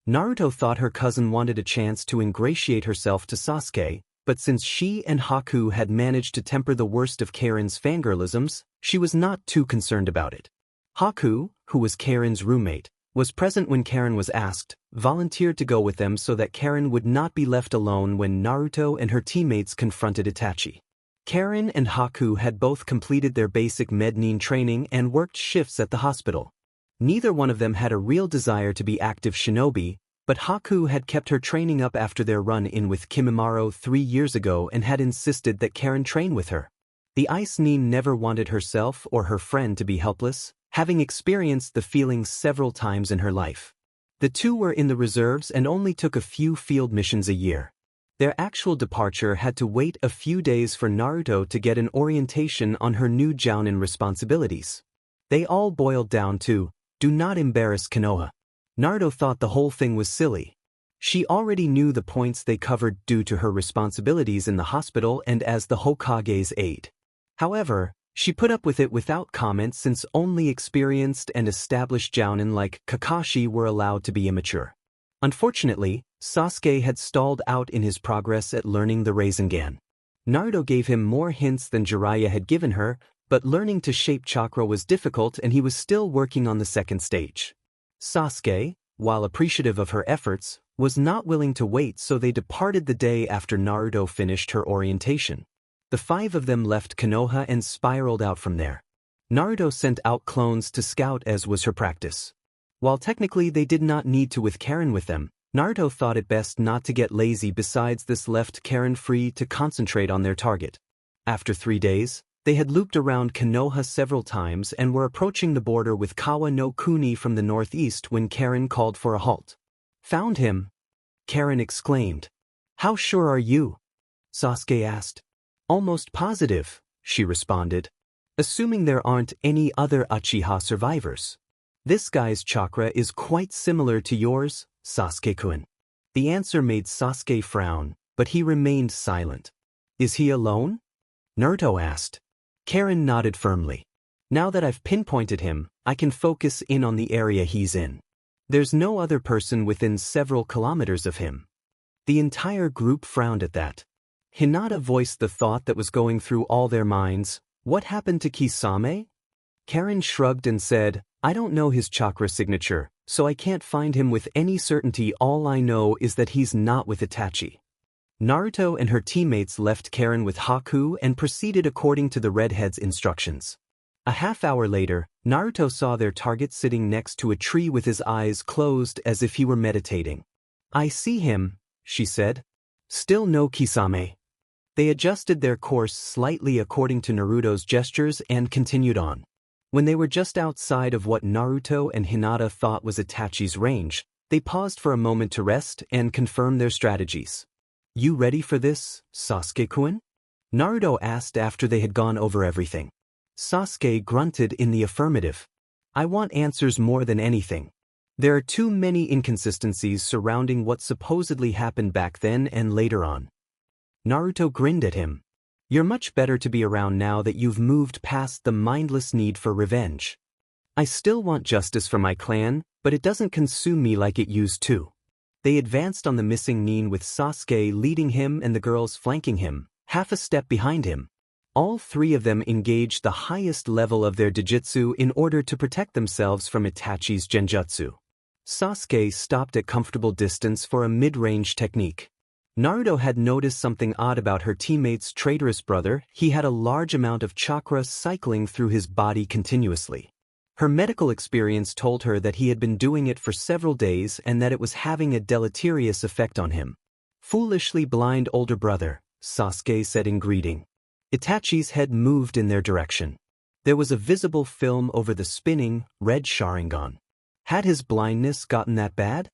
Naruto thought her cousin wanted a chance to ingratiate herself to Sasuke, but since she and Haku had managed to temper the worst of Karen's fangirlisms, she was not too concerned about it. Haku, who was Karen's roommate, was present when Karen was asked, volunteered to go with them so that Karen would not be left alone when Naruto and her teammates confronted Itachi. Karen and Haku had both completed their basic mednin training and worked shifts at the hospital. Neither one of them had a real desire to be active shinobi, but Haku had kept her training up after their run-in with Kimimaro 3 years ago and had insisted that Karen train with her. The Ice Nin never wanted herself or her friend to be helpless, having experienced the feeling several times in her life. The two were in the reserves and only took a few field missions a year. Their actual departure had to wait a few days for Naruto to get an orientation on her new Jounin responsibilities. They all boiled down to, do not embarrass Konoha. Naruto thought the whole thing was silly. She already knew the points they covered due to her responsibilities in the hospital and as the Hokage's aide. However, she put up with it without comment since only experienced and established Jounin like Kakashi were allowed to be immature. Unfortunately, Sasuke had stalled out in his progress at learning the Rasengan. Naruto gave him more hints than Jiraiya had given her, but learning to shape chakra was difficult and he was still working on the second stage. Sasuke, while appreciative of her efforts, was not willing to wait, so they departed the day after Naruto finished her orientation. The 5 of them left Konoha and spiraled out from there. Naruto sent out clones to scout as was her practice. While technically they did not need to with Karen with them, Naruto thought it best not to get lazy. Besides, this left Karen free to concentrate on their target. After 3 days, they had looped around Konoha several times and were approaching the border with Kawa no Kuni from the northeast when Karen called for a halt. Found him? Karen exclaimed. How sure are you? Sasuke asked. Almost positive, she responded. Assuming there aren't any other Uchiha survivors. This guy's chakra is quite similar to yours, Sasuke-kun. The answer made Sasuke frown, but he remained silent. Is he alone? Naruto asked. Karen nodded firmly. Now that I've pinpointed him, I can focus in on the area he's in. There's no other person within several kilometers of him. The entire group frowned at that. Hinata voiced the thought that was going through all their minds. What happened to Kisame? Karen shrugged and said, I don't know his chakra signature, so I can't find him with any certainty. All I know is that he's not with Itachi. Naruto and her teammates left Karen with Haku and proceeded according to the redhead's instructions. A half-hour later, Naruto saw their target sitting next to a tree with his eyes closed as if he were meditating. I see him, she said. Still no Kisame. They adjusted their course slightly according to Naruto's gestures and continued on. When they were just outside of what Naruto and Hinata thought was Itachi's range, they paused for a moment to rest and confirm their strategies. You ready for this, Sasuke-kun? Naruto asked after they had gone over everything. Sasuke grunted in the affirmative. I want answers more than anything. There are too many inconsistencies surrounding what supposedly happened back then and later on. Naruto grinned at him. You're much better to be around now that you've moved past the mindless need for revenge. I still want justice for my clan, but it doesn't consume me like it used to. They advanced on the missing Nin with Sasuke leading him and the girls flanking him, half a step behind him. All three of them engaged the highest level of their Jujutsu in order to protect themselves from Itachi's Genjutsu. Sasuke stopped at comfortable distance for a mid-range technique. Naruto had noticed something odd about her teammate's traitorous brother. He had a large amount of chakra cycling through his body continuously. Her medical experience told her that he had been doing it for several days and that it was having a deleterious effect on him. Foolishly blind older brother, Sasuke said in greeting. Itachi's head moved in their direction. There was a visible film over the spinning, red Sharingan. Had his blindness gotten that bad?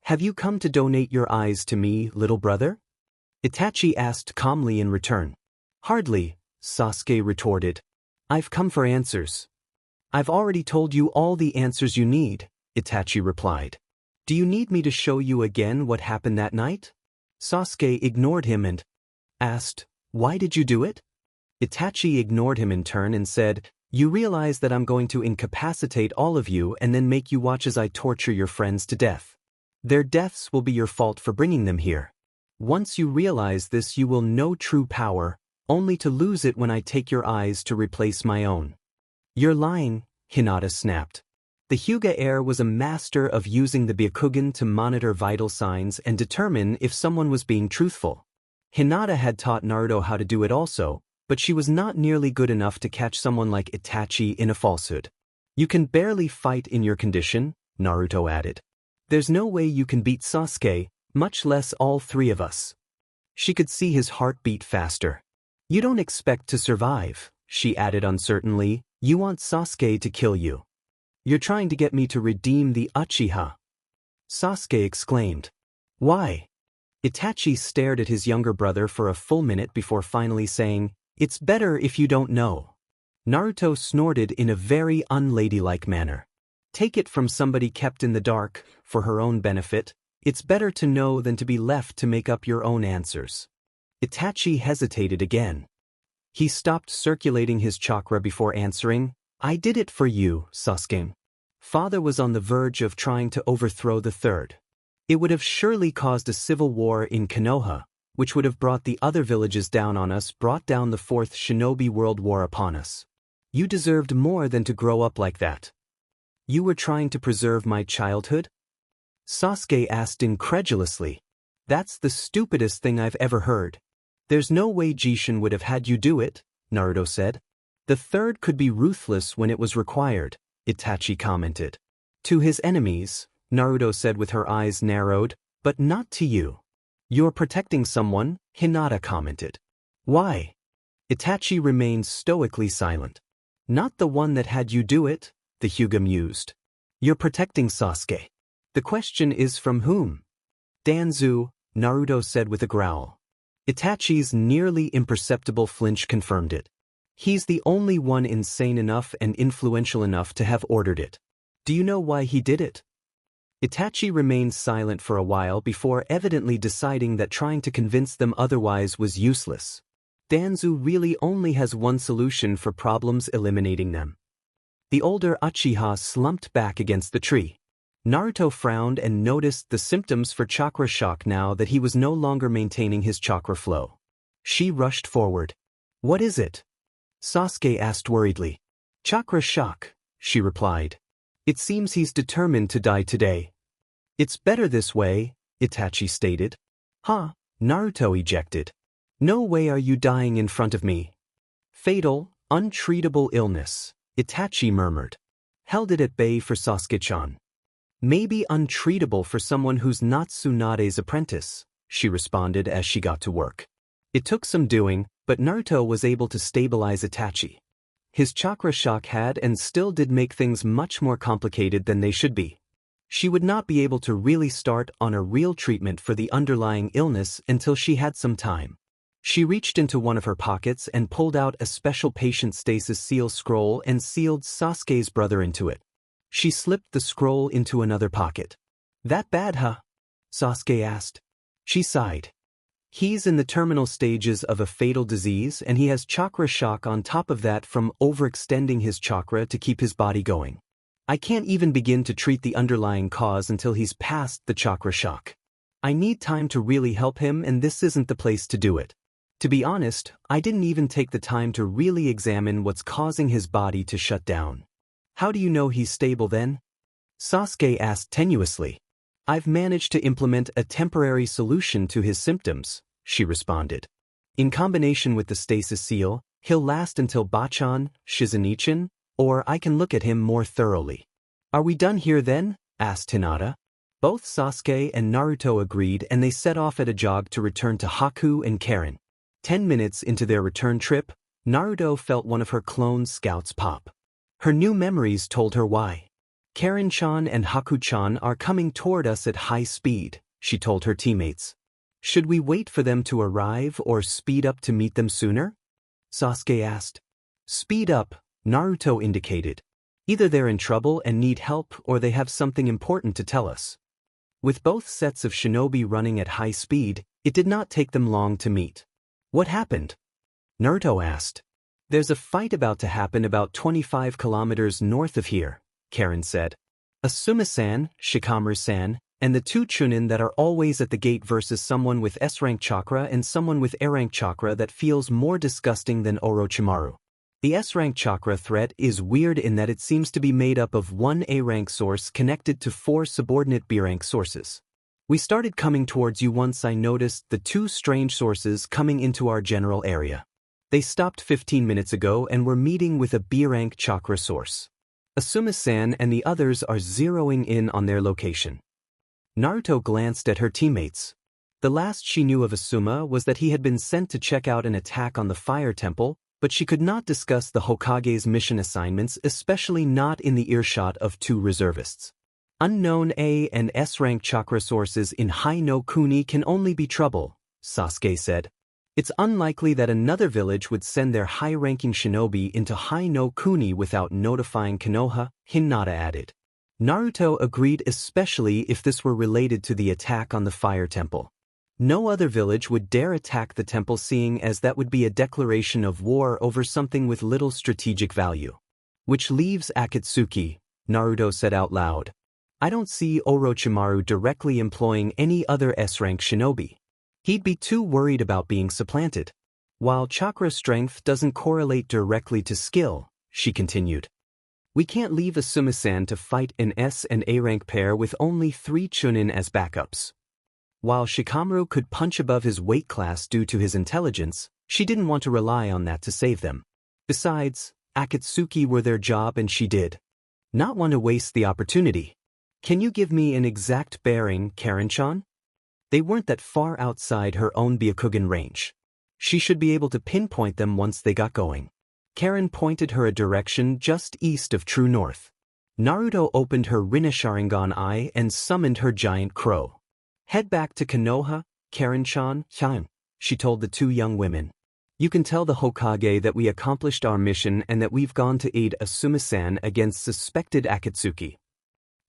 Have you come to donate your eyes to me, little brother? Itachi asked calmly in return. Hardly, Sasuke retorted. I've come for answers. I've already told you all the answers you need, Itachi replied. Do you need me to show you again what happened that night? Sasuke ignored him and asked, Why did you do it? Itachi ignored him in turn and said, You realize that I'm going to incapacitate all of you and then make you watch as I torture your friends to death. Their deaths will be your fault for bringing them here. Once you realize this, you will know true power, only to lose it when I take your eyes to replace my own. You're lying, Hinata snapped. The Hyuga heir was a master of using the Byakugan to monitor vital signs and determine if someone was being truthful. Hinata had taught Naruto how to do it also, but she was not nearly good enough to catch someone like Itachi in a falsehood. You can barely fight in your condition, Naruto added. There's no way you can beat Sasuke, much less all three of us. She could see his heart beat faster. You don't expect to survive, she added uncertainly. You want Sasuke to kill you. You're trying to get me to redeem the Uchiha. Sasuke exclaimed. Why? Itachi stared at his younger brother for a full minute before finally saying, It's better if you don't know. Naruto snorted in a very unladylike manner. Take it from somebody kept in the dark, for her own benefit. It's better to know than to be left to make up your own answers. Itachi hesitated again. He stopped circulating his chakra before answering, I did it for you, Sasuke. Father was on the verge of trying to overthrow the third. It would have surely caused a civil war in Konoha, which would have brought the other villages down on us, brought down the fourth shinobi world war upon us. You deserved more than to grow up like that. You were trying to preserve my childhood? Sasuke asked incredulously. That's the stupidest thing I've ever heard. There's no way Jishin would have had you do it, Naruto said. The third could be ruthless when it was required, Itachi commented. To his enemies, Naruto said with her eyes narrowed, but not to you. You're protecting someone, Hinata commented. Why? Itachi remained stoically silent. Not the one that had you do it, the Hyuga mused. You're protecting Sasuke. The question is from whom? Danzu, Naruto said with a growl. Itachi's nearly imperceptible flinch confirmed it. He's the only one insane enough and influential enough to have ordered it. Do you know why he did it? Itachi remained silent for a while before evidently deciding that trying to convince them otherwise was useless. Danzu really only has one solution for problems, eliminating them. The older Uchiha slumped back against the tree. Naruto frowned and noticed the symptoms for chakra shock now that he was no longer maintaining his chakra flow. She rushed forward. What is it? Sasuke asked worriedly. Chakra shock, she replied. It seems he's determined to die today. It's better this way, Itachi stated. Huh, Naruto ejected. No way are you dying in front of me. Fatal, untreatable illness, Itachi murmured. Held it at bay for Sasuke-chan. Maybe untreatable for someone who's not Tsunade's apprentice, she responded as she got to work. It took some doing, but Naruto was able to stabilize Itachi. His chakra shock had and still did make things much more complicated than they should be. She would not be able to really start on a real treatment for the underlying illness until she had some time. She reached into one of her pockets and pulled out a special patient stasis seal scroll and sealed Sasuke's brother into it. She slipped the scroll into another pocket. That bad, huh? Sasuke asked. She sighed. He's in the terminal stages of a fatal disease and he has chakra shock on top of that from overextending his chakra to keep his body going. I can't even begin to treat the underlying cause until he's past the chakra shock. I need time to really help him and this isn't the place to do it. To be honest, I didn't even take the time to really examine what's causing his body to shut down. How do you know he's stable then? Sasuke asked tenuously. I've managed to implement a temporary solution to his symptoms, she responded. In combination with the stasis seal, he'll last until Bachan, Shizunichin, or I can look at him more thoroughly. Are we done here then? Asked Hinata. Both Sasuke and Naruto agreed and they set off at a jog to return to Haku and Karen. 10 minutes into their return trip, Naruto felt one of her clone scouts pop. Her new memories told her why. Karen-chan and Haku-chan are coming toward us at high speed, she told her teammates. Should we wait for them to arrive or speed up to meet them sooner? Sasuke asked. Speed up, Naruto indicated. Either they're in trouble and need help or they have something important to tell us. With both sets of shinobi running at high speed, it did not take them long to meet. What happened? Naruto asked. There's a fight about to happen about 25 kilometers north of here, Karen said. Asuma-san, Shikamaru-san, and the two Chunin that are always at the gate versus someone with S-rank chakra and someone with A-rank chakra that feels more disgusting than Orochimaru. The S-rank chakra threat is weird in that it seems to be made up of one A-rank source connected to 4 subordinate B-rank sources. We started coming towards you once I noticed the 2 strange sources coming into our general area. They stopped 15 minutes ago and were meeting with a B-rank chakra source. Asuma-san and the others are zeroing in on their location. Naruto glanced at her teammates. The last she knew of Asuma was that he had been sent to check out an attack on the Fire Temple, but she could not discuss the Hokage's mission assignments, especially not in the earshot of 2 reservists. Unknown A and S-rank chakra sources in Hai no Kuni can only be trouble, Sasuke said. It's unlikely that another village would send their high-ranking shinobi into Hai no Kuni without notifying Konoha, Hinata added. Naruto agreed, especially if this were related to the attack on the Fire Temple. No other village would dare attack the temple, seeing as that would be a declaration of war over something with little strategic value. Which leaves Akatsuki, Naruto said out loud. I don't see Orochimaru directly employing any other S-rank shinobi. He'd be too worried about being supplanted. While chakra strength doesn't correlate directly to skill, she continued. We can't leave Asuma-san to fight an S and A-rank pair with only 3 Chunin as backups. While Shikamaru could punch above his weight class due to his intelligence, she didn't want to rely on that to save them. Besides, Akatsuki were their job and she did not want to waste the opportunity. Can you give me an exact bearing, Karen-chan? They weren't that far outside her own Byakugan range. She should be able to pinpoint them once they got going. Karen pointed her a direction just east of True North. Naruto opened her Rinne Sharingan eye and summoned her giant crow. Head back to Konoha, Karen-chan, she told the 2 young women. You can tell the Hokage that we accomplished our mission and that we've gone to aid Asuma-san against suspected Akatsuki.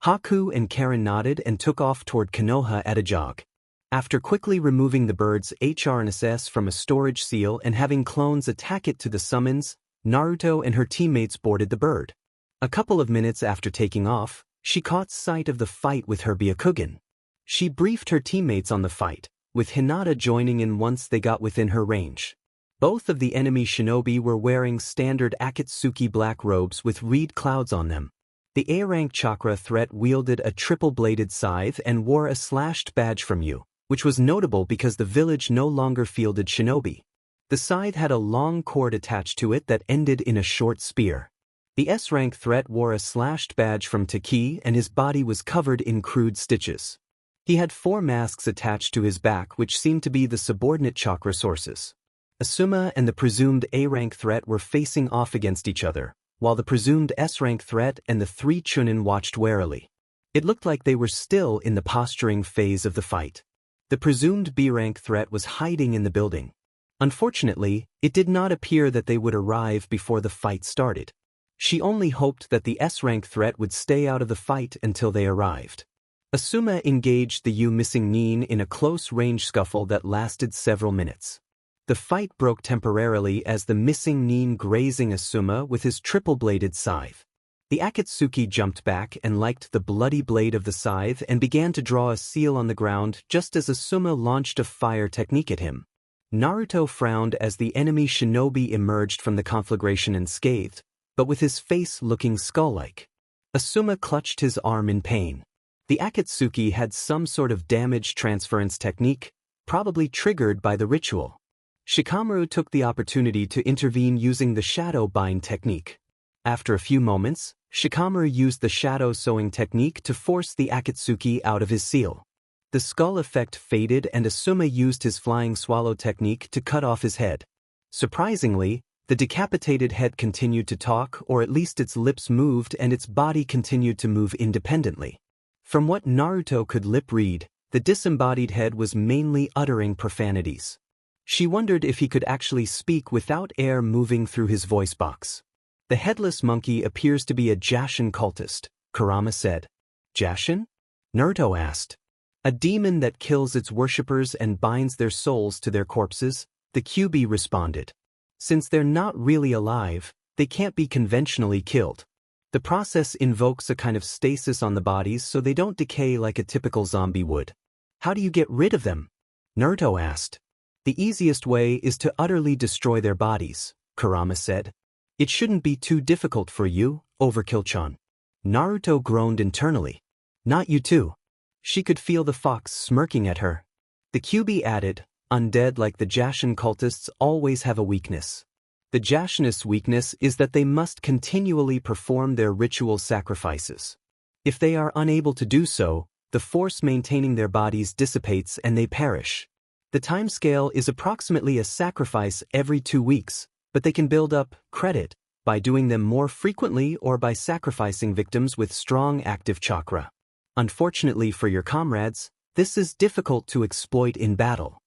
Haku and Karen nodded and took off toward Konoha at a jog. After quickly removing the bird's HRNSS from a storage seal and having clones attack it to the summons, Naruto and her teammates boarded the bird. A couple of minutes after taking off, she caught sight of the fight with her Byakugan. She briefed her teammates on the fight, with Hinata joining in once they got within her range. Both of the enemy shinobi were wearing standard Akatsuki black robes with reed clouds on them. The A-rank chakra threat wielded a triple-bladed scythe and wore a slashed badge from you, which was notable because the village no longer fielded shinobi. The scythe had a long cord attached to it that ended in a short spear. The S-rank threat wore a slashed badge from Taki and his body was covered in crude stitches. He had 4 masks attached to his back which seemed to be the subordinate chakra sources. Asuma and the presumed A-rank threat were facing off against each other, while the presumed S-rank threat and the 3 Chunin watched warily. It looked like they were still in the posturing phase of the fight. The presumed B-rank threat was hiding in the building. Unfortunately, it did not appear that they would arrive before the fight started. She only hoped that the S-rank threat would stay out of the fight until they arrived. Asuma engaged the missing Nin in a close-range scuffle that lasted several minutes. The fight broke temporarily as the missing Nin grazing Asuma with his triple-bladed scythe. The Akatsuki jumped back and liked the bloody blade of the scythe and began to draw a seal on the ground just as Asuma launched a fire technique at him. Naruto frowned as the enemy shinobi emerged from the conflagration unscathed, but with his face looking skull-like. Asuma clutched his arm in pain. The Akatsuki had some sort of damage transference technique, probably triggered by the ritual. Shikamaru took the opportunity to intervene using the shadow bind technique. After a few moments, Shikamaru used the shadow sewing technique to force the Akatsuki out of his seal. The skull effect faded and Asuma used his flying swallow technique to cut off his head. Surprisingly, the decapitated head continued to talk, or at least its lips moved and its body continued to move independently. From what Naruto could lip-read, the disembodied head was mainly uttering profanities. She wondered if he could actually speak without air moving through his voice box. The headless monkey appears to be a Jashin cultist, Kurama said. Jashin? Naruto asked. A demon that kills its worshippers and binds their souls to their corpses, the QB responded. Since they're not really alive, they can't be conventionally killed. The process invokes a kind of stasis on the bodies so they don't decay like a typical zombie would. How do you get rid of them? Naruto asked. The easiest way is to utterly destroy their bodies, Kurama said. It shouldn't be too difficult for you, Overkill-chan. Naruto groaned internally. Not you too. She could feel the fox smirking at her. The QB added, undead like the Jashin cultists always have a weakness. The Jashinists' weakness is that they must continually perform their ritual sacrifices. If they are unable to do so, the force maintaining their bodies dissipates and they perish. The timescale is approximately a sacrifice every 2 weeks, but they can build up credit by doing them more frequently or by sacrificing victims with strong active chakra. Unfortunately for your comrades, this is difficult to exploit in battle.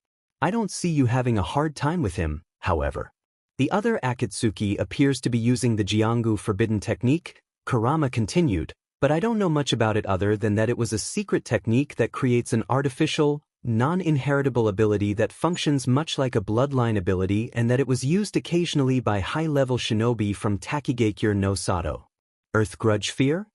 I don't see you having a hard time with him, however. The other Akatsuki appears to be using the Jiangu forbidden technique, Kurama continued, but I don't know much about it other than that it was a secret technique that creates an artificial, non-inheritable ability that functions much like a bloodline ability and that it was used occasionally by high-level shinobi from Takigakure no Sato. Earth Grudge Fear?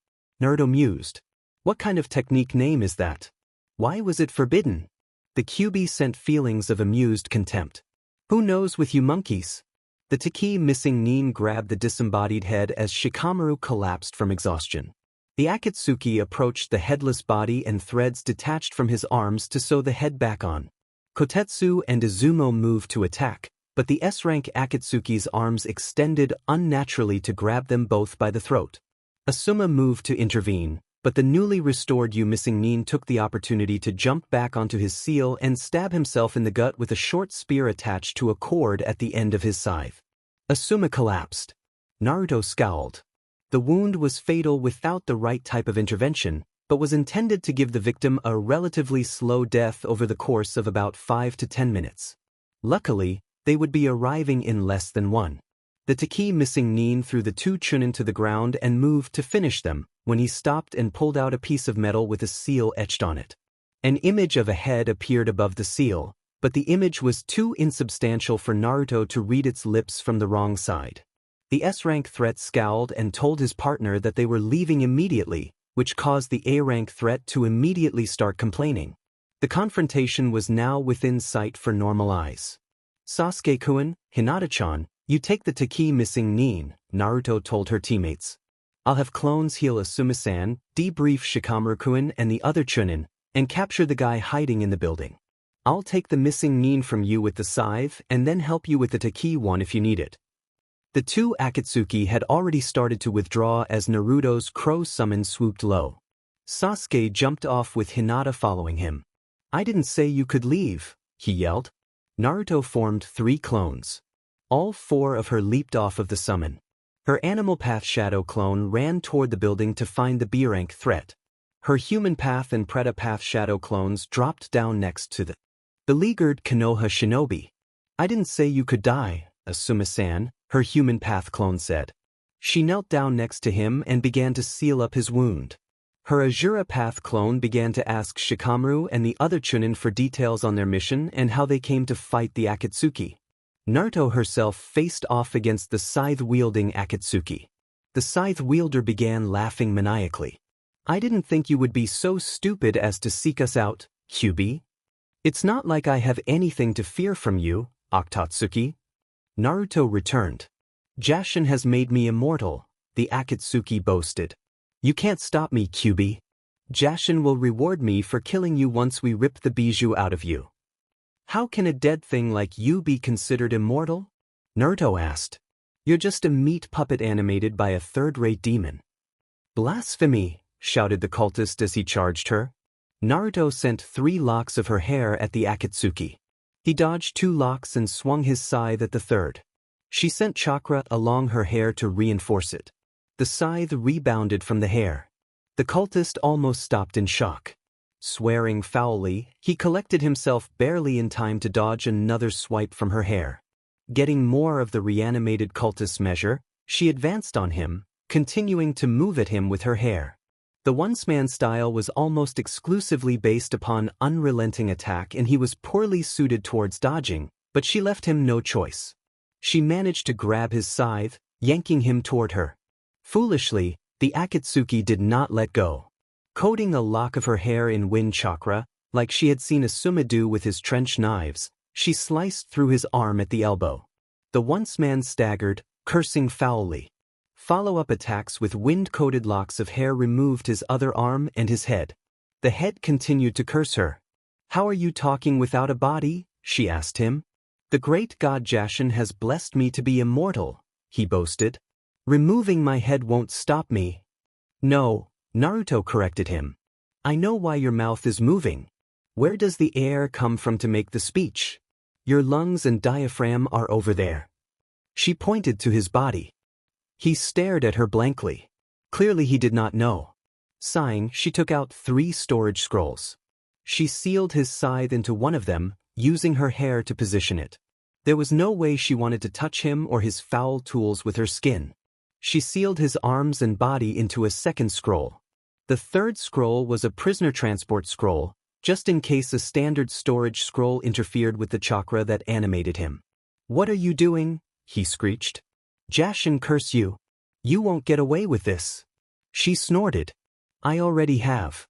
Naruto mused. What kind of technique name is that? Why was it forbidden? The QB sent feelings of amused contempt. Who knows with you monkeys? The Taki missing Nin grabbed the disembodied head as Shikamaru collapsed from exhaustion. The Akatsuki approached the headless body and threads detached from his arms to sew the head back on. Kotetsu and Izumo moved to attack, but the S-rank Akatsuki's arms extended unnaturally to grab them both by the throat. Asuma moved to intervene, but the newly restored missing Nin took the opportunity to jump back onto his seal and stab himself in the gut with a short spear attached to a cord at the end of his scythe. Asuma collapsed. Naruto scowled. The wound was fatal without the right type of intervention, but was intended to give the victim a relatively slow death over the course of about 5 to 10 minutes. Luckily, they would be arriving in less than 1. The Taki missing Nin threw the 2 chunin to the ground and moved to finish them, when he stopped and pulled out a piece of metal with a seal etched on it. An image of a head appeared above the seal, but the image was too insubstantial for Naruto to read its lips from the wrong side. The S-rank threat scowled and told his partner that they were leaving immediately, which caused the A-rank threat to immediately start complaining. The confrontation was now within sight for normal eyes. Sasuke-kun, Hinata-chan, you take the Taki missing Nin, Naruto told her teammates. I'll have clones heal Asuma-san, debrief Shikamaru-kun and the other chunin, and capture the guy hiding in the building. I'll take the missing Nin from you with the scythe and then help you with the Taki one if you need it. The 2 Akatsuki had already started to withdraw as Naruto's crow summon swooped low. Sasuke jumped off with Hinata following him. I didn't say you could leave, he yelled. Naruto formed 3 clones. All 4 of her leaped off of the summon. Her Animal Path Shadow clone ran toward the building to find the B-rank threat. Her Human Path and Preta Path Shadow clones dropped down next to the beleaguered Konoha shinobi. I didn't say you could die, Asuma-san, her Human Path clone said. She knelt down next to him and began to seal up his wound. Her Azura Path clone began to ask Shikamaru and the other Chunin for details on their mission and how they came to fight the Akatsuki. Naruto herself faced off against the scythe-wielding Akatsuki. The scythe-wielder began laughing maniacally. "I didn't think you would be so stupid as to seek us out, Kyuubi. It's not like I have anything to fear from you, Akatsuki." Naruto returned. "Jashin has made me immortal," the Akatsuki boasted. "You can't stop me, Kyuubi. Jashin will reward me for killing you once we rip the bijou out of you." "How can a dead thing like you be considered immortal?" Naruto asked. "You're just a meat puppet animated by a third-rate demon." "Blasphemy!" shouted the cultist as he charged her. Naruto sent 3 locks of her hair at the Akatsuki. He dodged 2 locks and swung his scythe at the third. She sent chakra along her hair to reinforce it. The scythe rebounded from the hair. The cultist almost stopped in shock. Swearing foully, he collected himself barely in time to dodge another swipe from her hair. Getting more of the reanimated cultist's measure, she advanced on him, continuing to move at him with her hair. The once-man style was almost exclusively based upon unrelenting attack, and he was poorly suited towards dodging, but she left him no choice. She managed to grab his scythe, yanking him toward her. Foolishly, the Akatsuki did not let go. Coating a lock of her hair in wind chakra, like she had seen Asuma do with his trench knives, she sliced through his arm at the elbow. The once-man staggered, cursing foully. Follow-up attacks with wind-coated locks of hair removed his other arm and his head. The head continued to curse her. "How are you talking without a body?" she asked him. "The great god Jashin has blessed me to be immortal," he boasted. "Removing my head won't stop me." "No," Naruto corrected him. "I know why your mouth is moving. Where does the air come from to make the speech? Your lungs and diaphragm are over there." She pointed to his body. He stared at her blankly. Clearly he did not know. Sighing, she took out 3 storage scrolls. She sealed his scythe into one of them, using her hair to position it. There was no way she wanted to touch him or his foul tools with her skin. She sealed his arms and body into a second scroll. The third scroll was a prisoner transport scroll, just in case a standard storage scroll interfered with the chakra that animated him. "What are you doing?" he screeched. "Jashin curse you. You won't get away with this." She snorted. "I already have."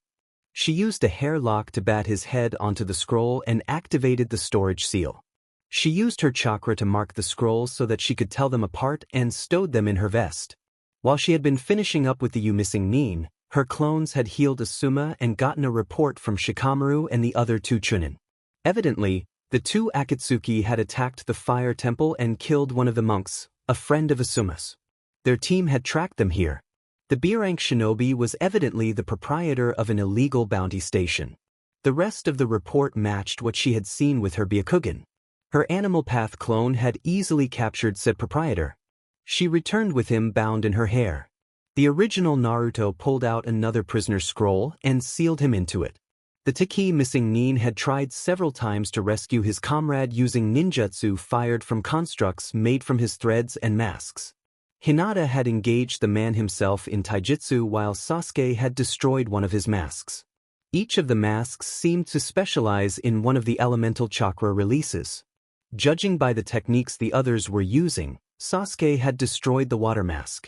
She used a hair lock to bat his head onto the scroll and activated the storage seal. She used her chakra to mark the scrolls so that she could tell them apart and stowed them in her vest. While she had been finishing up with the You Missing Nin, her clones had healed Asuma and gotten a report from Shikamaru and the other 2 Chunin. Evidently, the 2 Akatsuki had attacked the fire temple and killed one of the monks, a friend of Asuma's. Their team had tracked them here. The B-rank shinobi was evidently the proprietor of an illegal bounty station. The rest of the report matched what she had seen with her Byakugan. Her Animal Path clone had easily captured said proprietor. She returned with him bound in her hair. The original Naruto pulled out another prisoner scroll and sealed him into it. The Team Missing Nin had tried several times to rescue his comrade using ninjutsu fired from constructs made from his threads and masks. Hinata had engaged the man himself in taijutsu while Sasuke had destroyed one of his masks. Each of the masks seemed to specialize in one of the elemental chakra releases. Judging by the techniques the others were using, Sasuke had destroyed the water mask.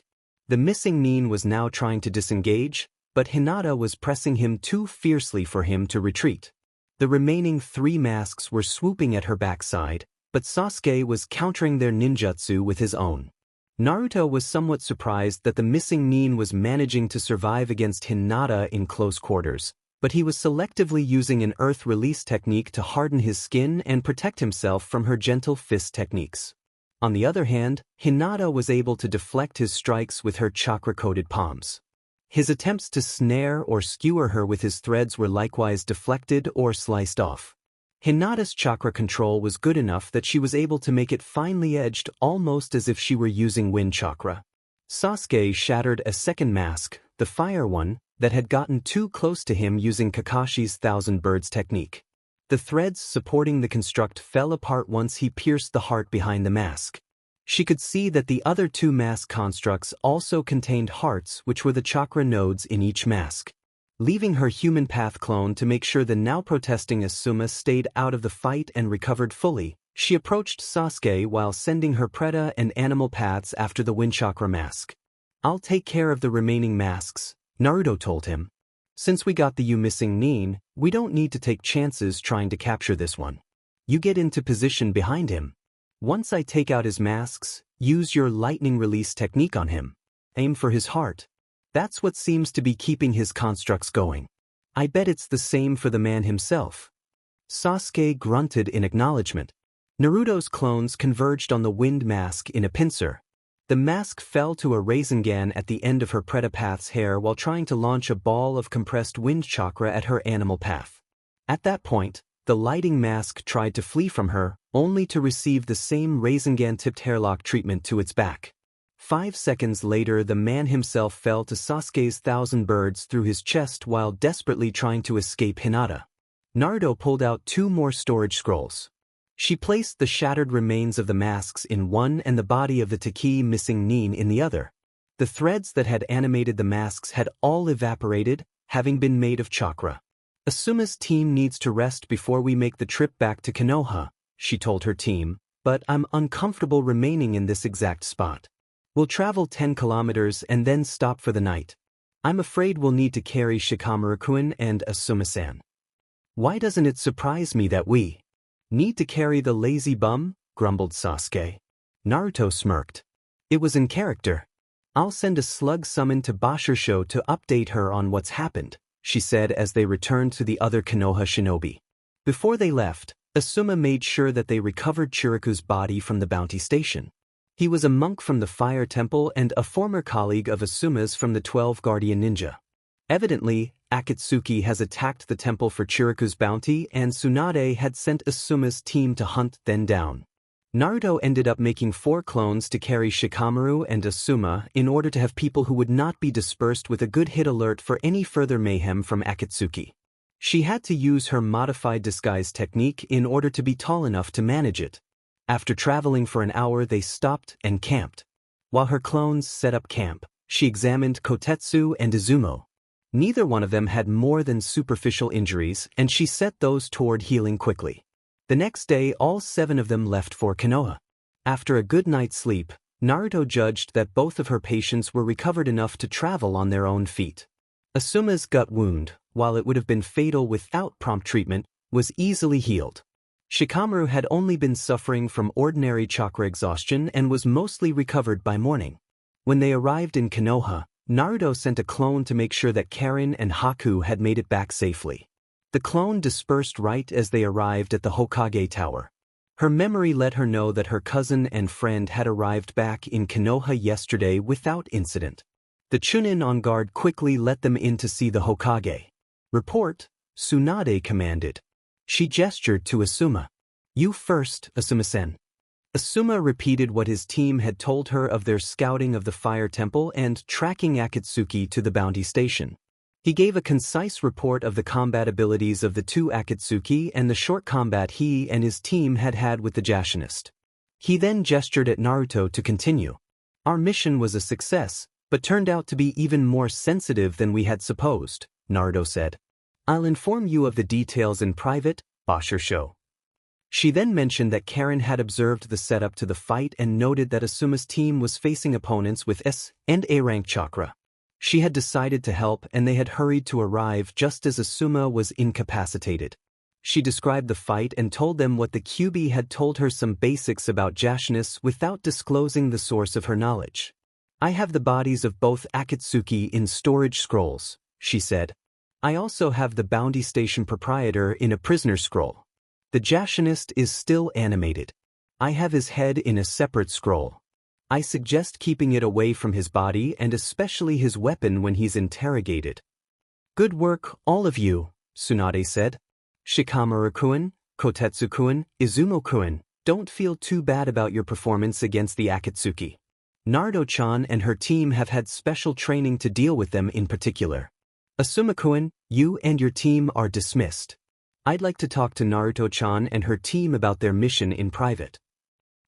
The missing Nin was now trying to disengage, but Hinata was pressing him too fiercely for him to retreat. The remaining 3 masks were swooping at her backside, but Sasuke was countering their ninjutsu with his own. Naruto was somewhat surprised that the missing Nin was managing to survive against Hinata in close quarters, but he was selectively using an earth release technique to harden his skin and protect himself from her gentle fist techniques. On the other hand, Hinata was able to deflect his strikes with her chakra-coated palms. His attempts to snare or skewer her with his threads were likewise deflected or sliced off. Hinata's chakra control was good enough that she was able to make it finely edged almost as if she were using wind chakra. Sasuke shattered a second mask, the fire one, that had gotten too close to him using Kakashi's Thousand Birds technique. The threads supporting the construct fell apart once he pierced the heart behind the mask. She could see that the other 2 mask constructs also contained hearts, which were the chakra nodes in each mask. leaving her human path clone to make sure the now protesting Asuma stayed out of the fight and recovered fully. She approached Sasuke while sending her Preta and animal paths after the wind chakra mask. "I'll take care of the remaining masks," Naruto told him. "Since we got the you missing Nin, we don't need to take chances trying to capture this one. You get into position behind him. Once I take out his masks, use your lightning release technique on him. Aim for his heart. That's what seems to be keeping his constructs going. I bet it's the same for the man himself." Sasuke grunted in acknowledgement. Naruto's clones converged on the wind mask in a pincer. The mask fell to a Rasengan at the end of her Preta path's hair while trying to launch a ball of compressed wind chakra at her animal path. At that point, the lighting mask tried to flee from her, only to receive the same Rasengan-tipped hairlock treatment to its back. 5 seconds later, the man himself fell to Sasuke's thousand birds through his chest while desperately trying to escape Hinata. Naruto pulled out 2 more storage scrolls. She placed the shattered remains of the masks in one and the body of the Taki missing Nin in the other. The threads that had animated the masks had all evaporated, having been made of chakra. "Asuma's team needs to rest before we make the trip back to Konoha," she told her team, "but I'm uncomfortable remaining in this exact spot. We'll travel 10 kilometers and then stop for the night. I'm afraid we'll need to carry Shikamaru-kun and Asuma-san." "Why doesn't it surprise me that we need to carry the lazy bum?" grumbled Sasuke. Naruto smirked. "It was in character. I'll send a slug summon to Bashirsho to update her on what's happened," she said as they returned to the other Konoha shinobi. Before they left, Asuma made sure that they recovered Chiriku's body from the bounty station. He was a monk from the Fire Temple and a former colleague of Asuma's from the 12 Guardian Ninja. Evidently, Akatsuki has attacked the temple for Chiriku's bounty and Tsunade had sent Asuma's team to hunt them down. Naruto ended up making 4 clones to carry Shikamaru and Asuma in order to have people who would not be dispersed with a good hit alert for any further mayhem from Akatsuki. She had to use her modified disguise technique in order to be tall enough to manage it. After traveling for an hour, they stopped and camped. While her clones set up camp, she examined Kotetsu and Izumo. Neither one of them had more than superficial injuries, and she set those toward healing quickly. The next day, all 7 of them left for Konoha. After a good night's sleep, Naruto judged that both of her patients were recovered enough to travel on their own feet. Asuma's gut wound, while it would have been fatal without prompt treatment, was easily healed. Shikamaru had only been suffering from ordinary chakra exhaustion and was mostly recovered by morning. When they arrived in Konoha, Naruto sent a clone to make sure that Karin and Haku had made it back safely. The clone dispersed right as they arrived at the Hokage Tower. Her memory let her know that her cousin and friend had arrived back in Konoha yesterday without incident. The Chunin on guard quickly let them in to see the Hokage. "Report," Tsunade commanded. She gestured to Asuma. "You first, Asuma-sen." Asuma repeated what his team had told her of their scouting of the Fire Temple and tracking Akatsuki to the bounty station. He gave a concise report of the combat abilities of the 2 Akatsuki and the short combat he and his team had had with the Jashinist. He then gestured at Naruto to continue. "Our mission was a success, but turned out to be even more sensitive than we had supposed," Naruto said. "I'll inform you of the details in private, Bashirsho." She then mentioned that Karin had observed the setup to the fight and noted that Asuma's team was facing opponents with S and A rank chakra. She had decided to help and they had hurried to arrive just as Asuma was incapacitated. She described the fight and told them what the QB had told her, some basics about Jashinus without disclosing the source of her knowledge. "I have the bodies of both Akatsuki in storage scrolls," she said. "I also have the bounty station proprietor in a prisoner scroll. The Jashinist is still animated. I have his head in a separate scroll. I suggest keeping it away from his body and especially his weapon when he's interrogated." "Good work, all of you," Tsunade said. "Shikamaru-kun, Kotetsu-kun, Izumo-kun, don't feel too bad about your performance against the Akatsuki. Naruto-chan and her team have had special training to deal with them in particular. Asuma-kun, you and your team are dismissed. I'd like to talk to Naruto-chan and her team about their mission in private."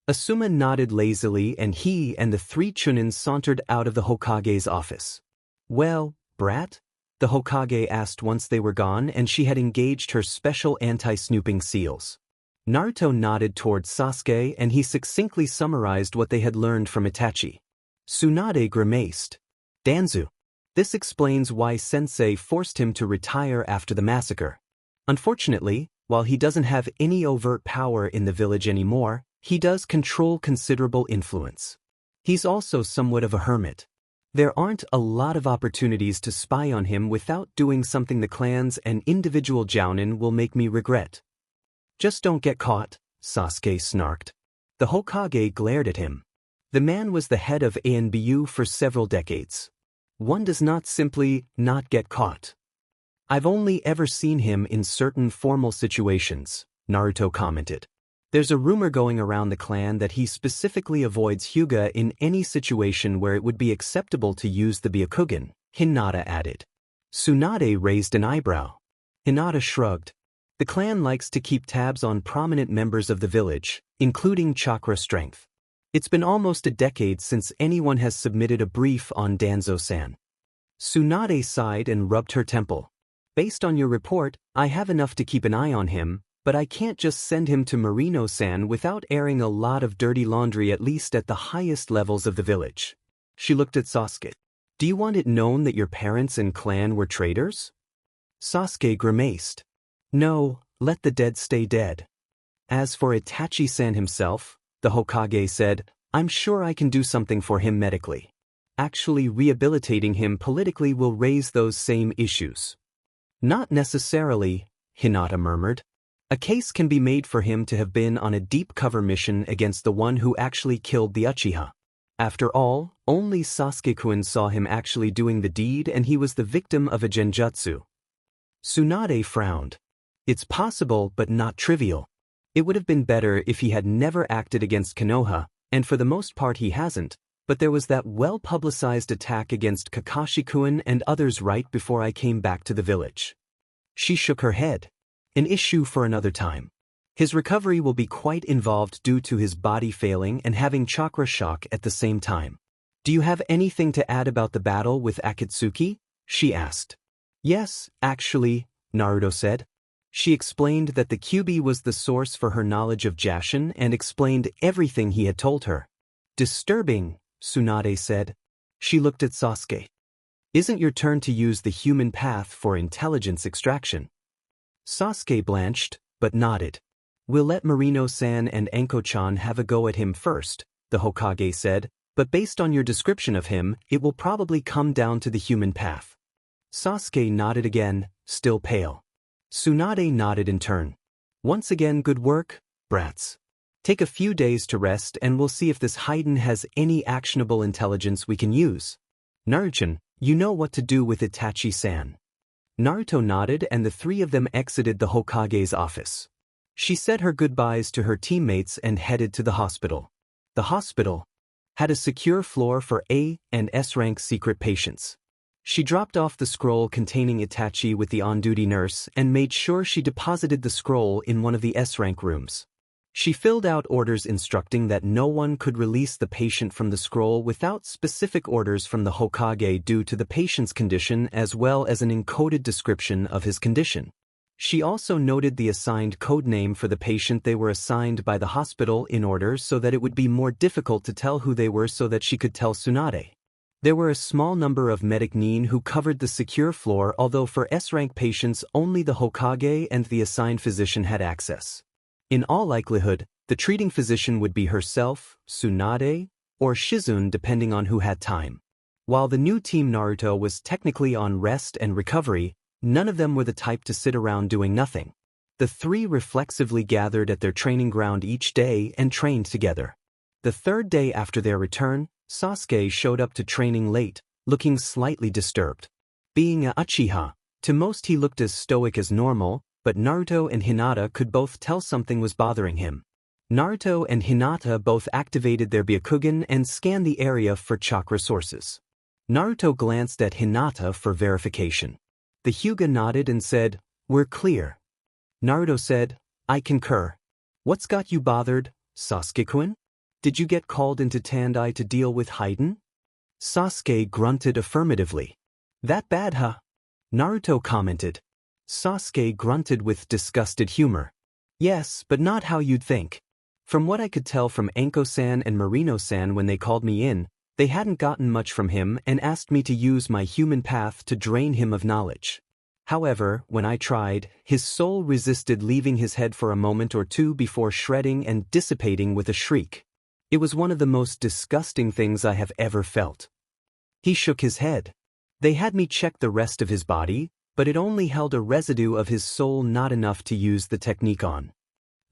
Asuma nodded lazily and he and the 3 Chunin sauntered out of the Hokage's office. "Well, brat, the Hokage asked once they were gone and she had engaged her special anti-snooping seals. Naruto nodded towards Sasuke and he succinctly summarized what they had learned from Itachi. Tsunade grimaced. Danzu. This explains why Sensei forced him to retire after the massacre. Unfortunately, while he doesn't have any overt power in the village anymore, he does control considerable influence. He's also somewhat of a hermit. There aren't a lot of opportunities to spy on him without doing something the clans and individual jounin will make me regret. Just don't get caught, Sasuke snarked. The Hokage glared at him. The man was the head of ANBU for several decades. One does not simply not get caught. I've only ever seen him in certain formal situations, Naruto commented. There's a rumor going around the clan that he specifically avoids Hyuga in any situation where it would be acceptable to use the Byakugan, Hinata added. Tsunade raised an eyebrow. Hinata shrugged. The clan likes to keep tabs on prominent members of the village, including chakra strength. It's been almost a decade since anyone has submitted a brief on Danzo-san. Tsunade sighed and rubbed her temple. Based on your report, I have enough to keep an eye on him, but I can't just send him to Marino-san without airing a lot of dirty laundry at least at the highest levels of the village. She looked at Sasuke. Do you want it known that your parents and clan were traitors? Sasuke grimaced. No, let the dead stay dead. As for Itachi-san himself, the Hokage said, I'm sure I can do something for him medically. Actually rehabilitating him politically will raise those same issues. Not necessarily, Hinata murmured. A case can be made for him to have been on a deep cover mission against the one who actually killed the Uchiha. After all, only Sasuke-kun saw him actually doing the deed and he was the victim of a genjutsu. Tsunade frowned. It's possible but not trivial. It would have been better if he had never acted against Konoha, and for the most part he hasn't, but there was that well-publicized attack against Kakashi-kun and others right before I came back to the village. She shook her head. An issue for another time. His recovery will be quite involved due to his body failing and having chakra shock at the same time. Do you have anything to add about the battle with Akatsuki? She asked. Yes, actually, Naruto said. She explained that the Kyuubi was the source for her knowledge of Jashin and explained everything he had told her. Disturbing, Tsunade said. She looked at Sasuke. Isn't your turn to use the human path for intelligence extraction? Sasuke blanched, but nodded. We'll let Marino-san and Anko-chan have a go at him first, the Hokage said, but based on your description of him, it will probably come down to the human path. Sasuke nodded again, still pale. Tsunade nodded in turn. Once again good work, brats. Take a few days to rest and we'll see if this Haiden has any actionable intelligence we can use. Naruto, you know what to do with Itachi-san. Naruto nodded and the three of them exited the Hokage's office. She said her goodbyes to her teammates and headed to the hospital. The hospital had a secure floor for A and S-rank secret patients. She dropped off the scroll containing Itachi with the on-duty nurse and made sure she deposited the scroll in one of the S-rank rooms. She filled out orders instructing that no one could release the patient from the scroll without specific orders from the Hokage due to the patient's condition as well as an encoded description of his condition. She also noted the assigned code name for the patient they were assigned by the hospital in order so that it would be more difficult to tell who they were so that she could tell Tsunade. There were a small number of medic nin who covered the secure floor, although for S-rank patients only the Hokage and the assigned physician had access. In all likelihood, the treating physician would be herself, Tsunade, or Shizune depending on who had time. While the new Team Naruto was technically on rest and recovery, none of them were the type to sit around doing nothing. The three reflexively gathered at their training ground each day and trained together. The third day after their return, Sasuke showed up to training late, looking slightly disturbed. Being a Uchiha, to most he looked as stoic as normal, but Naruto and Hinata could both tell something was bothering him. Naruto and Hinata both activated their Byakugan and scanned the area for chakra sources. Naruto glanced at Hinata for verification. The Hyuga nodded and said, "We're clear." Naruto said, "I concur. What's got you bothered, Sasuke-kun? Did you get called into Tandai to deal with Haiden?" Sasuke grunted affirmatively. "That bad, huh?" Naruto commented. Sasuke grunted with disgusted humor. Yes, but not how you'd think. From what I could tell from Anko-san and Marino-san when they called me in, they hadn't gotten much from him and asked me to use my human path to drain him of knowledge. However, when I tried, his soul resisted leaving his head for a moment or two before shredding and dissipating with a shriek. It was one of the most disgusting things I have ever felt. He shook his head. They had me check the rest of his body, but it only held a residue of his soul, not enough to use the technique on.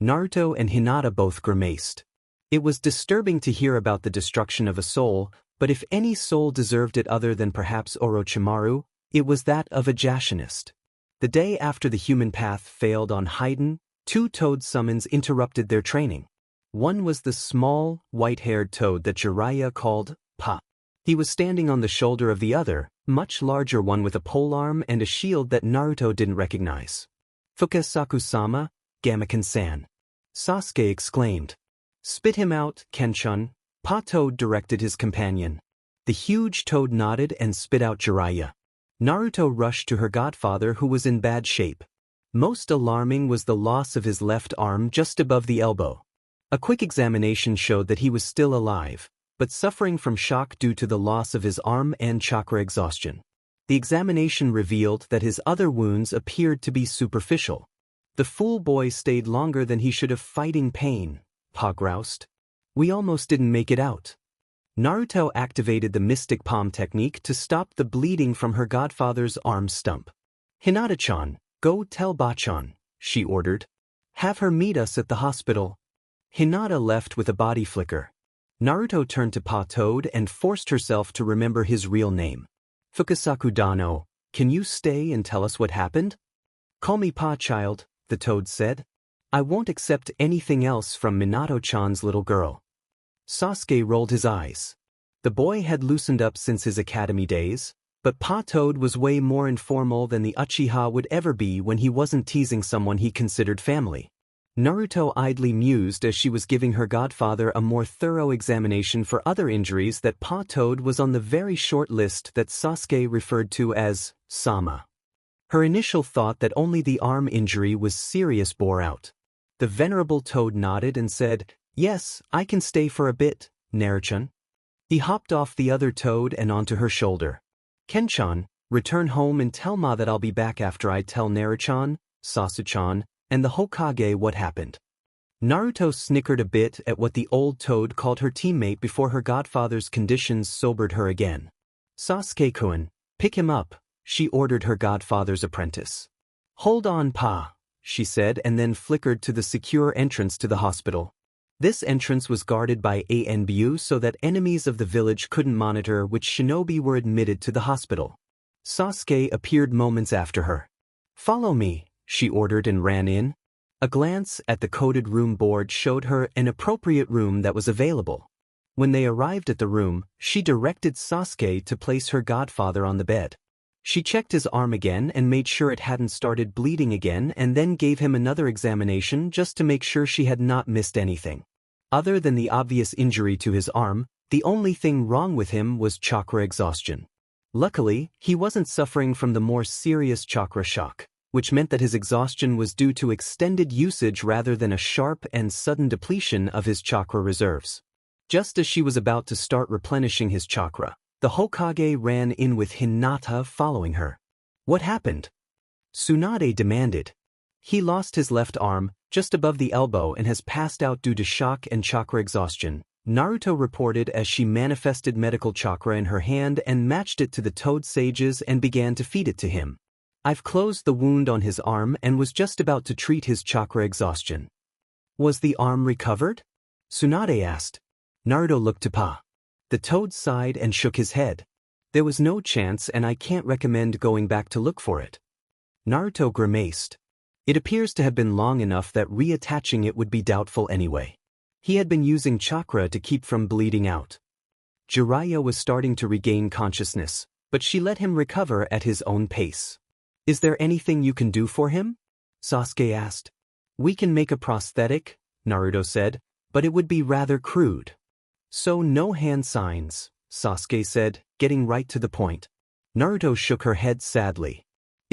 Naruto and Hinata both grimaced. It was disturbing to hear about the destruction of a soul, but if any soul deserved it other than perhaps Orochimaru, it was that of a Jashinist. The day after the human path failed on Haiden, 2 toad summons interrupted their training. One was the small, white-haired toad that Jiraiya called Pa. He was standing on the shoulder of the other, much larger one with a polearm and a shield that Naruto didn't recognize. Fukasaku-sama, Gameken-san. Sasuke exclaimed. Spit him out, Kenchun, Pa Toad directed his companion. The huge toad nodded and spit out Jiraiya. Naruto rushed to her godfather, who was in bad shape. Most alarming was the loss of his left arm just above the elbow. A quick examination showed that he was still alive, but suffering from shock due to the loss of his arm and chakra exhaustion. The examination revealed that his other wounds appeared to be superficial. The fool boy stayed longer than he should have fighting pain, Pa groused. We almost didn't make it out. Naruto activated the Mystic Palm technique to stop the bleeding from her godfather's arm stump. Hinata-chan, go tell Ba-chan, she ordered. Have her meet us at the hospital. Hinata left with a body flicker. Naruto turned to Pa Toad and forced herself to remember his real name. Fukasaku Dano, can you stay and tell us what happened? Call me Pa, child, the toad said. I won't accept anything else from Minato-chan's little girl. Sasuke rolled his eyes. The boy had loosened up since his academy days, but Pa Toad was way more informal than the Uchiha would ever be when he wasn't teasing someone he considered family. Naruto idly mused as she was giving her godfather a more thorough examination for other injuries that Pa Toad was on the very short list that Sasuke referred to as Sama. Her initial thought that only the arm injury was serious bore out. The venerable toad nodded and said, Yes, I can stay for a bit, Naruto. He hopped off the other toad and onto her shoulder. Kenchan, return home and tell Ma that I'll be back after I tell Naruto, Sasuke-chan, and the Hokage what happened. Naruto snickered a bit at what the old toad called her teammate before her godfather's conditions sobered her again. Sasuke-kun, pick him up, she ordered her godfather's apprentice. Hold on, Pa, she said, and then flickered to the secure entrance to the hospital. This entrance was guarded by ANBU so that enemies of the village couldn't monitor which shinobi were admitted to the hospital. Sasuke appeared moments after her. Follow me, she ordered and ran in. A glance at the coded room board showed her an appropriate room that was available. When they arrived at the room, she directed Sasuke to place her godfather on the bed. She checked his arm again and made sure it hadn't started bleeding again, and then gave him another examination just to make sure she had not missed anything. Other than the obvious injury to his arm, the only thing wrong with him was chakra exhaustion. Luckily, he wasn't suffering from the more serious chakra shock, which meant that his exhaustion was due to extended usage rather than a sharp and sudden depletion of his chakra reserves. Just as she was about to start replenishing his chakra, the Hokage ran in with Hinata following her. What happened? Tsunade demanded. He lost his left arm, just above the elbow, and has passed out due to shock and chakra exhaustion, Naruto reported as she manifested medical chakra in her hand and matched it to the toad sage's and began to feed it to him. I've closed the wound on his arm and was just about to treat his chakra exhaustion. Was the arm recovered? Tsunade asked. Naruto looked to Pa. The toad sighed and shook his head. There was no chance, and I can't recommend going back to look for it. Naruto grimaced. It appears to have been long enough that reattaching it would be doubtful anyway. He had been using chakra to keep from bleeding out. Jiraiya was starting to regain consciousness, but she let him recover at his own pace. Is there anything you can do for him? Sasuke asked. We can make a prosthetic, Naruto said, but it would be rather crude. So no hand signs, Sasuke said, getting right to the point. Naruto shook her head sadly.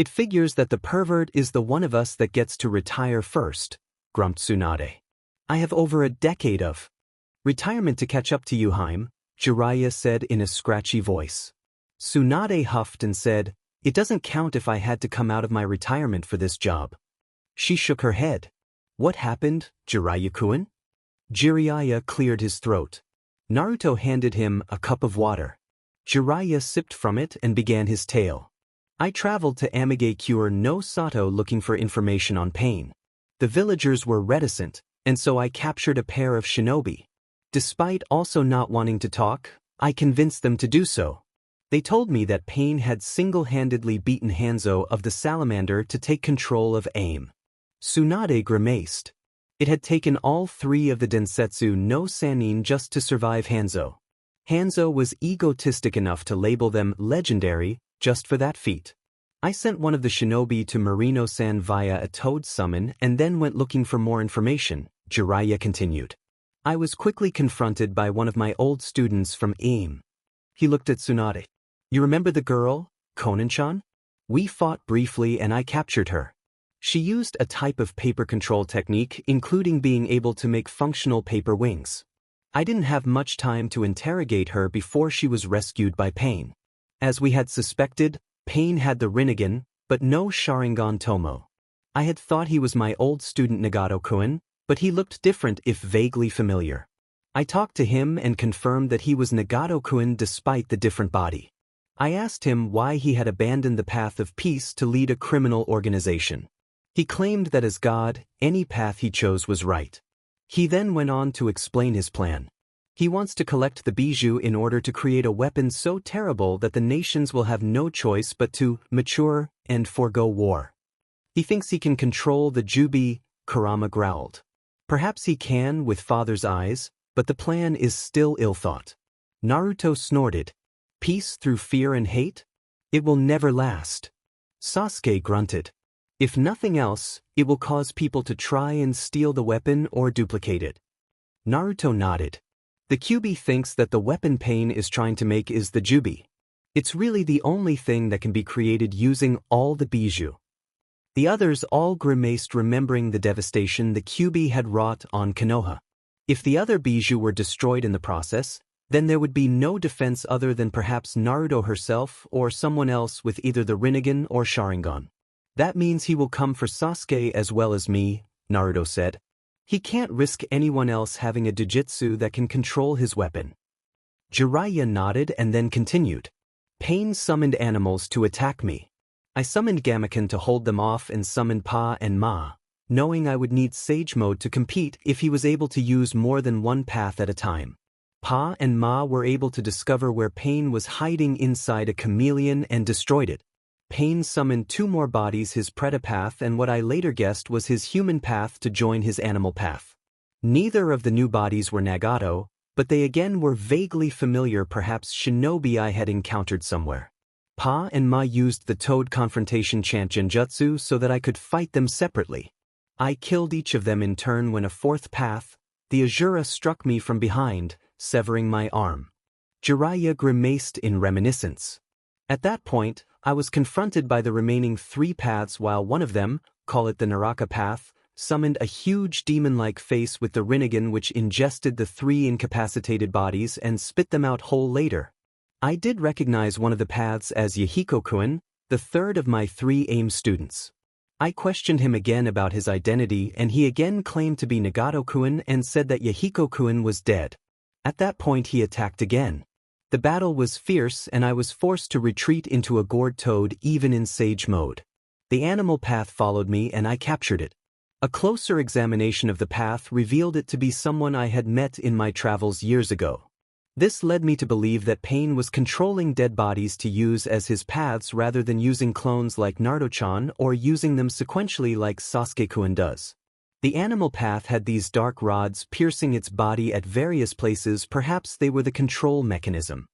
It figures that the pervert is the one of us that gets to retire first, grumped Tsunade. I have over a decade of retirement to catch up to you, Haim, Jiraiya said in a scratchy voice. Tsunade huffed and said, it doesn't count if I had to come out of my retirement for this job. She shook her head. What happened, Jiraiya-kun? Jiraiya cleared his throat. Naruto handed him a cup of water. Jiraiya sipped from it and began his tale. I traveled to Amigakure no Sato looking for information on pain. The villagers were reticent, and so I captured a pair of shinobi. Despite also not wanting to talk, I convinced them to do so. They told me that Pain had single-handedly beaten Hanzo of the Salamander to take control of AIM. Tsunade grimaced. It had taken all 3 of the Densetsu no Sannin just to survive Hanzo. Hanzo was egotistic enough to label them legendary just for that feat. I sent one of the shinobi to Marino-san via a toad summon and then went looking for more information, Jiraiya continued. I was quickly confronted by one of my old students from AIM. He looked at Tsunade. You remember the girl, Konan-chan? We fought briefly and I captured her. She used a type of paper control technique including being able to make functional paper wings. I didn't have much time to interrogate her before she was rescued by Pain. As we had suspected, Pain had the Rinnegan, but no Sharingan Tomo. I had thought he was my old student Nagato-kun, but he looked different if vaguely familiar. I talked to him and confirmed that he was Nagato-kun despite the different body. I asked him why he had abandoned the path of peace to lead a criminal organization. He claimed that as God, any path he chose was right. He then went on to explain his plan. He wants to collect the bijou in order to create a weapon so terrible that the nations will have no choice but to mature and forego war. He thinks he can control the Jubi, Kurama growled. Perhaps he can with father's eyes, but the plan is still ill-thought. Naruto snorted. Peace through fear and hate? It will never last. Sasuke grunted. If nothing else, it will cause people to try and steal the weapon or duplicate it. Naruto nodded. The Kyuubi thinks that the weapon Pain is trying to make is the Jubi. It's really the only thing that can be created using all the bijou. The others all grimaced remembering the devastation the Kyuubi had wrought on Konoha. If the other bijou were destroyed in the process, then there would be no defense other than perhaps Naruto herself or someone else with either the Rinnegan or Sharingan. That means he will come for Sasuke as well as me, Naruto said. He can't risk anyone else having a jujutsu that can control his weapon. Jiraiya nodded and then continued. Pain summoned animals to attack me. I summoned Gamaken to hold them off and summoned Pa and Ma, knowing I would need Sage Mode to compete if he was able to use more than one path at a time. Pa and Ma were able to discover where Pain was hiding inside a chameleon and destroyed it. Pain summoned 2 more bodies, his Predapath and what I later guessed was his human path, to join his animal path. Neither of the new bodies were Nagato, but they again were vaguely familiar, perhaps shinobi I had encountered somewhere. Pa and Ma used the Toad Confrontation chant Genjutsu so that I could fight them separately. I killed each of them in turn when a 4th path, the Azura, struck me from behind, severing my arm. Jiraiya grimaced in reminiscence. At that point, I was confronted by the remaining 3 paths while one of them, call it the Naraka path, summoned a huge demon-like face with the Rinnegan which ingested the 3 incapacitated bodies and spit them out whole later. I did recognize one of the paths as Yahiko-kun, the 3rd of my 3 AIM students. I questioned him again about his identity and he again claimed to be Nagato-kun and said that Yahiko-kun was dead. At that point he attacked again. The battle was fierce and I was forced to retreat into a gourd toad even in Sage Mode. The animal path followed me and I captured it. A closer examination of the path revealed it to be someone I had met in my travels years ago. This led me to believe that Pain was controlling dead bodies to use as his paths rather than using clones like Naruto-chan or using them sequentially like Sasuke-kun does. The animal path had these dark rods piercing its body at various places. Perhaps they were the control mechanism.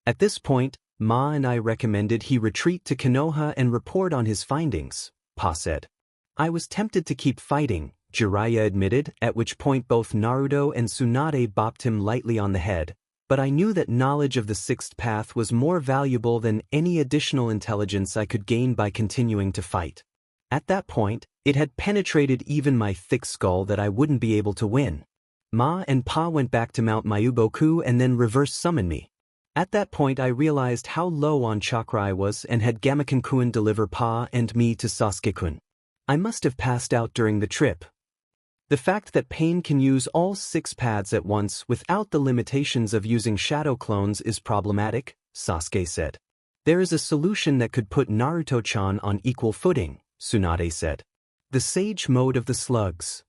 At this point, Ma and I recommended he retreat to Konoha and report on his findings, Pa said. I was tempted to keep fighting, Jiraiya admitted, at which point both Naruto and Tsunade bopped him lightly on the head, but I knew that knowledge of the sixth path was more valuable than any additional intelligence I could gain by continuing to fight. At that point, it had penetrated even my thick skull that I wouldn't be able to win. Ma and Pa went back to Mount Mayuboku and then reverse summoned me. At that point I realized how low on chakra I was and had Gamakon-kun deliver Pa and me to Sasuke-kun. I must have passed out during the trip. The fact that Pain can use all 6 paths at once without the limitations of using shadow clones is problematic, Sasuke said. There is a solution that could put Naruto-chan on equal footing, Tsunade said. The Sage Mode of the Slugs.